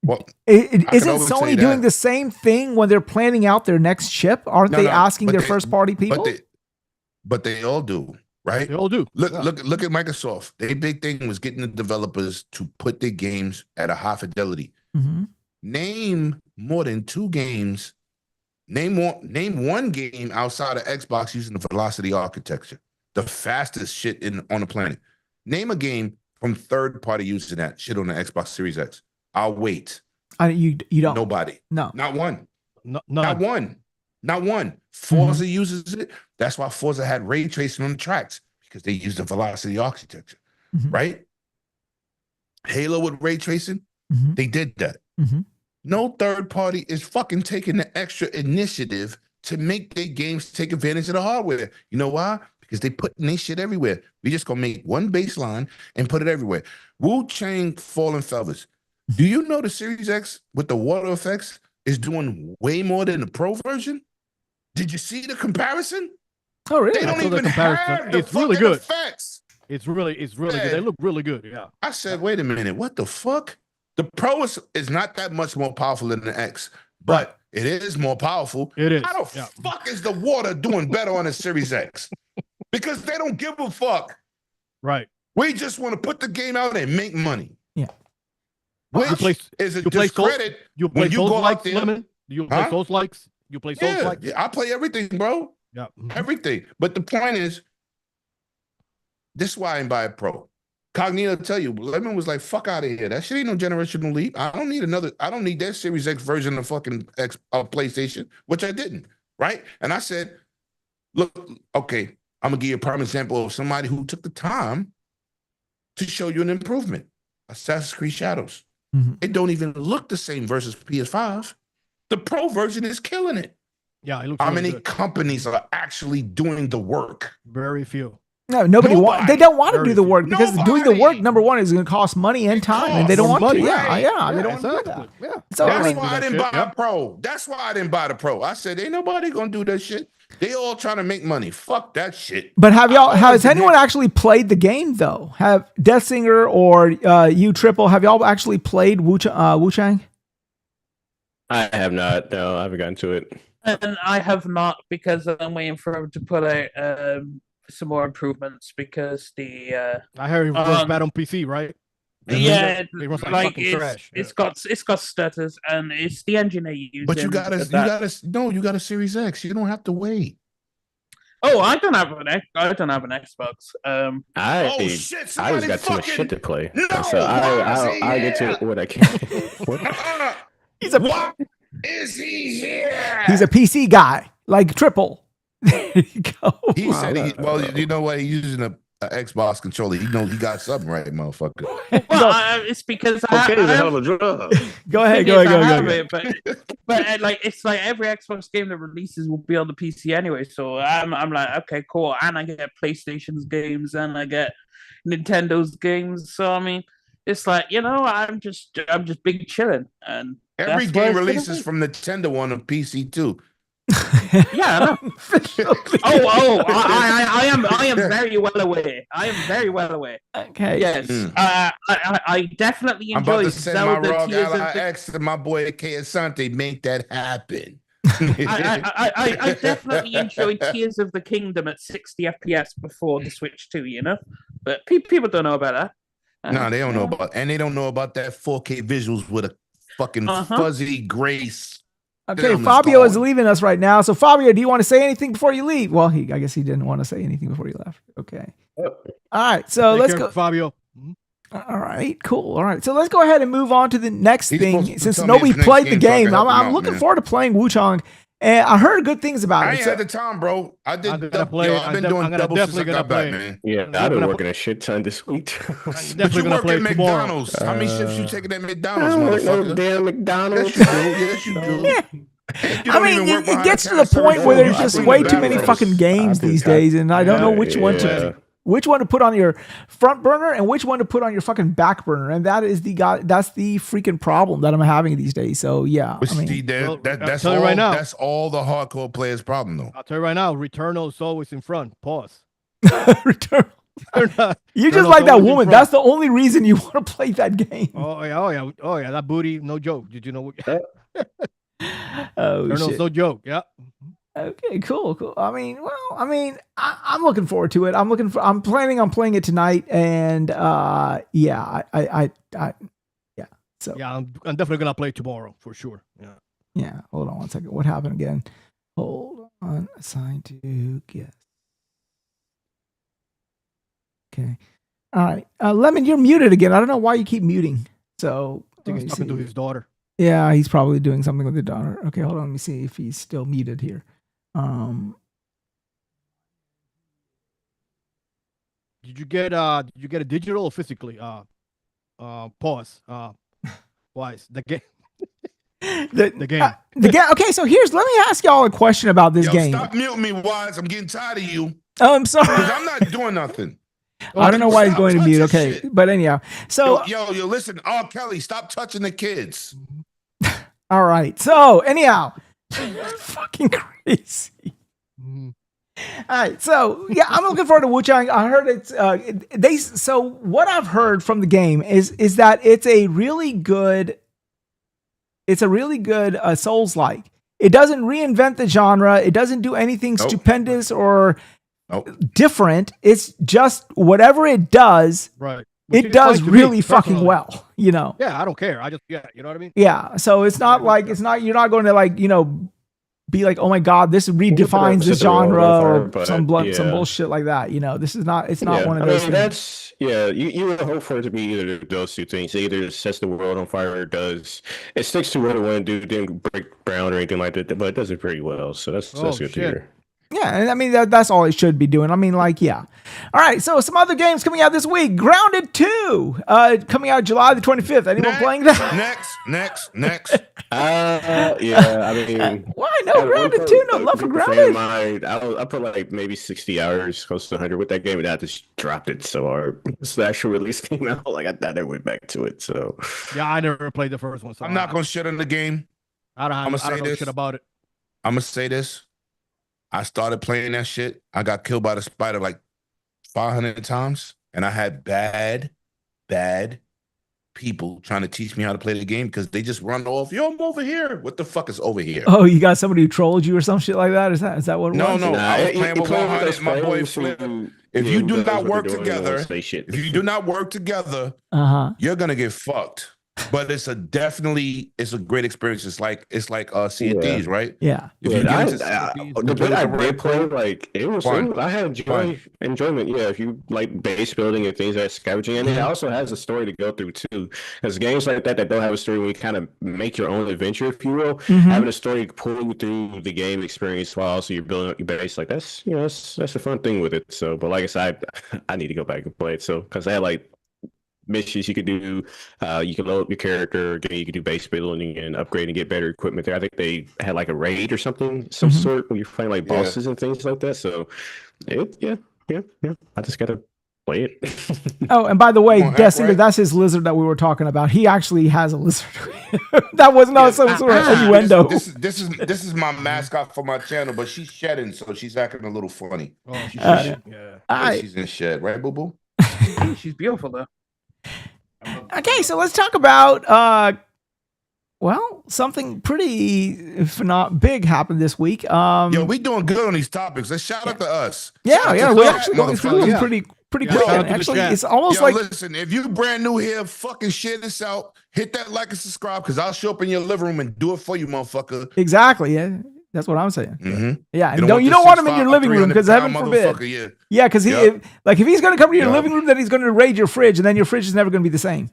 Well, isn't Sony doing the same thing when they're planning out their next chip? Aren't they asking their first party people? But they all do. Right? They all do. Look at Microsoft. Their big thing was getting the developers to put their games at a high fidelity. Mm-hmm. Name more than 2 games. Name one game outside of Xbox using the velocity architecture, the fastest shit on the planet. Name a game from third party using that shit on the Xbox Series X. I'll wait. You don't. Nobody. No. Not one. Not one. Not one. Forza uses it. That's why Forza had ray tracing on the tracks, because they used the velocity architecture, right? Halo with ray tracing, they did that. No third party is fucking taking the extra initiative to make their games take advantage of the hardware. You know why? because they putting their shit everywhere. We just gonna make one baseline and put it everywhere. Wu-Tang Fallen Feathers. Do you know the Series X with the water effects is doing way more than the Pro version? Did you see the comparison? Oh, really? They don't saw the even comparison. have the It's really fucking good. effects. It's really Yeah. good. They look really good. Yeah. I said, wait a minute, what the fuck? The Pro is not that much more powerful than the X, but it is more powerful. It is. How the fuck is the water doing better on the Series X? Because they don't give a fuck. Right. We just want to put the game out and make money. Yeah. Which is a discredit when you go out there. Lemon? Do you play Souls likes? You play Souls likes? Yeah, I play everything, bro. Yeah. Everything. But the point is, this is why I didn't buy a Pro. Cognito tell you, Lemon was like, fuck out of here. That shit ain't no generational leap. I don't need that Series X version of fucking PlayStation, which I didn't, right? And I said, look, okay, I'm gonna give you a prime example of somebody who took the time to show you an improvement. Assassin's Creed Shadows. It don't even look the same versus PS5. The Pro version is killing it. Yeah, it looks How really many good. companies are actually doing the work? Very few. No, nobody wants. They don't want to do the work because doing the work, number one, is going to cost money and time, and they don't want to. Yeah, they don't want to do that. Yeah. So That's why I didn't buy a Pro. That's why I didn't buy the Pro. I said, ain't nobody gonna do that shit. They all trying to make money. Fuck that shit. But has anyone actually played the game though? Have Death Singer or you Triple? Have y'all actually played Wu-Chang? I have not. No, I haven't gotten to it. And I have not, because I'm waiting for him to put out some more improvements, because the I heard it runs bad on PC, right? Yeah, It runs like like fucking trash. it's got stutters, and it's the engine they use. But you got a Series X. You don't have to wait. Oh, I don't have an Xbox. I just got too much shit to play. So I get to it when I can. What is he here? He's a PC guy, like Triple. There you go. He said, you know what? He's using a Xbox controller. He knows he got something right, motherfucker. Well, it's because it's a hell of a drug. Go ahead. But like, it's like every Xbox game that releases will be on the PC anyway. So I'm like, okay, cool. And I get PlayStation's games, and I get Nintendo's games. So I mean, it's like, I'm just big chilling, and every game releases from Nintendo on a PC too. Yeah, I know. I am very well aware. I am very well aware. Okay. Yes. I definitely enjoy I'm about to send Zelda my Rogue Tears of Ally the... X to my boy K Asante. Make that happen. I definitely enjoy Tears of the Kingdom at 60 FPS before the Switch 2, But people don't know about that. No, they don't know about, and they don't know about that 4K visuals with a fucking fuzzy grace. Okay, Fabio is leaving us right now. So Fabio, do you want to say anything before you leave? Well, I guess he didn't want to say anything before he left. Okay. All right, so let's go. Fabio. All right, cool. All right, so let's go ahead and move on to the next thing. Since tell me nobody his next played the game so I game, can help him I'm out, looking man. forward to playing Wu-Chang. And I heard good things about I it. ain't had the time, bro. I did. I'm gonna play it. I've been doing double since I got back, man. Yeah, I've been working a shit ton this week. But you work at McDonald's. How many shifts you taking at McDonald's, motherfucker? Damn McDonald's. Yes, you do. I mean, it gets to the point where there's just way too many fucking games these days, and I don't know which one to put on your front burner and which one to put on your fucking back burner, and that's the freaking problem that I'm having these days. So yeah, But see, that's all. Right now, that's all the hardcore players' problem, though. I'll tell you right now, Returnal is always in front. Pause. Returnal. You just like that woman. That's the only reason you want to play that game. Oh yeah. That booty, no joke. Did you know what? Oh shit. No joke. Yeah. Okay, cool. I'm looking forward to it. I'm planning on playing it tonight, and So yeah, I'm definitely gonna play tomorrow for sure. Yeah. Hold on one second. What happened again? Hold on. Assign to guest. Okay. All right. Lemon, you're muted again. I don't know why you keep muting. So I think he's talking to his daughter. Yeah, he's probably doing something with his daughter. Okay, hold on. Let me see if he's still muted here. Did you get a digital or physically? Pause. Wize, the game. The game. Okay, so let me ask y'all a question about this game. Stop muting me, Wize. I'm getting tired of you. Oh, I'm sorry. Because I'm not doing nothing. I don't know why he's going to mute. Okay, Shit. but anyhow, so yo, listen. Oh, Kelly, stop touching the kids. all right. So anyhow, fucking crazy. All right, so yeah, I'm looking forward to Wu-Chang. I heard so what I've heard from the game is that it's a really good Souls-like. It doesn't reinvent the genre. It doesn't do anything stupendous or different. It's just whatever it does. Right. It does really fucking well, you know. Yeah, I don't care. You know what I mean? Yeah, so it's not like you're not going to like, you know, be like, oh my god, this redefines this genre or some bullshit like that. You know, this is not. It's not one of those things. You would hope for it to be either those two things. It either sets the world on fire or it sticks to what it want to do, didn't break ground or anything like that, but it does it pretty well. So that's good to hear. Yeah, and I mean that's all it should be doing. I mean, like, yeah. All right, so some other games coming out this week. Grounded 2, coming out July the 25th. Anyone playing that? Next. Yeah, I mean, why no Grounded 2? No love for Grounded. I put like maybe 60 hours, close to 100 with that game, and I just dropped it so hard. So the actual release came out, like I never went back to it. So yeah, I never played the first one. So I'm not gonna shit on the game. I don't know shit about it. I'm gonna say this. I started playing that shit. I got killed by the spider like 500 times, and I had bad people trying to teach me how to play the game because they just run off. Yo, I'm over here. What the fuck is over here? Oh, you got somebody who trolled you or some shit like that? Is that what it was? No. I was playing with 100. My boy Flip. If you do not work together, you're gonna get fucked. But it's a great experience. It's like Sea of Thieves, right? Yeah. The bit I did play, like it was fun. I had enjoyment. Yeah, if you like base building and things like scavenging, and it also has a story to go through too. Because games like that don't have a story, where you kind of make your own adventure, if you will. Having a story pull you through the game experience while also you're building up your base, like that's a fun thing with it. So, but like I said, I need to go back and play it. So, because I had like missions you could do, you can load up your character, you can do base building and upgrade and get better equipment there. I think they had like a raid or some sort when you're playing like bosses and things like that. So yeah. I just gotta play it. Oh, and by the way, guessing that's his lizard that we were talking about. He actually has a lizard. That was not some sort of innuendo. This is my mascot for my channel, but she's shedding, so she's acting a little funny. Oh, she's in shed, right, boo boo? She's beautiful though. Okay, so let's talk about something pretty, if not big, happened this week. Yo, we doing good on these topics. Let's shout out to us. We're actually going through pretty quick. Actually, it's almost like listen. If you brand new here, fucking share this out. Hit that like and subscribe because I'll show up in your living room and do it for you, motherfucker. Exactly. Yeah. That's what I'm saying. Mm-hmm. Yeah, and you don't want him in your living room because heaven forbid. Yeah, because if he's going to come to your living room, then he's going to raid your fridge, and then your fridge is never going to be the same.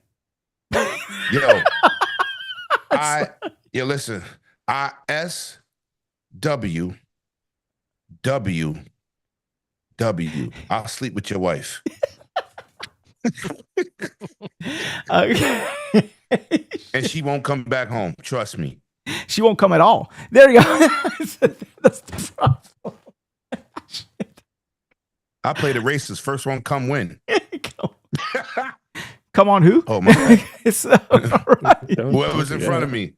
Listen, I'll sleep with your wife. And she won't come back home. Trust me. She won't come at all. There you go. That's the problem. I play the races. First one come win. Come on, who? Oh my God. So, right. Whoever's in front of me.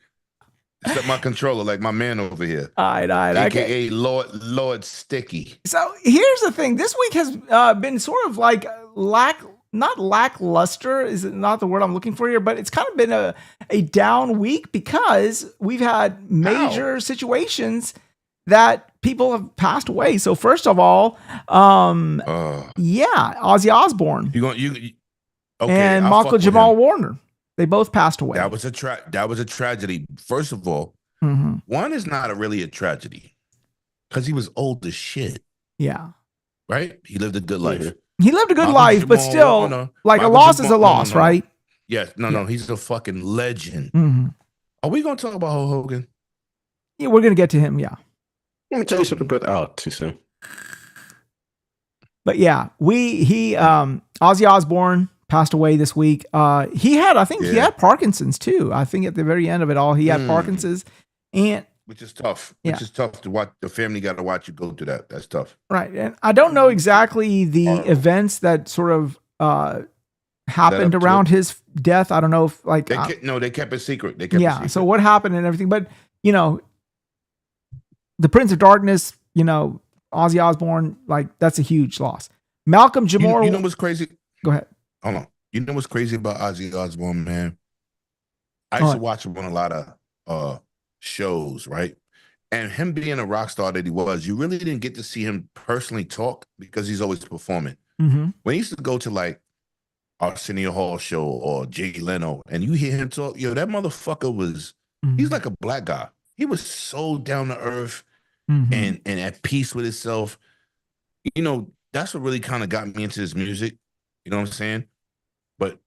Except my controller, like my man over here. All right. AKA Lord Sticky. So here's the thing. This week has been sort of like not lackluster is not the word I'm looking for here, but it's kind of been a down week because we've had major situations that people have passed away. So first of all, Ozzy Osbourne and Michael Jamal Warner, they both passed away. That was a tragedy. First of all, one is not really a tragedy because he was old as shit. Yeah, right. He lived a good life. He lived a good life, but still, like a loss is a loss, right? Yes. No. He's a fucking legend. Mm-hmm. Are we going to talk about Hulk Hogan? Yeah, we're going to get to him, yeah. Let me tell you something, but too soon. But yeah, Ozzy Osbourne passed away this week. He had Parkinson's too. I think at the very end of it all, he had Parkinson's. And which is tough. Yeah. Which is tough to watch. The family got to watch you go through that. That's tough. Right. And I don't know exactly the Horrible. events that sort of happened up to around it. his death. I don't know if like They kept it secret. They kept it yeah. secret. So what happened and everything, but you know, the Prince of Darkness, you know, Ozzy Osbourne, like that's a huge loss. Malcolm Jamal. You know what's crazy? Go ahead. Hold on. You know what's crazy about Ozzy Osbourne, man? I used to watch him on a lot of shows, right? And him being a rock star that he was, you really didn't get to see him personally talk because he's always performing. Mm-hmm. When he used to go to like Arsenio Hall show or Jay Leno, and you hear him talk, yo, that motherfucker was, he's like a black guy. He was so down to earth and at peace with himself. You know, that's what really kind of got me into his music. You know what I'm saying? But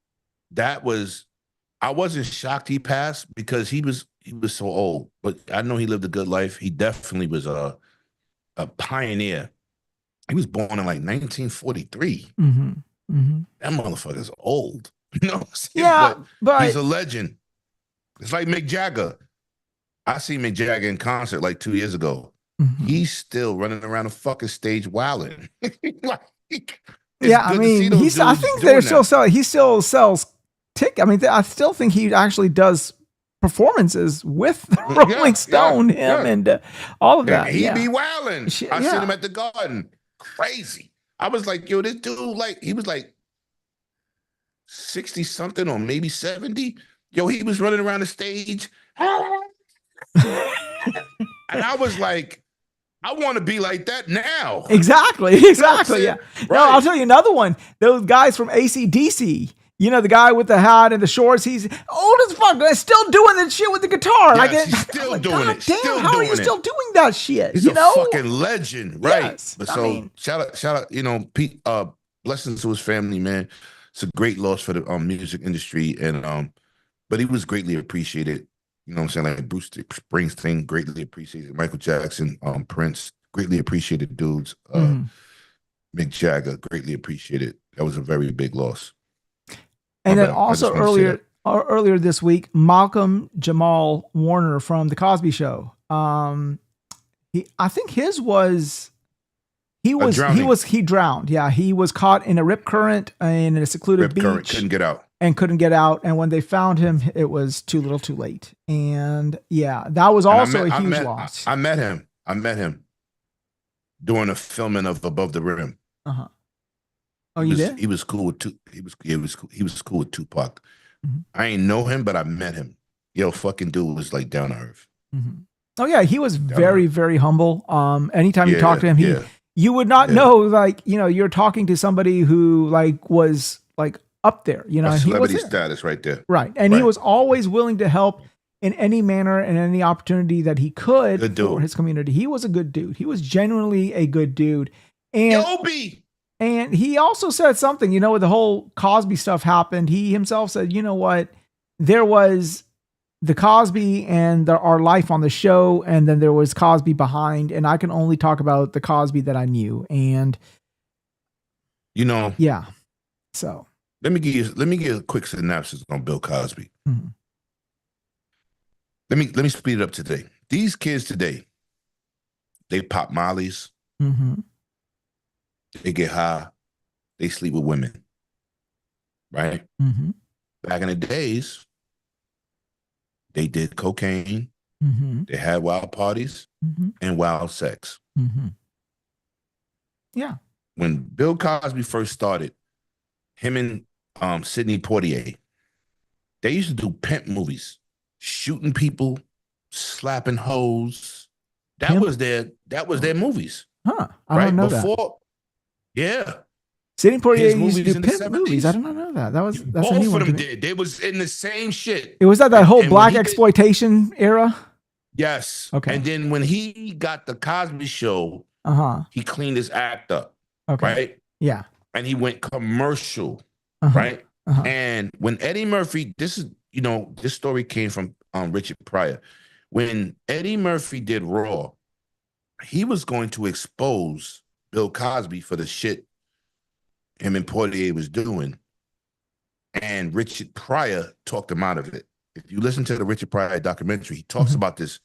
I wasn't shocked he passed because he was so old. But I know he lived a good life. He definitely was a pioneer. He was born in like 1943. That motherfucker's old. You know what I'm saying? Yeah, but he's a legend. It's like Mick Jagger. I seen Mick Jagger in concert like 2 years ago. He's still running around the fucking stage wilding. Yeah, I mean, I think they're still selling. He still sells tickets. I mean, I still think he actually does performances with the Rolling Stone, and all of that. He be wilding. I seen him at the Garden. Crazy. I was like, yo, this dude, like, he was like 60 something or maybe 70. Yo, he was running around the stage. And I was like, I want to be like that now. Exactly. Yeah. Right. No, I'll tell you another one. Those guys from AC/DC. You know, the guy with the hat and the shorts. He's old as fuck. They're still doing that shit with the guitar. Yes, he's still doing it. Damn, how are you still doing that shit? He's a fucking legend, right? Yes, but shout out. You know, Pete. Blessings to his family, man. It's a great loss for the music industry, and but he was greatly appreciated. You know what I'm saying? Like Bruce Springsteen, greatly appreciated. Michael Jackson, Prince, greatly appreciated dudes. Mick Jagger, greatly appreciated. That was a very big loss. And then also earlier this week, Malcolm Jamal Warner from The Cosby Show. I think his was he drowned. Yeah, he was caught in a rip current in a secluded beach. Couldn't get out. And when they found him, it was too little, too late. And yeah, that was also a huge loss. I met him during the filming of Above the Rim. Oh, you did? He was cool with he was cool with Tupac. I ain't know him, but I met him. Yo, fucking dude was like down to earth. Oh yeah, he was very, very humble. Anytime you talk to him, you would not know, like, you know, you're talking to somebody who like was like up there, you know, a celebrity he was status right there. Right. And he was always willing to help in any manner and any opportunity that he could for his community. He was a good dude. He was genuinely a good dude. And he also said something, you know, when the whole Cosby stuff happened, he himself said, you know what, there was the Cosby and our life on the show, and then there was Cosby behind, and I can only talk about the Cosby that I knew. And you know, yeah. So let me give you a quick synopsis on Bill Cosby. Let me speed it up today. These kids today, they pop mollies, they get high, they sleep with women, right? Back in the days, they did cocaine, they had wild parties, and wild sex. Yeah. When Bill Cosby first started, him and Sidney Poitier, they used to do pimp movies, shooting people, slapping hoes. That was their movies. Huh. I don't know that. Yeah. Sidney Poitier used to do pimp movies. I did not know that. That's both a new of one them did. They was in the same shit. It was that whole black exploitation era? Yes. Okay. And then when he got the Cosby Show, he cleaned his act up. Okay. Right? Yeah. And he went commercial. Right? And when Eddie Murphy, this story came from Richard Pryor. When Eddie Murphy did Raw, he was going to expose Bill Cosby for the shit him and Poitier was doing. And Richard Pryor talked him out of it. If you listen to the Richard Pryor documentary, he talks about this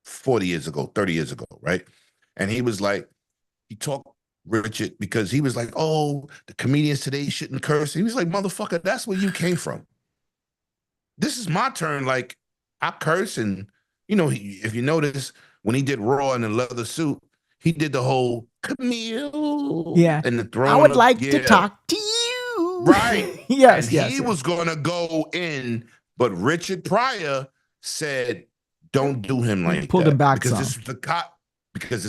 40 years ago, 30 years ago, right? And he was like, he talked Richard because he was like, oh, the comedians today shouldn't curse. He was like, motherfucker, that's where you came from. This is my turn. Like, I curse. And, you know, if you notice, when he did Raw in the leather suit, he did the whole Camille. Yeah. And the throne. I would like to talk to you. Right. Yes, and yes. he was going to go in, but Richard Pryor said, don't do him like pulled that. Him back because some. this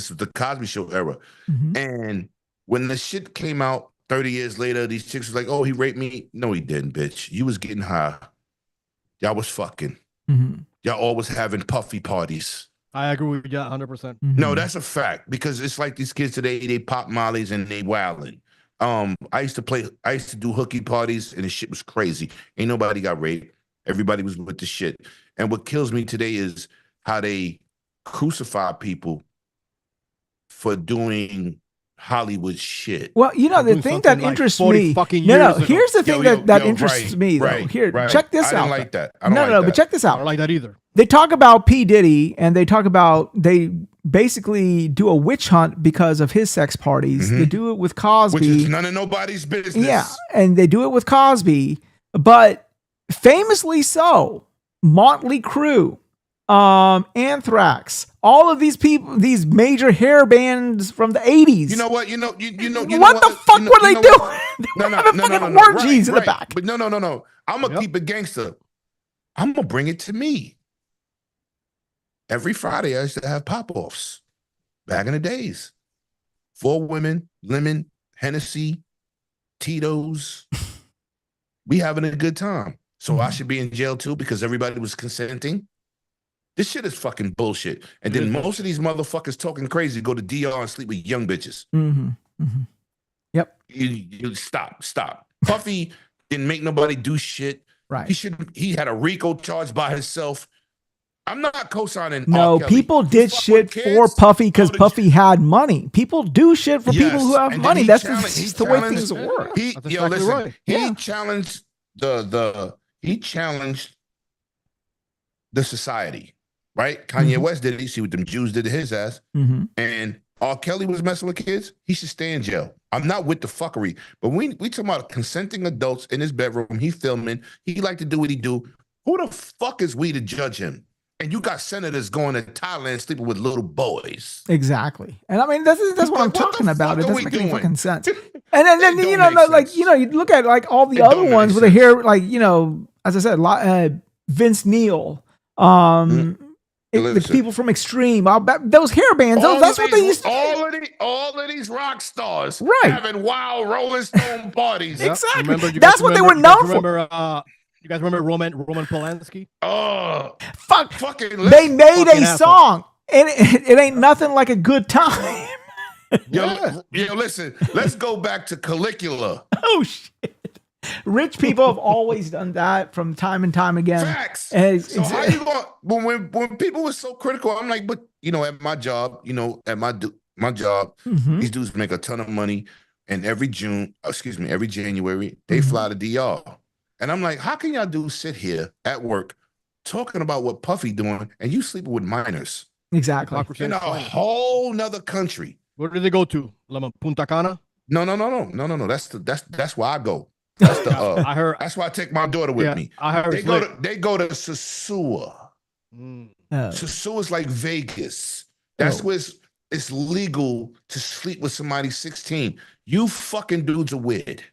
was the Cosby Show era. Mhm. And when the shit came out 30 years later, these chicks was like, oh, he raped me. No, he didn't, bitch. You was getting high. Y'all was fucking. Mhm. Y'all always having puffy parties. I agree with you 100%. No, that's a fact, because it's like these kids today, they pop mollies and they wildin'. I used to do hooky parties and the shit was crazy. Ain't nobody got raped. Everybody was with the shit. And what kills me today is how they crucify people for doing Hollywood shit. Well, you know, the Doing thing something that like interests 40 me. fucking No, years ago. here's the thing that interests me, though. right, Here, right. check this I out. don't like that. I don't No, like no, that. but check this I out. don't like that either. They talk about P. Diddy, and they talk about they basically do a witch hunt because of his sex parties. They do it with Cosby. Which is none of nobody's business. Yeah, and they do it with Cosby, but famously so, Motley Crue, Anthrax, all of these people, these major hair bands from the 80s. You know what? What the fuck were they doing? They were having fucking orgies in the back. But no. I'm gonna keep it gangster. I'm gonna bring it to me. Every Friday, I used to have pop-offs back in the days. 4 women, lemon, Hennessy, Tito's. We having a good time. So I should be in jail too because everybody was consenting. This shit is fucking bullshit. And then most of these motherfuckers talking crazy go to DR and sleep with young bitches. Yep. You stop. Puffy didn't make nobody do shit. Right. He had a RICO charge by himself. I'm not co-signing. No, R. Kelly. people did shit for Puffy because Puffy had money. People do shit for people who have money. That's just the way things work. He challenged he challenged the society, right? Kanye West did it. You see what them Jews did to his ass. And R. Kelly was messing with kids. He should stay in jail. I'm not with the fuckery, but we talking about consenting adults in his bedroom. He filming. He like to do what he do. Who the fuck is we to judge him? And you got senators going to Thailand sleeping with little boys. Exactly. And I mean, that's what I'm talking about. It doesn't make any fucking sense. And then you know, like, you know, you look at like all the other ones where they hear, like, you know, as I said, Vince Neil, the people from Extreme, those hair bands, that's what they used to do. All of these rock stars having wild Rolling Stone parties. Exactly. That's what they were known for. You guys remember Roman Polanski? Oh, fucking! They made a song, and it ain't nothing like a good time. Yo, listen. Let's go back to Caligula. Oh shit! Rich people have always done that from time and time again. Facts. So how you going? When people were so critical, I'm like, but you know, at my job, my job, these dudes make a ton of money, and every January they fly to DR. And I'm like, how can y'all sit here at work talking about what Puffy doing and you sleeping with minors? Exactly. In a whole nother country. Where did they go to? Punta Cana? No. That's where I go. That's the I heard. That's why I take my daughter with me. I heard they go to Sosua. Sosua is like Vegas. That's where it's legal to sleep with somebody 16. You fucking dudes are weird.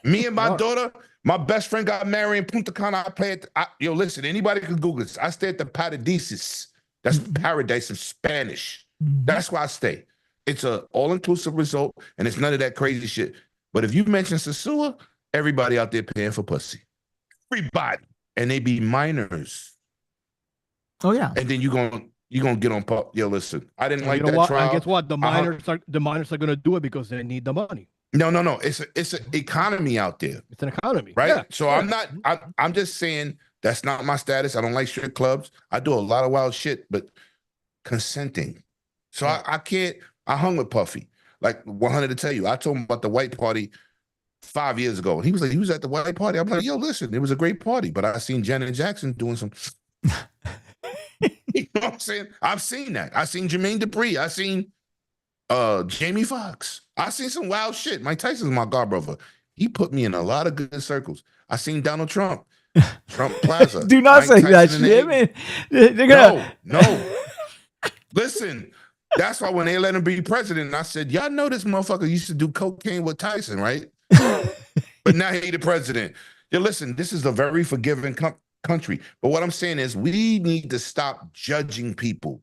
Me and my daughter, my best friend got married in Punta Cana. Listen, anybody can Google this. I stay at the Paradises. That's paradise in Spanish. That's why I stay. It's a all-inclusive result, and it's none of that crazy shit. But if you mention Sosua, everybody out there paying for pussy. Everybody. And they be minors. Oh, yeah. And then you're gonna get on pop. Yo, listen, I didn't like you know that what? trial. And guess what? The minors are gonna do it because they need the money. No. It's an economy out there. It's an economy, right? Yeah. So I'm just saying that's not my status. I don't like strip clubs. I do a lot of wild shit, but consenting. So I can't. I hung with Puffy. Like 100 to tell you, I told him about the white party 5 years ago, and he was like, he was at the white party. I'm like, yo, listen, it was a great party, but I seen Janet Jackson doing some. You know what I'm saying? I've seen that. I've seen Jermaine Dupri. I've seen Jamie Foxx. I've seen some wild shit. Mike Tyson's my godbrother. He put me in a lot of good circles. I seen Donald Trump, Trump Plaza. Do not Mike say that Tyson shit, man. They're gonna... No. Listen, that's why when they let him be president, I said, y'all know this motherfucker used to do cocaine with Tyson, right? But now he the president. Yeah, listen, this is a very forgiving country. But what I'm saying is we need to stop judging people.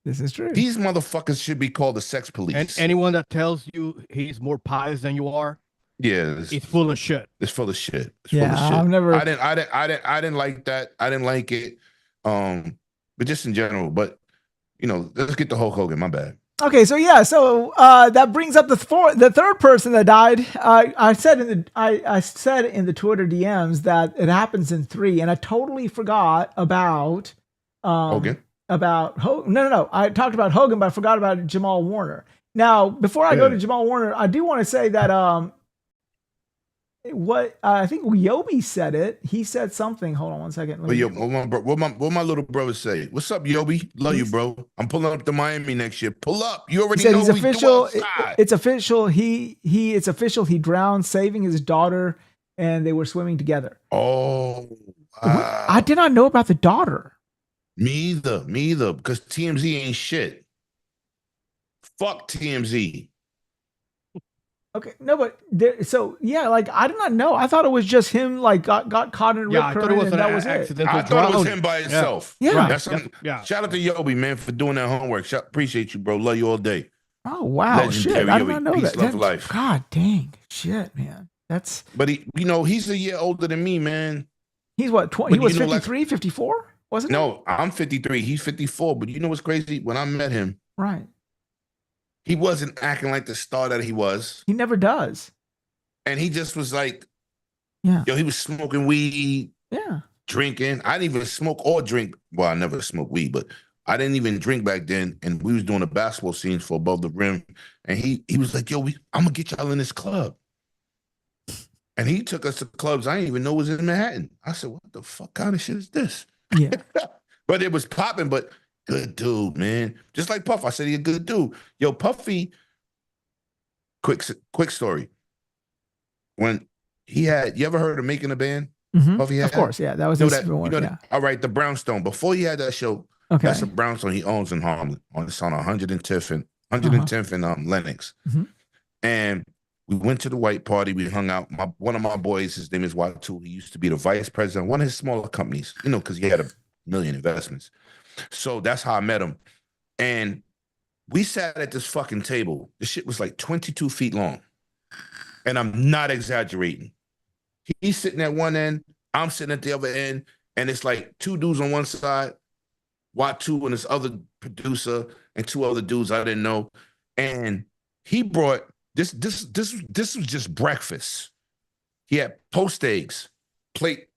This is true. These motherfuckers should be called the sex police. And anyone that tells you he's more pious than you are, it's full of shit. It's full of shit. It's yeah, full of shit. I've never. I didn't like that. I didn't like it. But just in general. But you know, let's get to Hulk Hogan. My bad. Okay, so that brings up the third person that died. I said in the Twitter DMs that it happens in 3, and I totally forgot about Hogan. About Hogan. No. I talked about Hogan, but I forgot about Jamal Warner. Now, before I go to Jamal Warner, I do want to say that what I think Yobi said it. He said something. Hold on one second. What my little brother say? What's up, Yobi? Love you, bro. I'm pulling up to Miami next year.Ll up. You already know he's official. It's official. It's official. He drowned, saving his daughter, and they were swimming together. Oh, wow. I did not know about the daughter. Me either. Because TMZ ain't shit. Fuck TMZ. Okay, no, but I did not know. I thought it was just him, like got caught in a rip current. I thought it was that was it. I thought it was him by himself. Yeah. Right. Shout out to Yobi, man, for doing that homework. Appreciate you, bro. Love you all day. Oh wow, legendary shit! I did not know Peace, that. Love, life. God dang, shit, man. That's. But he's a year older than me, man. He's what? 20, he was 53, 54, wasn't he? No, I'm 53. He's 54. But you know what's crazy? When I met him, right, he wasn't acting like the star that he was. He never does. And he just was like, yeah, he was smoking weed, drinking. I didn't even smoke or drink. Well, I never smoked weed, but I didn't even drink back then. And we was doing the basketball scenes for Above the Rim. And he was like, yo, I'm going to get y'all in this club. And he took us to clubs I didn't even know was in Manhattan. I said, what the fuck kind of shit is this? Yeah. But it was popping, but good dude, man. Just like Puff. I said, he's a good dude. Yo, Puffy, quick story. When he had, you ever heard of Making a Band? Mm-hmm. Puffy had? Of course, yeah. That was his one. All right, the Brownstone. Before he had that show, that's a Brownstone he owns in Harlem. It's on 110th and Lenox. Mm-hmm. And we went to the white party. We hung out. One of my boys, his name is Watu. He used to be the vice president of one of his smaller companies, because he had $1 million investments. So that's how I met him. And we sat at this fucking table. The shit was like 22 feet long. And I'm not exaggerating. He's sitting at one end, I'm sitting at the other end, and it's like 2 dudes on one side, Watu and this other producer, and 2 other dudes I didn't know. And he brought this was just breakfast. He had poached eggs, plate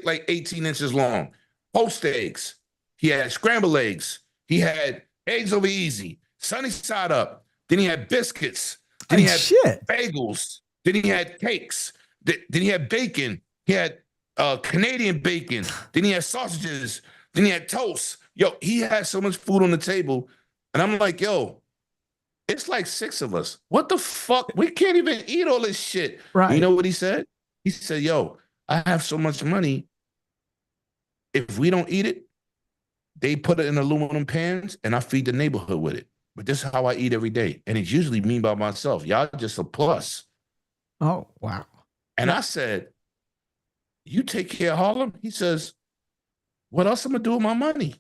like 18 inches long, poached eggs. He had scrambled eggs. He had eggs over easy, sunny side up. Then he had biscuits. Then he had bagels. Then he had cakes. Then he had bacon. He had Canadian bacon. Then he had sausages. Then he had toast. Yo, he had so much food on the table. And I'm like, yo, it's like 6 of us. What the fuck? We can't even eat all this shit. Right. You know what he said? He said, yo, I have so much money. If we don't eat it, they put it in aluminum pans and I feed the neighborhood with it. But this is how I eat every day. And it's usually me by myself. Y'all just a plus. Oh, wow. And I said, you take care of Harlem? He says, what else am I going to do with my money?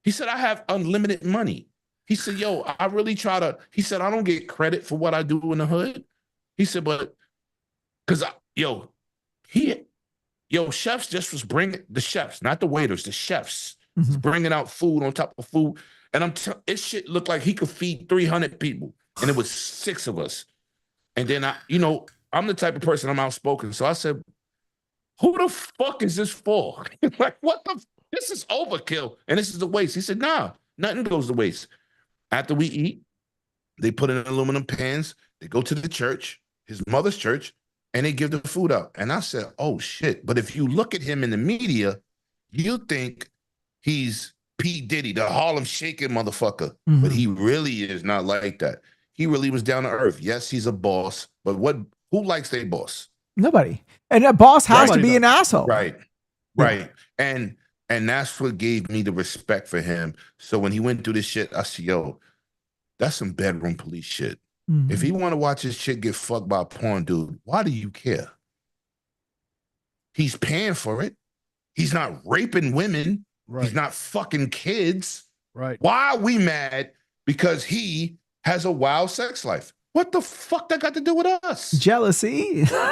He said, I have unlimited money. He said, yo, I really try to, he said, I don't get credit for what I do in the hood. He said, but, because, chefs just was bringing, the chefs, not the waiters, the chefs, was bringing out food on top of food. And it shit looked like he could feed 300 people. And it was 6 of us. And then I'm the type of person, I'm outspoken. So I said, who the fuck is this for? Like, this is overkill. And this is a waste. He said, nah, nothing goes to waste. After we eat, they put it in aluminum pans. They go to the church, his mother's church, and they give the food out. And I said, oh shit. But if you look at him in the media, you think he's P. Diddy, the Harlem shaking motherfucker. Mhm. But he really is not like that. He really was down to earth. Yes, he's a boss, but who likes their boss? Nobody. And a boss has Nobody to be does. an asshole. Right. And that's what gave me the respect for him. So when he went through this shit, I said, yo, that's some bedroom police shit. Mhm. If he want to watch his chick get fucked by a porn dude, why do you care? He's paying for it. He's not raping women. Right. He's not fucking kids. Right. Why are we mad? Because he has a wild sex life. What the fuck that got to do with us? Jealousy. Some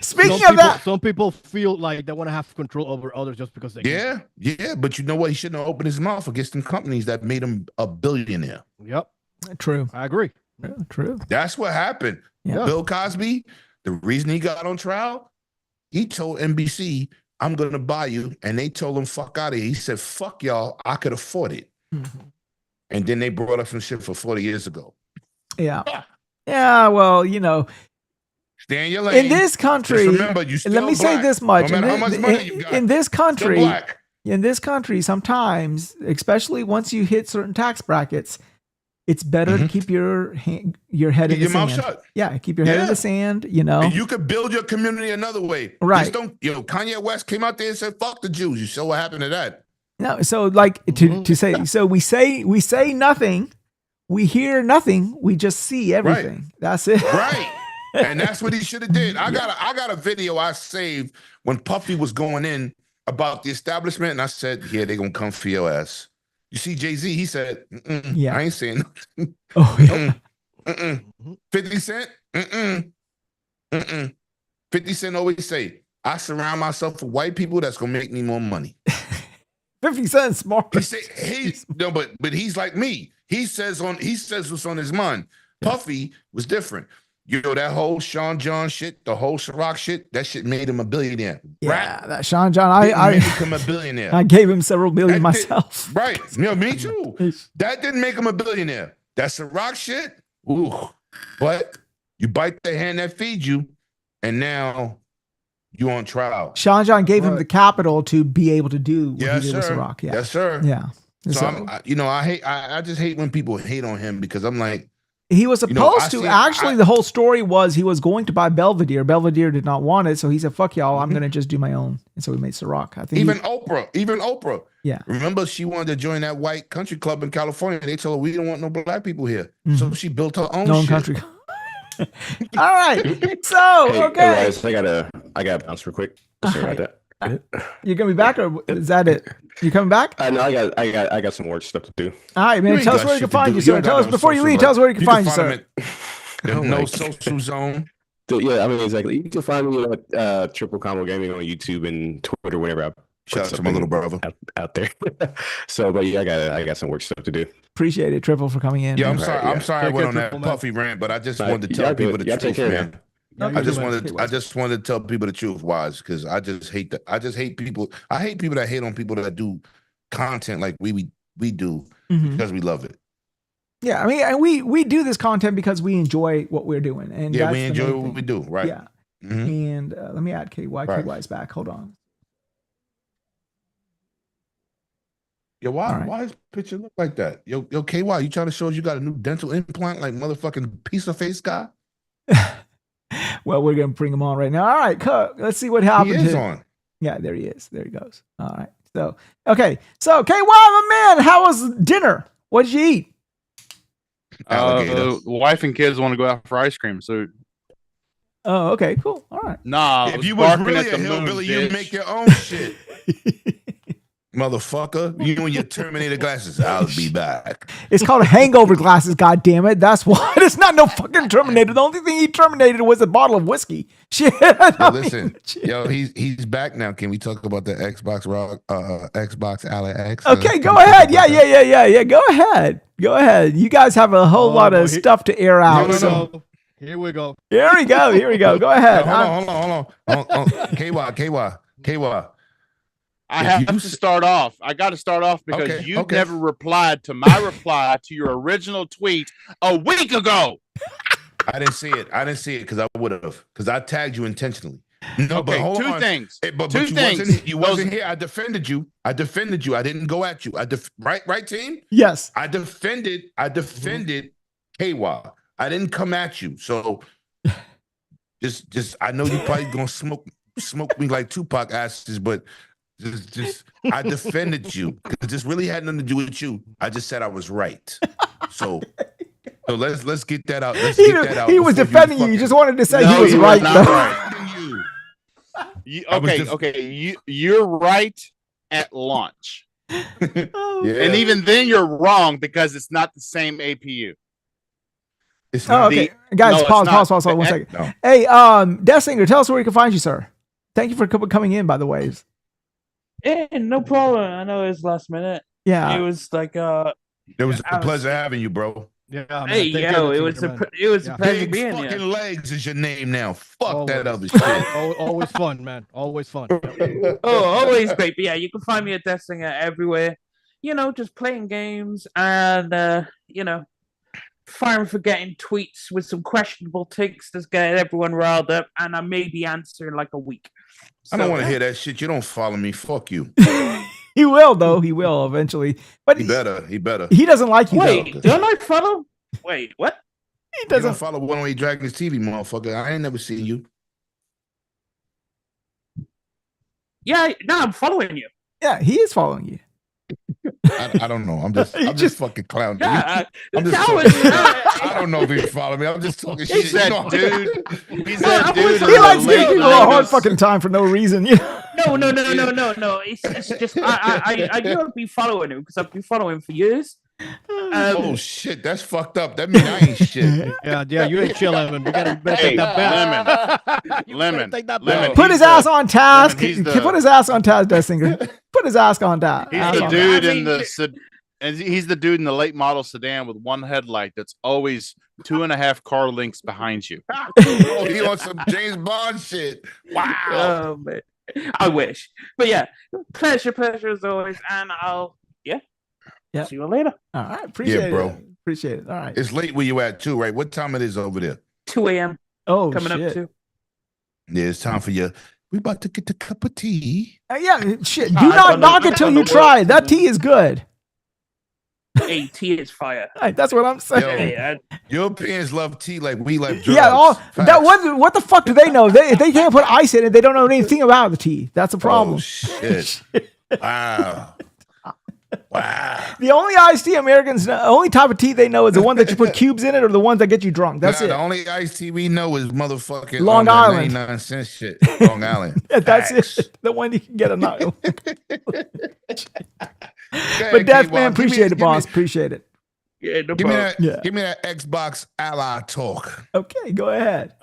Speaking of people, that, some people feel like they want to have control over others just because they can. Yeah, but you know what? He shouldn't have opened his mouth against them companies that made him a billionaire. Yep. true. I agree. Yeah, true. That's what happened. Yeah. Bill Cosby, the reason he got on trial, he told NBC, I'm going to buy you. And they told him, fuck out of here. He said, fuck y'all. I could afford it. Mhm. And then they brought up some shit for 40 years ago. Yeah. Yeah. Well, Stay in your lane. in this country, Just remember, you still let me say black. this much. No matter in, how much money you got, in this still country, black. sometimes, especially once you hit certain tax brackets, it's better to keep your head Keep in the your mouth sand. shut. Yeah, keep your head in Yeah. the sand. And you could build your community another way. Right. Just don't, Kanye West came out there and said, fuck the Jews. You saw what happened to that. No, so like to say, so we say nothing, we hear nothing, we just see everything. That's it. Right. And that's what he should have did. I got a video I saved when Puffy was going in about the establishment, and I said, yeah, they're gonna come for your ass. You see Jay-Z, he said, I ain't saying nothing. Oh, yeah. 50 Cent? 50 Cent always say, I surround myself with white people that's gonna make me more money. 50 Cent's smart. He said, but he's like me. He says what's on his mind. Puffy was different. That whole Sean John shit, the whole Ciroc shit, that shit made him a billionaire. Yeah, that Sean John, I make him a billionaire. I gave him several billion That myself. Right. Me too. That didn't make him a billionaire. That Ciroc shit, ooh. But you bite the hand that feeds you, and now you on trial. Sean John gave him the capital to be able to do what he did with Ciroc. Yeah. Yes, sir. Yeah. So I just hate when people hate on him because I'm like, he was supposed to. Actually, the whole story was he was going to buy Belvedere. Belvedere did not want it, so he said, "Fuck y'all, I'm going to just do my own." And so we made Ciroc. I think even Oprah. Yeah. Remember, she wanted to join that white country club in California. They told her we don't want no black people here, so she built her own shit. country. All right. So okay, Guys, I gotta bounce real quick. Sorry about that. You're gonna be back, or is that it? You coming back? No, I got some work stuff to do. All right, man. Tell us where you can find you, sir. Tell us before you leave. Tell us where you can find you, sir. No social zone. Yeah, I mean, exactly. You can find me at Triple Combo Gaming on YouTube and Twitter, whenever I shout out to my little brother out there. So, but yeah, I got some work stuff to do. Appreciate it, Triple, for coming in. Yeah, man. I'm sorry I went on that Puffy rant, but I just wanted to tell people the truth, man. I just wanted to tell people the truth, Wize, because I just hate people. I hate people that hate on people that do content like we do because we love it. Yeah, I mean, and we do this content because we enjoy what we're doing, and yeah, we enjoy what we do, right? Yeah. And let me add KY. Right. KY's back. Hold on. Yo, why his picture look like that? Yo, KY, you trying to show us you got a new dental implant like motherfucking piece of face guy? Well, we're gonna bring him on right now. All right, let's see what happened. He is on. Yeah, there he is. There he goes. All right. So okay. So KY, my man, how was dinner? What did you eat? The wife and kids want to go out for ice cream, so. Oh, okay, cool. All right. Nah, if you was really a hillbilly, you'd make your own shit. Motherfucker, you and your Terminator glasses. I'll be back. It's called hangover glasses, god damn it. That's why. It's not no fucking Terminator. The only thing he terminated was a bottle of whiskey. Shit. Yo, listen, he's back now. Can we talk about the Xbox Ally X? Okay, go ahead. Yeah. Go ahead. You guys have a whole lot of stuff to air out. Here we go. Here we go. Go ahead. Hold on. KY. I have to start off. I got to start off because you never replied to my reply to your original tweet a week ago. I didn't see it because I would have. Because I tagged you intentionally. No, but Okay, hold two on. things. But Two you things. wasn't here. I defended you. I didn't go at you. Right, team? Yes. I defended KY. I didn't come at you. So just I know you probably gonna smoke me like Tupac asses, but just I defended you because this really had nothing to do with you. I just said I was right. So let's get that out. Let's get that out. He was defending you. You just wanted to say he was right. You're right at launch. Oh, Yeah. And even then you're wrong because it's not the same APU. It's Oh, not. okay. Guys, it's pause not. 1 second. No. Hey, Death Singer, tell us where we can find you, sir. Thank you for coming in, by the way. Yeah, no problem. I know it was last minute. Yeah. It was like It was a pleasure having you, bro. Yeah, man. Hey, Take yo, care of it the was team, a man. it was a Yeah. pleasure Big being fucking here. legs is your name now. Fuck Always. that other shit. Always fun, man. Always fun. Yep. Oh, always great. But yeah, you can find me at Death Singer everywhere. You know, just playing games and you know, fire and forgetting tweets with some questionable takes that's getting everyone riled up, and I may be answering like a week. I don't want to hear that shit. You don't follow me. Fuck you. He will, though. He will eventually. But He better. he doesn't like you, Wait, though. don't I follow? Wait, what? He You don't doesn't. follow 108 Dragons TV, motherfucker. I ain't never seen you. Yeah, no, I'm following you. Yeah, he is following you. I don't know. I'm just fucking clowning. Yeah, I'm just that talking. was- I don't know if he follow me. I'm just talking shit. He's that You know? dude. He's that dude. He likes giving people a hard 90s. fucking time for no reason. You know? No. It's just I don't be following him because I've been following him for years. Oh shit, that's fucked up. That means I ain't shit. Yeah, you ain't chill, Evan. We better Hey, take that back. Lemon. Take that Lemon. back. Put his ass on task. Lemon, he's the- Put his ass on task, Death Singer. Put his ass on task. He's Ass the on dude task. in the and he's the dude in the late model sedan with one headlight that's always 2.5 car lengths behind you. Oh, he on some James Bond shit. Wow. Oh man, I wish. But yeah, pleasure as always, and I'll see you later. All right, appreciate it, bro. Appreciate it. All right. It's late where you at too, right? What time it is over there? 2 a.m. Oh, coming shit. up too. Yeah, it's time for you. We about to get the cup of tea. Yeah, shit. Do I not don't know- knock I it till don't you know try. what- That tea is good. Hey, tea is fire. Right, that's what I'm saying. Hey, Europeans love tea like we like drugs. Yeah, that Facts. what the fuck do they know? If they can't put ice in it, they don't know anything about the tea. That's a problem. Oh shit! Wow. Wow. The only iced tea Americans know, only type of tea they know is the one that you put cubes in it or the ones that get you drunk. That's it. The only iced tea we know is motherfucking Long Island. 99-cent shit. Long Island. Yeah, that's Facts. it. The one you can get a night. Go But ahead, Death K-Wall. Man, Give me- appreciate it, give me- boss. Appreciate it. yeah, no Give me problem. that. Yeah. Give me that Xbox Ally talk. Okay, go ahead.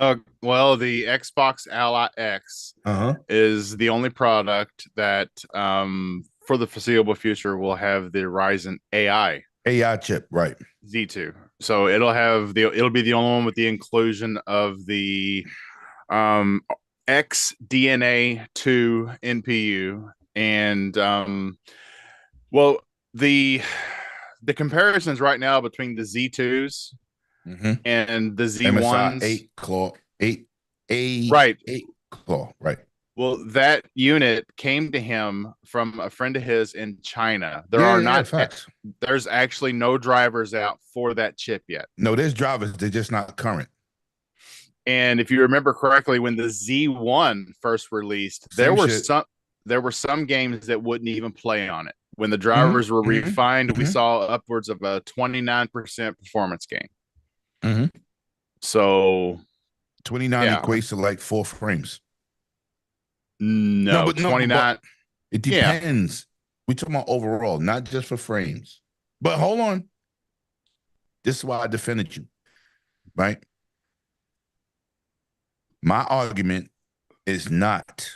Well, the Xbox Ally X is the only product that for the foreseeable future will have the Ryzen AI chip, right? Z2. So it'll be the only one with the inclusion of the XDNA 2 NPU and well the comparisons right now between the Z2s and the Z1s MSI 8 claw 8 right 8 claw, right? Well, that unit came to him from a friend of his in China. There's actually no drivers out for that chip yet. No, there's drivers, they're just not current. And if you remember correctly, when the Z1 first released, there were some games that wouldn't even play on it. When the drivers were refined, we saw upwards of a 29% performance gain. So 29 equates to like 4 frames. No, 29. It depends. We're talking about overall, not just for frames. But hold on. This is why I defended you, right? My argument is not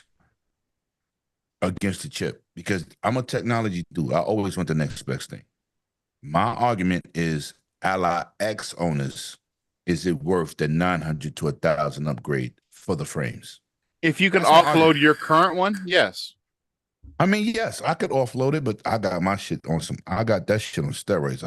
against the chip because I'm a technology dude. I always want the next best thing. My argument is Ally X owners, is it worth the 900 to 1,000 upgrade for the frames? If you can offload your current one, yes. I mean, yes, I could offload it, but I got my shit on I got that shit on steroids.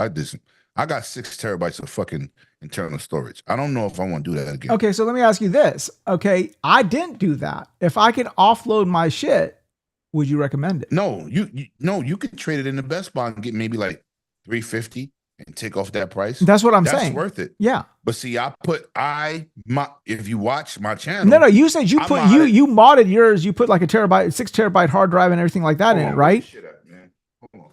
I got 6 terabytes of fucking internal storage. I don't know if I want to do that again. Okay, so let me ask you this. Okay, I didn't do that. If I could offload my shit, would you recommend it? No, you could trade it in the Best Buy and get maybe like $350 and take off that price. That's what I'm That's saying. worth it. Yeah. But see, if you watch my channel, No, you said you modded yours. You put like a 6 terabyte hard drive and everything like that in it, right?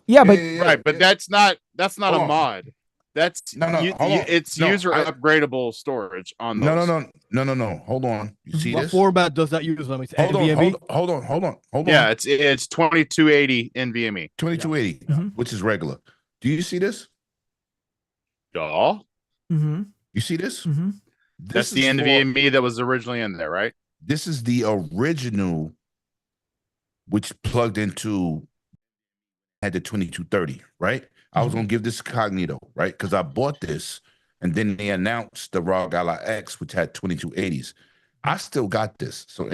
Yeah, but right, but that's not a mod. That's it's user upgradable storage on those. No. Hold on. You see what this? format does that use? Let me say. Hold on. Yeah, it's 2280 NVMe. 2280, which is regular. Do you see this? Yeah. Mm-hmm. You see this? Mm-hmm. That's the NVMe that was originally in there, right? This is the original, which plugged into had the 2230, right? I was gonna give this cognito, right? Because I bought this, and then they announced the ROG Ally X, which had 2280s. I still got this. So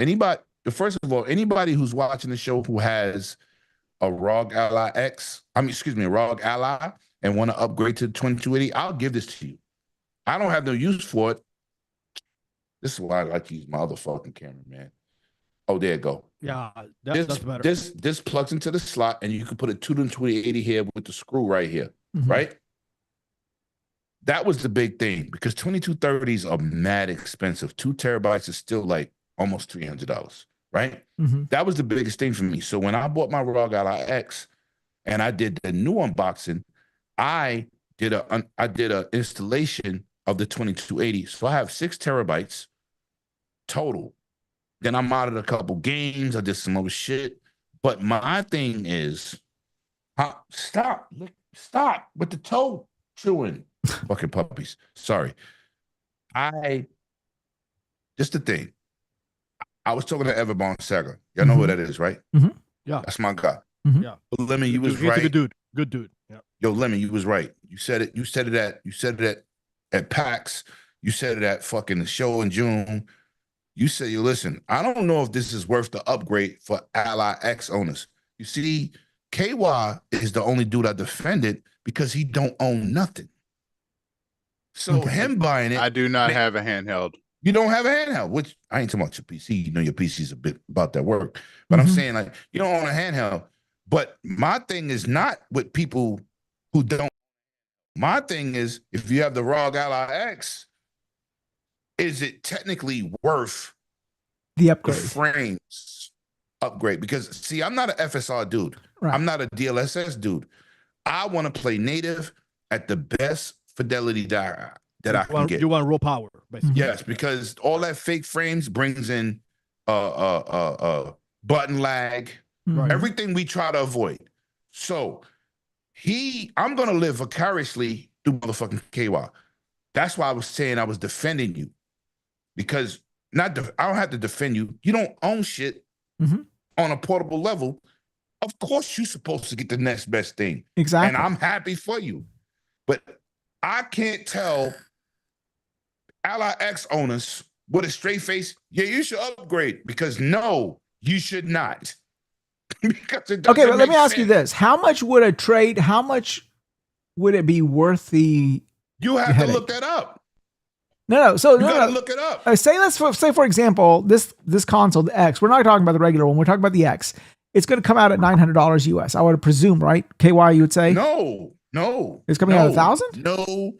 first of all, anybody who's watching the show who has a ROG Ally a ROG Ally and want to upgrade to 2280, I'll give this to you. I don't have no use for it. This is why I like to use my other fucking camera, man. Oh, there you go. Yeah, that's better. This plugs into the slot, and you can put a 2080 here with the screw right here, right? That was the big thing because 2230s are mad expensive. 2 terabytes is still like almost $300, right? That was the biggest thing for me. So when I bought my ROG Ally X and I did the new unboxing, I did a installation of the 2280. So I have 6 terabytes total. Then I modded a couple games. I did some other shit. But my thing is, stop with the toe chewing. Fucking puppies. Sorry. Just the thing. I was talking to Everbone Saga. Y'all know who that is, right? Yeah. That's my guy. Yeah. But Lemon, you was He's right. a good dude. Yeah. Yo, Lemon, you was right. You said it at PAX. You said it at fucking the show in June. You said, listen, I don't know if this is worth the upgrade for Ally X owners. You see, KY is the only dude I defended because he don't own nothing. So him buying it. I do not have a handheld. You don't have a handheld, which I ain't talking about your PC. You know your PC is a bit about that work. But I'm saying, like, you don't own a handheld. But my thing is not with people who don't. My thing is, if you have the ROG Ally X, is it technically worth the upgrade? The frames upgrade? Because see, I'm not an FSR dude. Right. I'm not a DLSS dude. I want to play native at the best fidelity that I can get. You want raw power, basically. Yes, because all that fake frames brings in button lag, everything we try to avoid. So I'm gonna live vicariously through motherfucking KY. That's why I was saying I was defending you. Because I don't have to defend you. You don't own shit on a portable level. Of course, you're supposed to get the next best thing. Exactly. And I'm happy for you. But I can't tell Ally X owners with a straight face, yeah, you should upgrade. Because no, you should not. Because it doesn't but let me ask sense. you this. How much would it be worth the You have to look that up. No. So you gotta look it up. Say for example, this console, the X. We're not talking about the regular one. We're talking about the X. It's going to come out at $900 US. I would presume, right? KY, you would say? No. It's coming out at $1,000? No.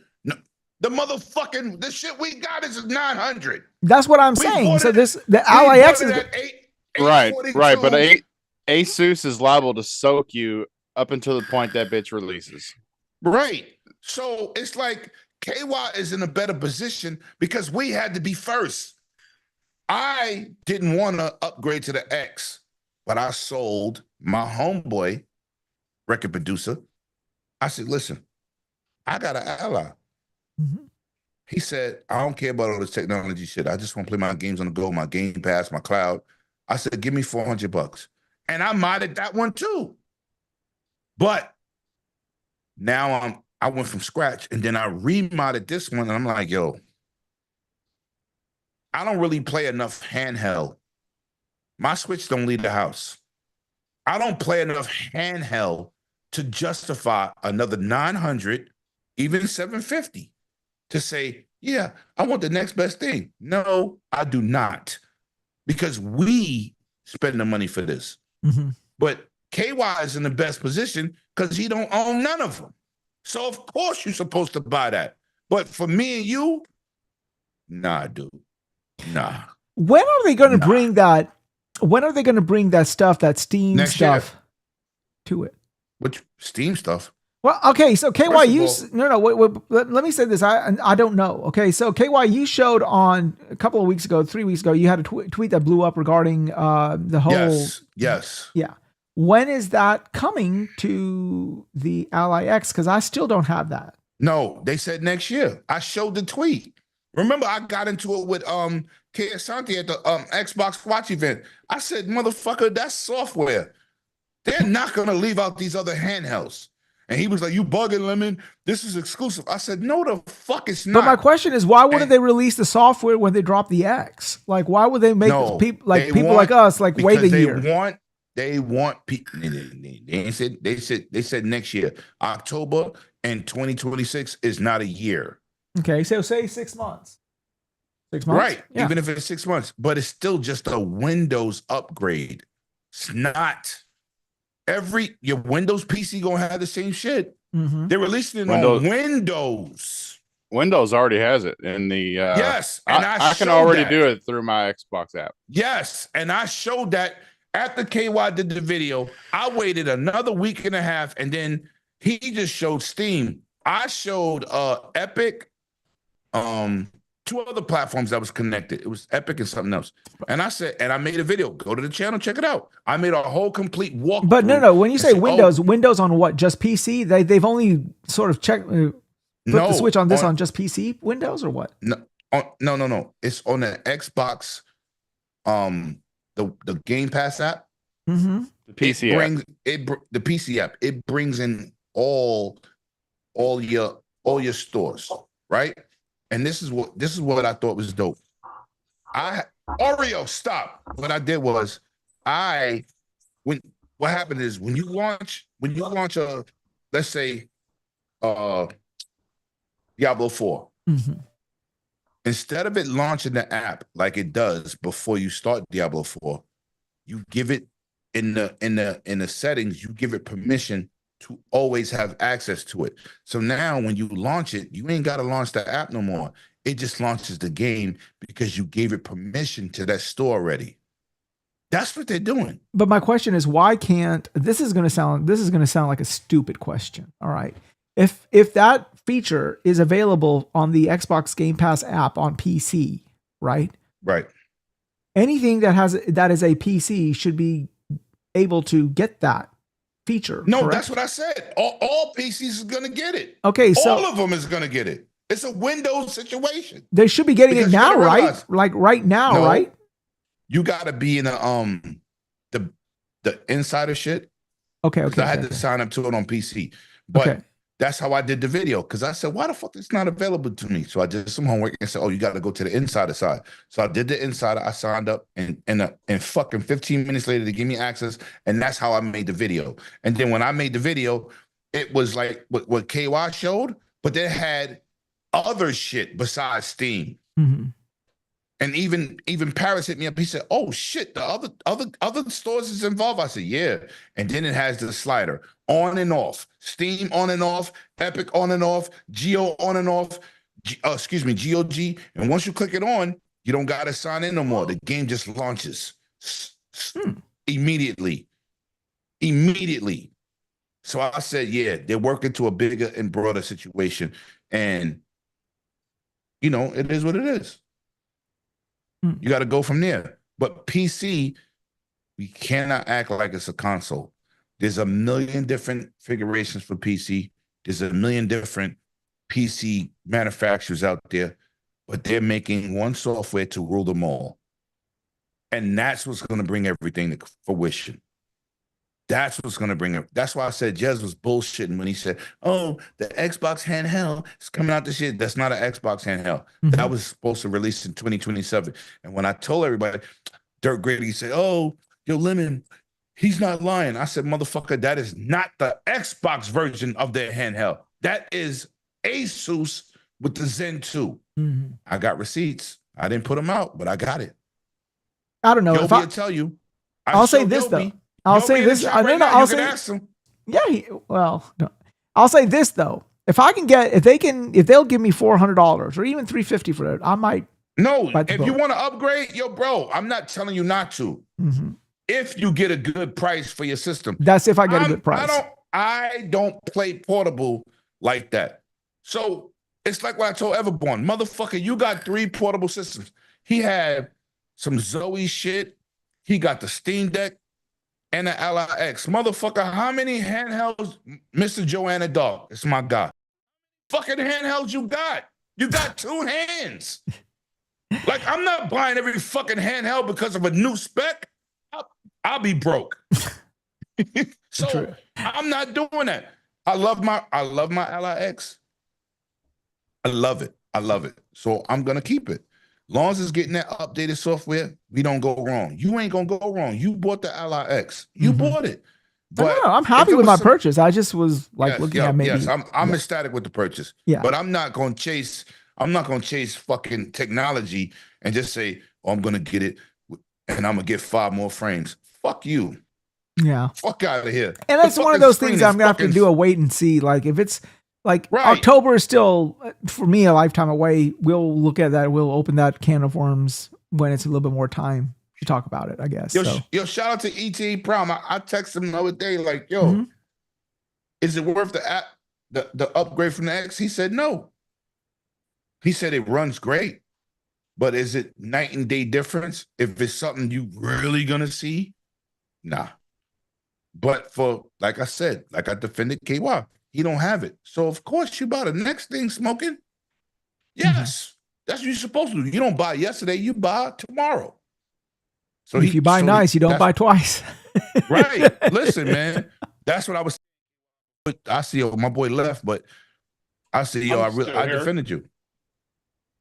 The shit we got is 900. That's what I'm saying. So the Ally X is right. But Asus is liable to soak you up until the point that bitch releases. Right. So it's like KY is in a better position because we had to be first. I didn't want to upgrade to the X, but I sold my homeboy, record producer. I said, listen, I got an Ally. He said, I don't care about all this technology shit. I just want to play my games on the go, my Game Pass, my cloud. I said, give me $400. And I modded that one too. But now I went from scratch and then I remodded this one and I'm like, yo, I don't really play enough handheld. My Switch don't leave the house. I don't play enough handheld to justify another $900 even 750, to say, yeah, I want the next best thing. No, I do not, because we spend the money for this. Mm-hmm. But KY is in the best position because he don't own none of them. So of course you're supposed to buy that. But for me and you, nah, dude, nah. When are they going to bring that? When are they going to bring that stuff, that Steam Next stuff, year. to it? Which Steam stuff? Well, okay, so KY, First of all, wait, let me say this. I don't know. Okay, so KY, you showed on a couple of weeks ago, 3 weeks ago, you had a tweet that blew up regarding the whole. Yes. Yeah. When is that coming to the Ally X? Because I still don't have that. No, they said next year. I showed the tweet. Remember, I got into it with K. Asante at the Xbox Watch event. I said, motherfucker, that's software. They're not gonna leave out these other handhelds. And he was like, you bugging, Lemon. This is exclusive. I said, no, the fuck it's not. But my question is, why wouldn't they release the software when they drop the X? Like, why would they make people like us like wait a year? They want people. They said next year. October and 2026 is not a year. Okay, so say 6 months. 6 months, Right? Yeah. Even if it's 6 months, but it's still just a Windows upgrade. It's not. Your Windows PC gonna have the same shit. Mm-hmm. They're releasing it on Windows. Windows already has it in the yes, and I can already do it through my Xbox app. Yes, and I showed that after KY did the video. I waited another week and a half, and then he just showed Steam. I showed Epic, 2 other platforms that was connected. It was Epic and something else. And I said, and I made a video. Go to the channel, check it out. I made a whole complete walkthrough. But no. When you say Windows, Windows on what? Just PC? They've only sort of put the switch on this on just PC Windows or what? No. It's on the Xbox, the Game Pass app. Mm-hmm. The PC app. The PC app. It brings in all your stores, right? And this is what I thought was dope. Oreo, stop. What I did was what happened is when you launch a, let's say, Diablo 4, mm-hmm. instead of it launching the app like it does before you start Diablo 4, you give it in the settings, you give it permission to always have access to it. So now when you launch it, you ain't got to launch the app no more. It just launches the game because you gave it permission to that store already. That's what they're doing. But my question is, why can't, this is going to sound like a stupid question. All right. If that feature is available on the Xbox Game Pass app on PC, right? Right. Anything that is a PC should be able to get that feature. No, correct? That's what I said. All PCs is going to get it. Okay, so all of them is going to get it. It's a Windows situation. They should be getting it now, right? Like right now, right? You got to be in the insider shit. Okay. I had to sign up to it on PC, but that's how I did the video, because I said, why the fuck it's not available to me? So I did some homework and said, oh, you got to go to the insider side. So I did the insider. I signed up, and fucking 15 minutes later, they gave me access, and that's how I made the video. And then when I made the video, it was like what KY showed, but they had other shit besides Steam. Mm-hmm. And even Paris hit me up. He said, "Oh shit, the other stores is involved." I said, "Yeah." And then it has the slider on and off, Steam on and off, Epic on and off, Geo on and off. GOG. And once you click it on, you don't gotta sign in no more. The game just launches immediately. So I said, "Yeah, they're working to a bigger and broader situation, and it is what it is." You got to go from there. But PC, we cannot act like it's a console. There's a million different configurations for PC. There's a million different PC manufacturers out there, but they're making one software to rule them all. And that's what's going to bring everything to fruition. That's what's going to bring it. That's why I said Jez was bullshitting when he said, oh, the Xbox handheld is coming out this year. That's not an Xbox handheld. Mm-hmm. That was supposed to release in 2027. And when I told everybody, Dirk Grady said, oh, yo, Lemon, he's not lying. I said, motherfucker, that is not the Xbox version of their handheld. That is Asus with the Zen 2. Mm-hmm. I got receipts. I didn't put them out, but I got it. I don't know. Yobi will tell you. I'll say this though. I'll say this. I'll say. Ask him. Yeah. No. I'll say this though. If they'll give me $400 or even $350 for it, I might. No, if you want to upgrade, bro, I'm not telling you not to. Mm-hmm. If you get a good price for your system. That's if I get a good price. I don't play portable like that. So it's like what I told Everborn. Motherfucker, you got 3 portable systems. He had some Zoe shit. He got the Steam Deck and the LIX. Motherfucker, how many handhelds, Mr. Joanna Dog? It's my guy. Fucking handhelds you got? You got 2 hands. Like, I'm not buying every fucking handheld because of a new spec. I'll be broke. So true. I'm not doing that. I love my LIX. I love it. So I'm gonna keep it. Long as it's getting that updated software, we don't go wrong. You ain't gonna go wrong. You bought the LIX. You bought it. But no, I'm happy with my purchase. I just was like looking at maybe. Yes, I'm ecstatic with the purchase. Yeah. But I'm not gonna chase fucking technology and just say, oh, I'm gonna get it and I'm gonna get 5 more frames. Fuck you. Yeah. Fuck out of here. And that's one of those things I'm gonna have to do a wait and see. Like if it's like October is still for me a lifetime away. We'll look at that. We'll open that can of worms when it's a little bit more time to talk about it, I guess. Yo, shout out to E.T. Prom. I texted him the other day, like, yo, is it worth the upgrade from the X? He said no. He said it runs great, but is it night and day difference? If it's something you really gonna see, nah. But for, like I said, like I defended KY, he don't have it. So of course you buy the next thing smoking. Yes, that's what you're supposed to do. You don't buy yesterday, you buy tomorrow. So if you buy nice, you don't buy twice. Right. Listen, man, that's what I was. I see. My boy left, but I see. I defended you.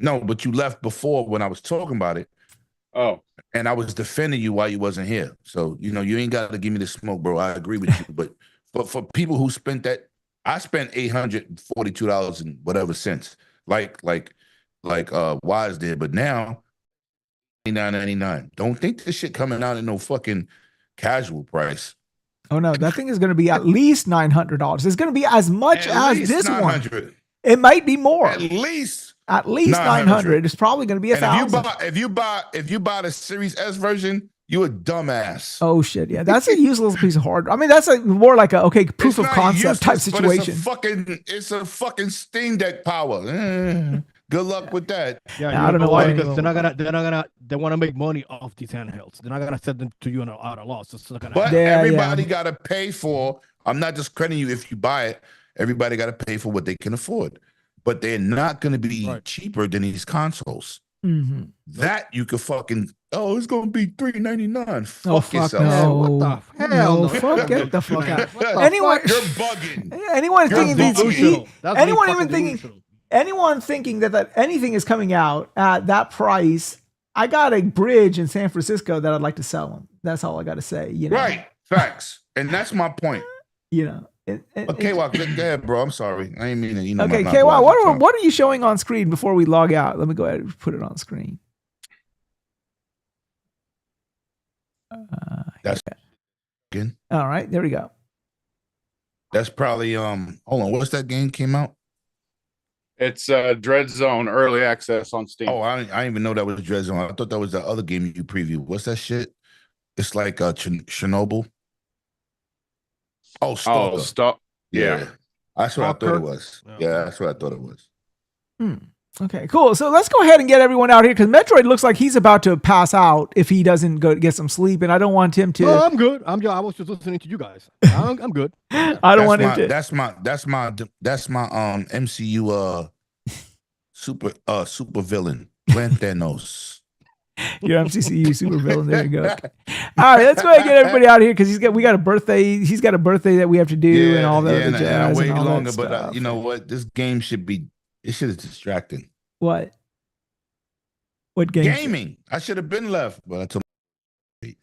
No, but you left before when I was talking about it. Oh, and I was defending you while you wasn't here. So you ain't got to give me the smoke, bro. I agree with you, but for people who spent that, I spent $842 and whatever cents, like Wize did, but now $99.99. Don't think this shit coming out at no fucking casual price. Oh no, that thing is going to be at least $900. It's going to be as much as this $900. One. It might be more. At least 900. It's probably going to be 1,000. If you buy the Series S version, you a dumbass. Oh shit, yeah, that's a useless piece of hardware. I mean, that's more like a proof of concept type situation. It's a fucking Steam Deck power. Good luck with that. Yeah, I don't know why, because they want to make money off these handhelds. They're not gonna send them to you at a loss. But everybody got to pay for. I'm not just crediting you if you buy it. Everybody got to pay for what they can afford, but they're not going to be cheaper than these consoles. Mm-hmm. That you could fucking. Oh, it's going to be $399. Fuck yourself. No. What the hell? No, fuck, get the fuck out. Anyone, you're bugging. Anyone thinking that anything is coming out at that price, I got a bridge in San Francisco that I'd like to sell them. That's all I got to say. You know? Right. Facts. And that's my point. You know. Okay, well, go ahead, bro. I'm sorry. I ain't mean it. Okay, KY, what are you showing on screen before we log out? Let me go ahead and put it on screen. That's again. All right, there we go. That's probably hold on. What's that game came out? It's Dread Zone early access on Steam. Oh, I didn't even know that was Dread Zone. I thought that was the other game you previewed. What's that shit? It's like Chernobyl. Oh, Stalker. Stop. Yeah. That's what I thought it was. Yeah, that's what I thought it was. Okay, cool. So let's go ahead and get everyone out here because Metroid looks like he's about to pass out if he doesn't go get some sleep, and I don't want him to. Oh, I'm good. I was just listening to you guys. I'm good. I don't want him to. That's my MCU super villain, Glenn Thanos. Your MCCU super villain. There you go. Okay. All right, let's go ahead and get everybody out of here because we got a birthday. He's got a birthday that we have to do and all that. And I wait longer, but you know what? This game should be. It should have distracting. What game? Gaming. I should have been left, but I told him.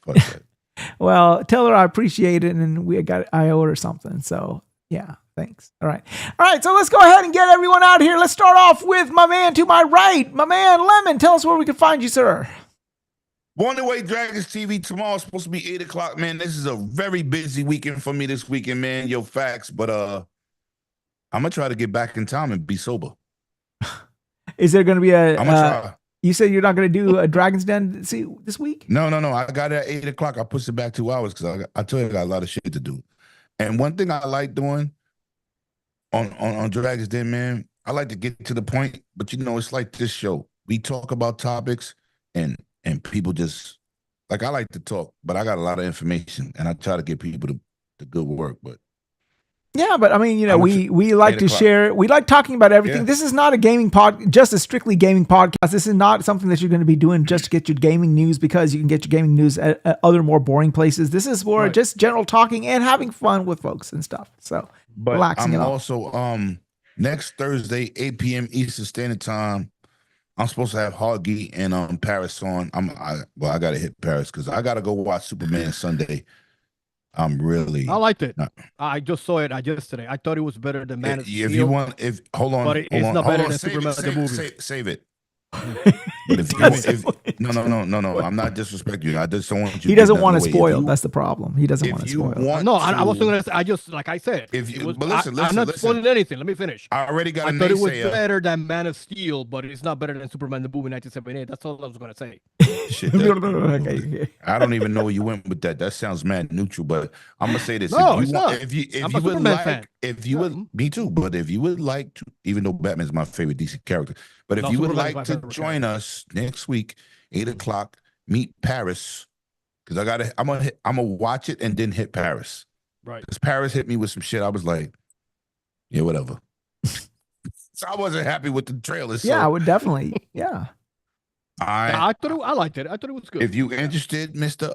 Well, tell her I appreciate it, and I owe her something. So Yeah, thanks. All right. So let's go ahead and get everyone out here. Let's start off with my man to my right, my man Lemon. Tell us where we can find you, sir. Born Away Dragons TV tomorrow is supposed to be 8 o'clock, man. This is a very busy weekend for me this weekend, man. Yo, facts. But I'm gonna try to get back in time and be sober. Is there gonna be a? I'm gonna try. You said you're not gonna do a Dragon's Den this week? No. I got it at 8 o'clock. I pushed it back 2 hours because I told you I got a lot of shit to do. And one thing I like doing on Dragon's Den, man, I like to get to the point. But it's like this show. We talk about topics and people just like I like to talk, but I got a lot of information and I try to get people the good work. But yeah, but I mean, we like to share. We like talking about everything. Yeah. This is not a gaming just a strictly gaming podcast. This is not something that you're going to be doing just to get your gaming news because you can get your gaming news at other more boring places. This is more just general talking and having fun with folks and stuff. So, but relaxing. I'm also next Thursday, 8 p.m. Eastern Standard Time. I'm supposed to have Hoggy and Paris on. I got to hit Paris because I got to go watch Superman Sunday. I liked it. I just saw it yesterday. I thought it was better than Man of Steel. If you want, hold on, but it's not better than Superman the movie. Save it. But no, I'm not disrespecting you. I just don't want you. He doesn't want to spoil. That's the problem. He doesn't want to spoil. No, I wasn't going to. I just like I said. But listen, I'm not spoiling anything. Let me finish. I already got. I thought it was better than Man of Steel, but it's not better than Superman the movie 1978. That's all I was going to say. Shit, I don't even know where you went with that. That sounds mad neutral, but I'm gonna say this. No, if you would like, if you would, me too. But if you would like to, even though Batman's my favorite DC character, but if you would like to join us next week, 8 o'clock, meet Paris, because I'm gonna watch it and then hit Paris. Right. Because Paris hit me with some shit. I was like, yeah, whatever. So I wasn't happy with the trailer. So. Yeah, I would definitely. Yeah. I liked it. I thought it was good. If you interested, Mr.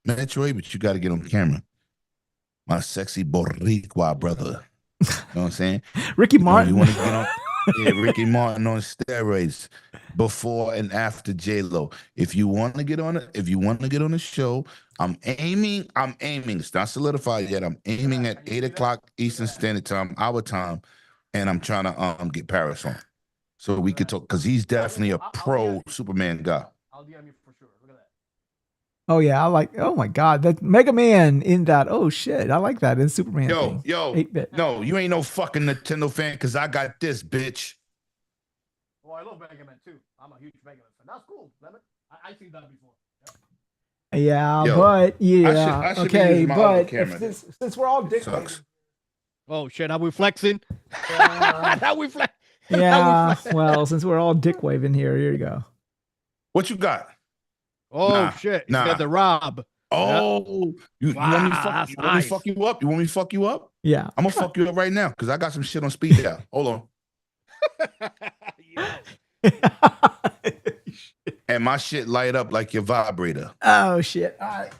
Metroid, but you got to get on camera. My sexy Boricua brother. You know what I'm saying? Ricky Martin. You want to get on? Yeah, Ricky Martin on steroids before and after J-Lo. If you want to get on it, if you want to get on the show, I'm aiming. It's not solidified yet. I'm aiming at 8 o'clock Eastern Standard Time, our time, and I'm trying to get Paris on. So we could talk because he's definitely a pro Superman guy. I'll DM you for sure. Look at that. Oh yeah, I like. Oh my God, that Mega Man in that. Oh shit, I like that in Superman. Yo, 8-bit. No, you ain't no fucking Nintendo fan because I got this, bitch. Well, I love Mega Man too. I'm a huge Mega Man fan. That's cool, Lemon. I seen that before. Yep. Yeah, but yeah, I okay, but since we're all dick waving. Oh shit, are we flexing? How we flex? Yeah, well, since we're all dick waving here you go. What you got? Oh shit! You got the Rob. Oh, you want me to fuck you up? You want me to fuck you up? Yeah, I'm gonna fuck you up right now because I got some shit on speed dial. Hold on. And my shit light up like your vibrator. Oh shit! All right,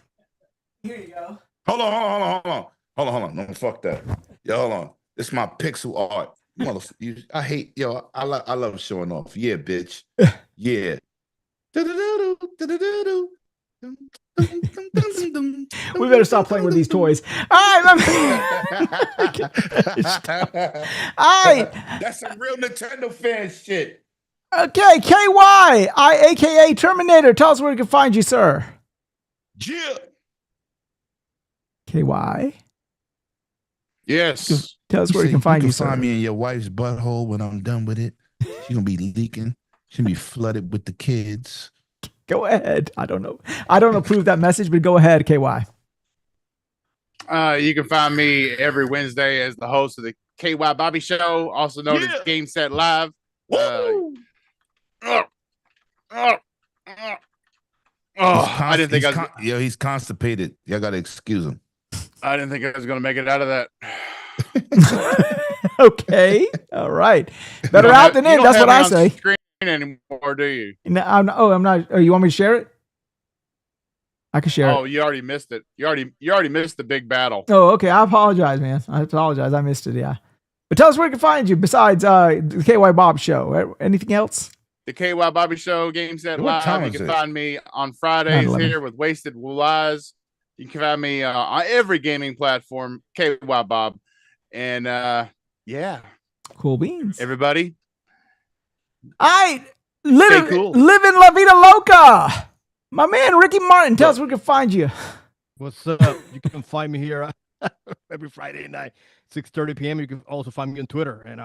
here you go. Hold on. No, fuck that. Yo, hold on. This is my pixel art. I hate I love showing off. Yeah, bitch. Yeah. We better stop playing with these toys. All right, That's some real Nintendo fan shit. Okay, KY, aka Terminator. Tell us where we can find you, sir. Yeah. KY. Yes. Tell us where you can find you, sir. Find me in your wife's butthole when I'm done with it. She's gonna be leaking. She's gonna be flooded with the kids. Go ahead. I don't know. I don't approve that message, but go ahead, KY. You can find me every Wednesday as the host of the KY Bobby Show, also known as Game Set Live. I didn't think he's constipated. Y'all gotta excuse him. I didn't think I was gonna make it out of that. Okay. All right. Better out than in. That's what I say. Screen anymore, do you? No, I'm not. Oh, you want me to share it? I can share it. Oh, you already missed it. You already missed the big battle. Oh, okay. I apologize, man. I apologize. I missed it. Yeah. But tell us where we can find you besides the KY Bob Show. Anything else? The KY Bobby Show, Game Set Live. You can find me on Fridays here with Wasted Wize. You can find me on every gaming platform, KY Bob. And yeah, Cool beans. everybody, All right. Stay cool. Living La Vida Loca. My man, Ricky Martin, tell us where we can find you. What's up? You can find me here every Friday night, 6:30 p.m. You can also find me on Twitter. And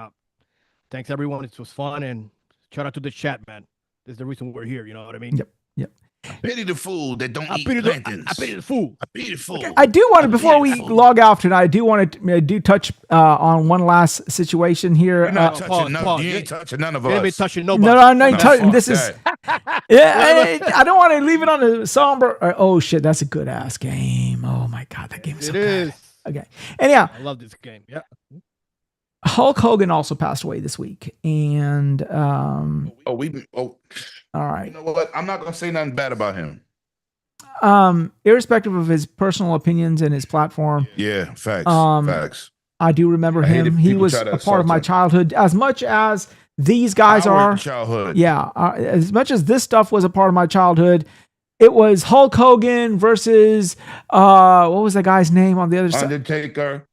thanks, everyone. It was fun. And shout out to the chat, man. This is the reason we're here. You know what I mean? Yep. I pity the fool that don't I eat pity plantains. I pity the fool. I pity the fool. I do want to, before we Beautiful. log off tonight, I do want to touch on one last situation here. You're not pause. you ain't touching none of You ain't been us. touching No, nobody. I'm not No, touching. fuck This is, that. yeah, I don't want to leave it on a somber. Oh shit, that's a good ass game. Oh my god, that game is so It good. is. Okay, anyhow, I love this game. Yeah. Hulk Hogan also passed away this week, and Oh, all you right. know what? I'm not gonna say nothing bad about him. Irrespective of his personal opinions and his platform, Yeah, facts. Facts. I do remember I hate him. if He people was try to a part of assault my him. childhood as much as these guys Our are. childhood. Yeah, as much as this stuff was a part of my childhood, it was Hulk Hogan versus what was the guy's name on the other side? Undertaker.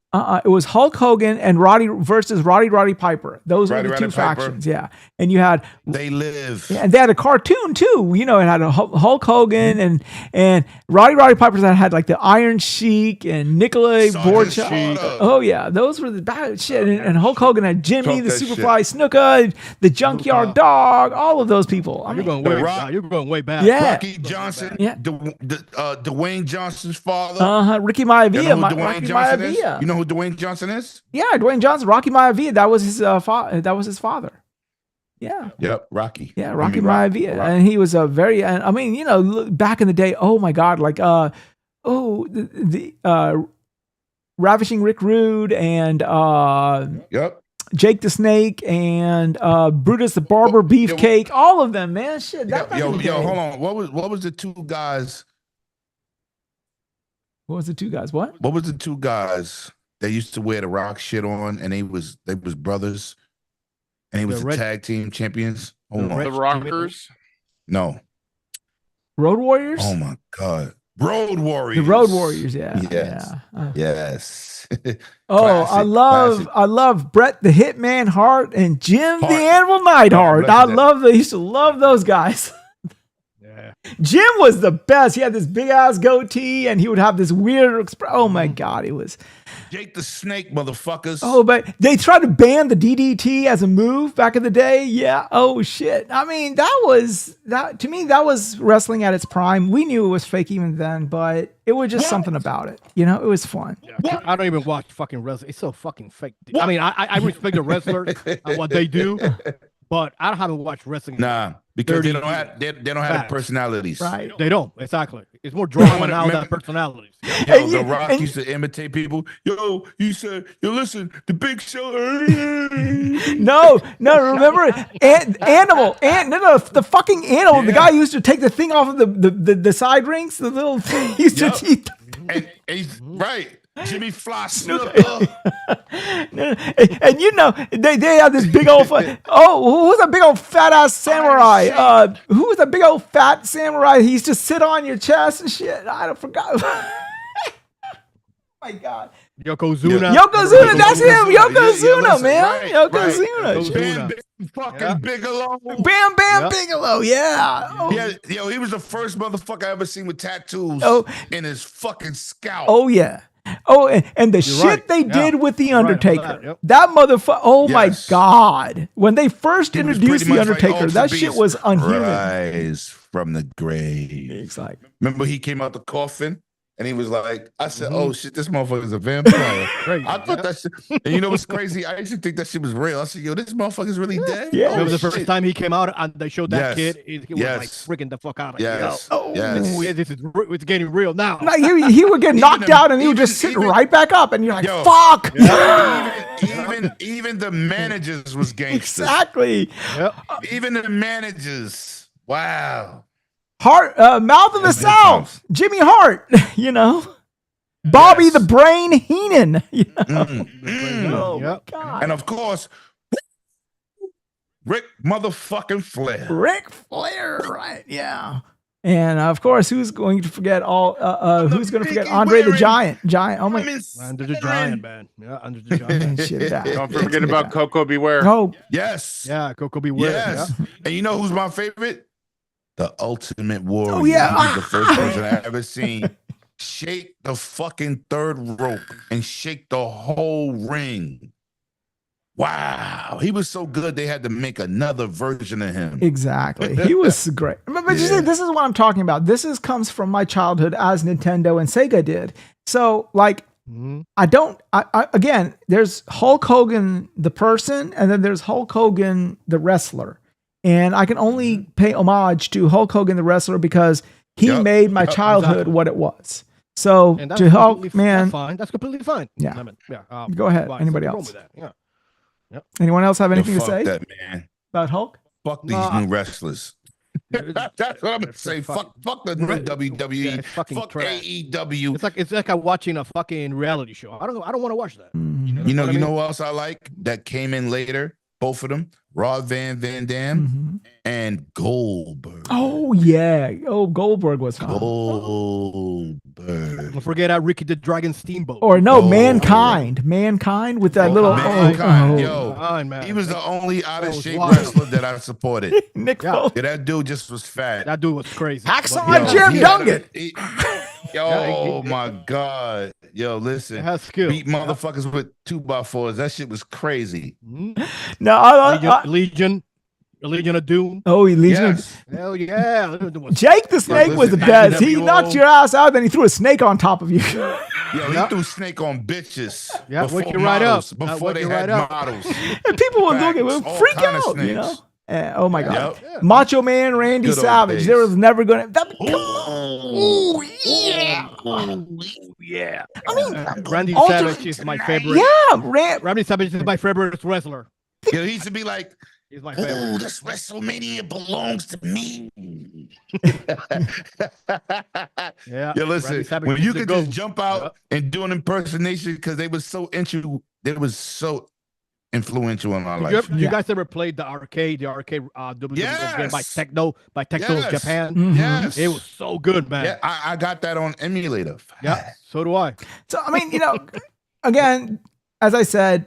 It was Hulk Hogan and Roddy versus Roddy Piper. Those were the Roddy two Piper. factions. Yeah, and you had They live. and they had a cartoon too. You know, it had a Hulk Hogan and Roddy Piper that had like the Iron Sheik and Nikolai Sergeant Borchak. Slaughter. Oh yeah, those were the bad shit. And Hulk Hogan had Jimmy, Talk the that Superfly Snuka, the Junkyard Snuka. Dog, all of those people. I You're mean, going The way Rock. back. You're going way back. Yeah. Rocky Johnson. Yeah. Dwayne Johnson's father. Ricky You Maivia, know who Rocky Dwayne Johnson is? Maivia. You know who Dwayne Johnson is? Yeah, Dwayne Johnson, Rocky Maivia. That was his that was his father. Yeah. Yep, Rocky. Yeah, I Rocky mean, Rock- Maivia, Rock. and he was a very. I mean, you know, back in the day. Oh my God, like the Ravishing Rick Rude and Yep. Jake the Snake and Brutus the Barber Beefcake. All of them, man. Shit. That back in the day. Hold on. What was the two guys? What was the two guys? What? What was the two guys that used to wear the Rock shit on, and they was brothers, and he was the tag team champions. Hold on. the Rockers. No. Road Warriors. Oh my God. Road Warriors. The Road Warriors. Yeah. Yes. Yeah. Yes. Oh, Classic. I love Bret the Hitman Hart and Jim the Hart. Animal Neidhart. Oh, I used to love those guys. Yeah. Jim was the best. He had this big ass goatee and he would have this weird oh my God, it was. Jake the Snake, motherfuckers. Oh, but they tried to ban the DDT as a move back in the day. Yeah. Oh shit. I mean, to me, that was wrestling at its prime. We knew it was fake even then, but it was just something about it. You know, it was fun. Yeah. I don't even watch fucking wrestling. It's so fucking fake. I mean, I respect the wrestlers and what they do, but I haven't watched wrestling. Nah, because they 30 don't have they don't have Facts. personalities. Right. They don't. Exactly. It's more drama now than Remember- personalities. Yo, The Rock used to imitate people. Yo, you said, yo, listen, the Big Show. No, remember Animal, the fucking Animal. The guy used to take the thing off of the side rings, the little thing. He used to eat. and he's right. Jimmy Fly Snooker. And you know, they had this big old, who was that big old fat ass samurai? Who was that big old fat samurai? He used to sit on your chest and shit. I don't forgot. My God. Yokozuna. Yokozuna, that's him. Yeah, Yokozuna, listen, man. right, Yokozuna. Bam, Bam, fucking Bigelow. Bam Bam Bigelow, yeah. Oh. Yeah, yo, he was the first motherfucker I ever seen with tattoos in his fucking scalp. Oh yeah. Oh, and the shit right. they Yeah. did with the You're right about Undertaker, that, yep. that motherfucker. Oh my Yes. God! When they first He was introduced pretty the much like Undertaker, Ultra that shit Beast. was unhuman. Rise from the grave. It's like, Remember he came out the coffin and he was like, I said, oh shit, this motherfucker's a vampire. Crazy, I thought that shit, and you know what's crazy? I used to think that shit was real. I said, yo, this motherfucker's really dead. Yeah. Oh, Remember the shit. first time he came out and they showed that Yes. kid? He was Yes. like freaking the fuck out. Like, Yes. Oh. Yes. Yo, it's getting real now. like he would get knocked out and he would just sit right back up, and you're like, Yo. fuck. Even the managers was gangsters. Exactly. Yep. Even the managers. Wow. Hart, Mouth of the Good South, times. Jimmy Hart. You know, Bobby Yes. the Brain Heenan. You know? Oh my Yep. God. And of course, Rick motherfucking Flair. Ric Flair, right? Yeah. And of course, who's going to forget who's going to forget Andre the Giant? Oh my! Andre the Giant, man. Yeah, Andre the Giant. Shit, Don't forget about Coco Beware. Oh, yes. Yeah, Coco Beware. Yes. Yeah. And you know who's my favorite? The Ultimate Warrior. Oh, yeah. He's the first person I ever seen shake the fucking third rope and shake the whole ring. Wow. He was so good they had to make another version of him. Exactly. He was great. But you see, this is what I'm talking about. This comes from my childhood as Nintendo and Sega did. So like again, there's Hulk Hogan the person, and then there's Hulk Hogan the wrestler. And I can only pay homage to Hulk Hogan the wrestler because he made my childhood what it was. So to Hulk, man, that's completely fine. Yeah. Yeah. Go ahead. Anybody else? Yeah. Yep. Anyone else have anything to fuck say that, man. about Hulk? Fuck these new wrestlers. That's what I'm gonna say. Fuck the new WWE. Fuck AEW. It's like I'm watching a fucking reality show. I don't want to watch that. Mm-hmm. You know who else I like that came in later? Both of them, Rod Van Dam and Goldberg. Oh yeah. Oh, Goldberg was fun. Goldberg. Don't forget Ricky the Dragon Steamboat. Or no, Mankind with that little Mankind. Man. He was the only out of shape wrestler that I supported. Nick Foley. Yeah, that dude just was fat. That dude was crazy. Hacksaw Jim Duggan. Oh my God. Yo, listen. Has skill. Beat motherfuckers with 2x4s. That shit was crazy. No, Legion of Doom. Oh, Legion. Yes. Hell yeah. Jake the Snake was the best. He knocked your ass out, then he threw a snake on top of you. Yo, he threw snake on bitches. Yeah, before wake you right up. Before they had models. And people would look at him, freak out, you know? Oh my God. Macho Man Randy Savage. There was never going to. Oh, yeah. Yeah. I mean, Randy Savage is my favorite. Yeah. Randy Savage is my favorite wrestler. Yo, he used to be like, he's my favorite. Oh, this WrestleMania belongs to me. Yeah. Yo, listen, when you could just jump out and do an impersonation because they was so influential in our life. You guys ever played the arcade WWE game by Techno Japan? Yes. It was so good, man. Yeah, I got that on emulator. Yeah, so do I. So, I mean, again, as I said,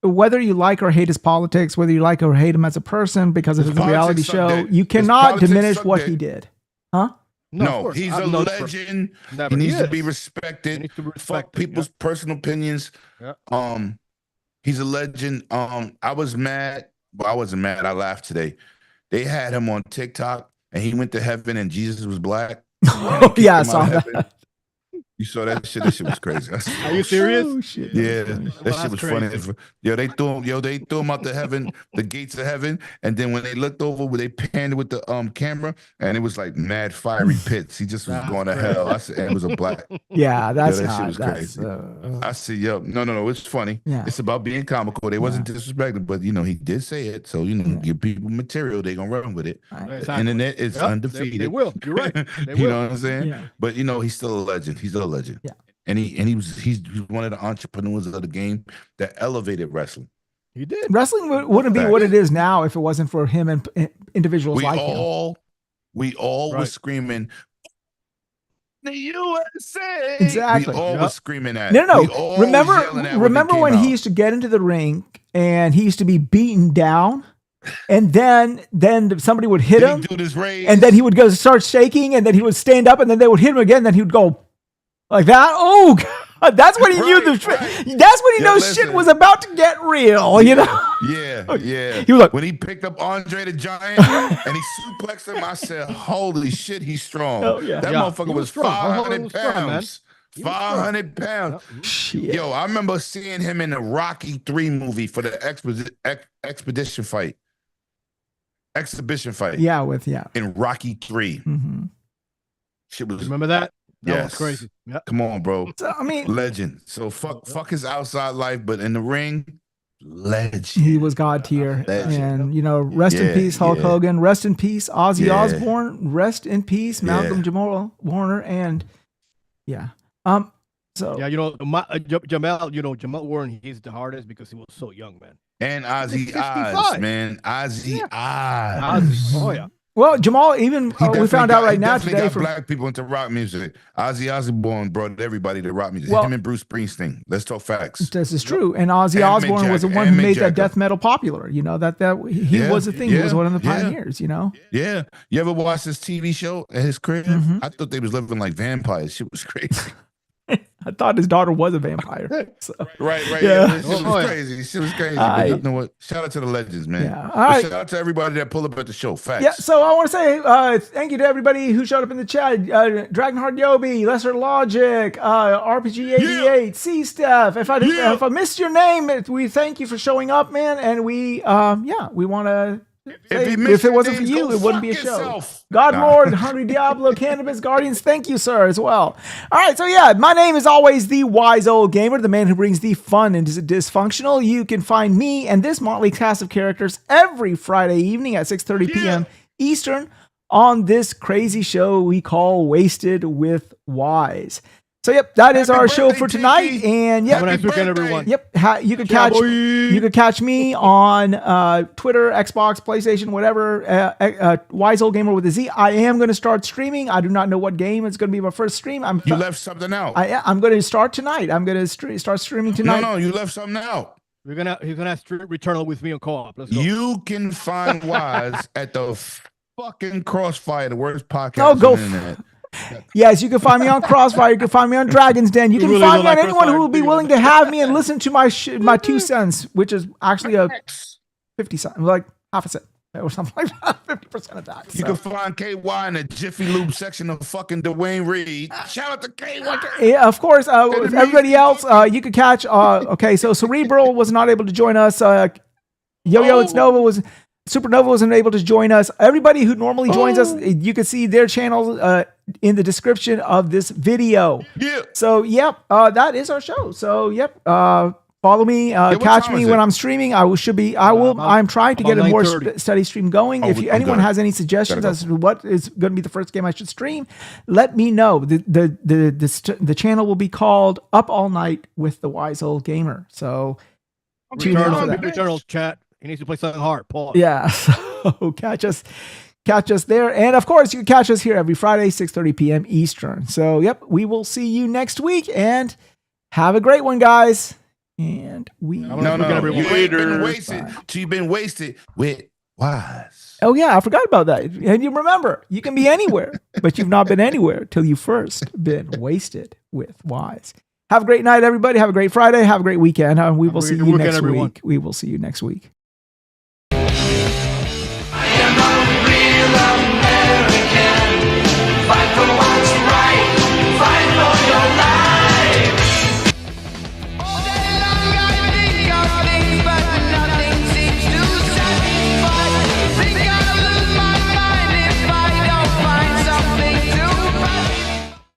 whether you like or hate his politics, whether you like or hate him as a person because of his reality show, you cannot diminish what he did. Huh? No, he's a legend. He needs to be respected. Fuck people's personal opinions. Yeah. He's a legend. I was mad. Well, I wasn't mad. I laughed today. They had him on TikTok and he went to heaven and Jesus was black. Yeah, I saw that. You saw that shit? That shit was crazy. Are you serious? Oh, shit. Yeah, that shit was funny. Yo, they threw him out to heaven, the gates of heaven, and then when they looked over, where they panned with the camera, and it was like mad fiery pits. He just was going to hell. I said, and it was a black. Yeah, that shit was crazy. I said, yo, no, it's funny. Yeah. It's about being comical. They wasn't disrespected, but he did say it. So give people material, they gonna run with it. Right. The internet is undefeated. They will. You're right. They will. You know what I'm saying? Yeah. But he's still a legend. He's a legend. Yeah. And he's one of the entrepreneurs of the game that elevated wrestling. He did. Wrestling wouldn't be what it is now if it wasn't for him and individuals like him. We all were screaming, the USA. Exactly. We all were screaming at. No. Remember when he used to get into the ring and he used to be beaten down? And then somebody would hit him, and then he would go start shaking, and then he would stand up, and then they would hit him again. Then he would go like that. Oh God, that's when he knew that's when he knows shit was about to get real. Yeah. He was like, when he picked up Andre the Giant and he suplexed him, I said, "Holy shit, he's strong." Oh, yeah. That motherfucker was 500 pounds. 500 pounds. Shit. Yo, I remember seeing him in the Rocky 3 movie for the exhibition fight. Yeah, in Rocky 3. Mm-hmm. Shit was. Remember that? That was crazy. Yep. Come on, bro. So, I mean, legend. So fuck his outside life, but in the ring, legend. He was God tier. And rest in peace, Hulk Hogan. Rest in peace, Ozzy Osbourne. Rest in peace, Malcolm Jamal Warner. And so Jamal Warren, he's the hardest because he was so young, man. And Ozzy Oz, man. Ozzy Oz. Oh yeah. Well, Jamal, even we found out right now today got from black people into rock music. Ozzy Osbourne brought everybody to rock music. Well, Him and Bruce Springsteen. Let's talk facts. This is true. And Ozzy Osbourne was the one who made that death metal popular. You know, that he was the thing. He was one of the pioneers, you know? Yeah. You ever watch this TV show at his crib? I thought they was living like vampires. Shit was crazy. I thought his daughter was a vampire. So. Right. Yeah. Shit was crazy. Shit was crazy. But you know what? Shout out to the legends, man. Yeah. All right. Shout out to everybody that pulled up at the show. Facts. Yeah. So I want to say thank you to everybody who showed up in the chat. Dragonheart Yobi, Lesser Logic, RPG88, C Steph. If I missed your name, we thank you for showing up, man. And we want to. If it wasn't for you, it wouldn't be a show. God Lord, Hungry Diablo, Cannabis Guardians, thank you, sir, as well. All right, so yeah, my name is always the Wise Old Gamer, the man who brings the fun into dysfunctional. You can find me and this motley cast of characters every Friday evening at 6:30 p.m. Eastern on this crazy show we call Wasted with Wise. So yep, that is our show for tonight, and yep, have a nice weekend, everyone. Yep, you can catch me on Twitter, Xbox, PlayStation, whatever. Wise Old Gamer with a Z. I am going to start streaming. I do not know what game it's going to be my first stream. You left something out. I'm going to start tonight. I'm going to start streaming tonight. No, you left something out. You're gonna Returnal with me on co-op. Let's go. You can find Wise at the fucking Crossfire, the worst podcast on the internet. Yes, you can find me on Crossfire. You can find me on Dragon's Den. You can find me on anyone who will be willing to have me and listen to my 2 cents, which is actually a 50 cents, like half a cent or something like that. 50% of that. You can find KY in the Jiffy Lube section of fucking Dwayne Reed. Shout out to KY. Yeah, of course. Everybody else, you could catch. Okay, so Cerebral was not able to join us. It's Nova Supernova wasn't able to join us. Everybody who normally joins us, you can see their channels in the description of this video. Yeah. So, that is our show. So, follow me, catch me when I'm streaming. I'm trying to get a more steady stream going. If anyone has any suggestions as to what is going to be the first game I should stream, let me know. The channel will be called Up All Night with the Wise Old Gamer. So, Returnal chat. He needs to play something hard. Pause. Yeah. So catch us there. And of course, you can catch us here every Friday, 6:30 p.m. Eastern. So, we will see you next week and have a great one, guys. And we you ain't been wasted. You've been wasted with Wise. Oh yeah, I forgot about that. And you remember, you can be anywhere, but you've not been anywhere till you first been wasted with Wise. Have a great night, everybody. Have a great Friday. Have a great weekend. And we will see you next week. We will see you next week. I am a real American. Fight for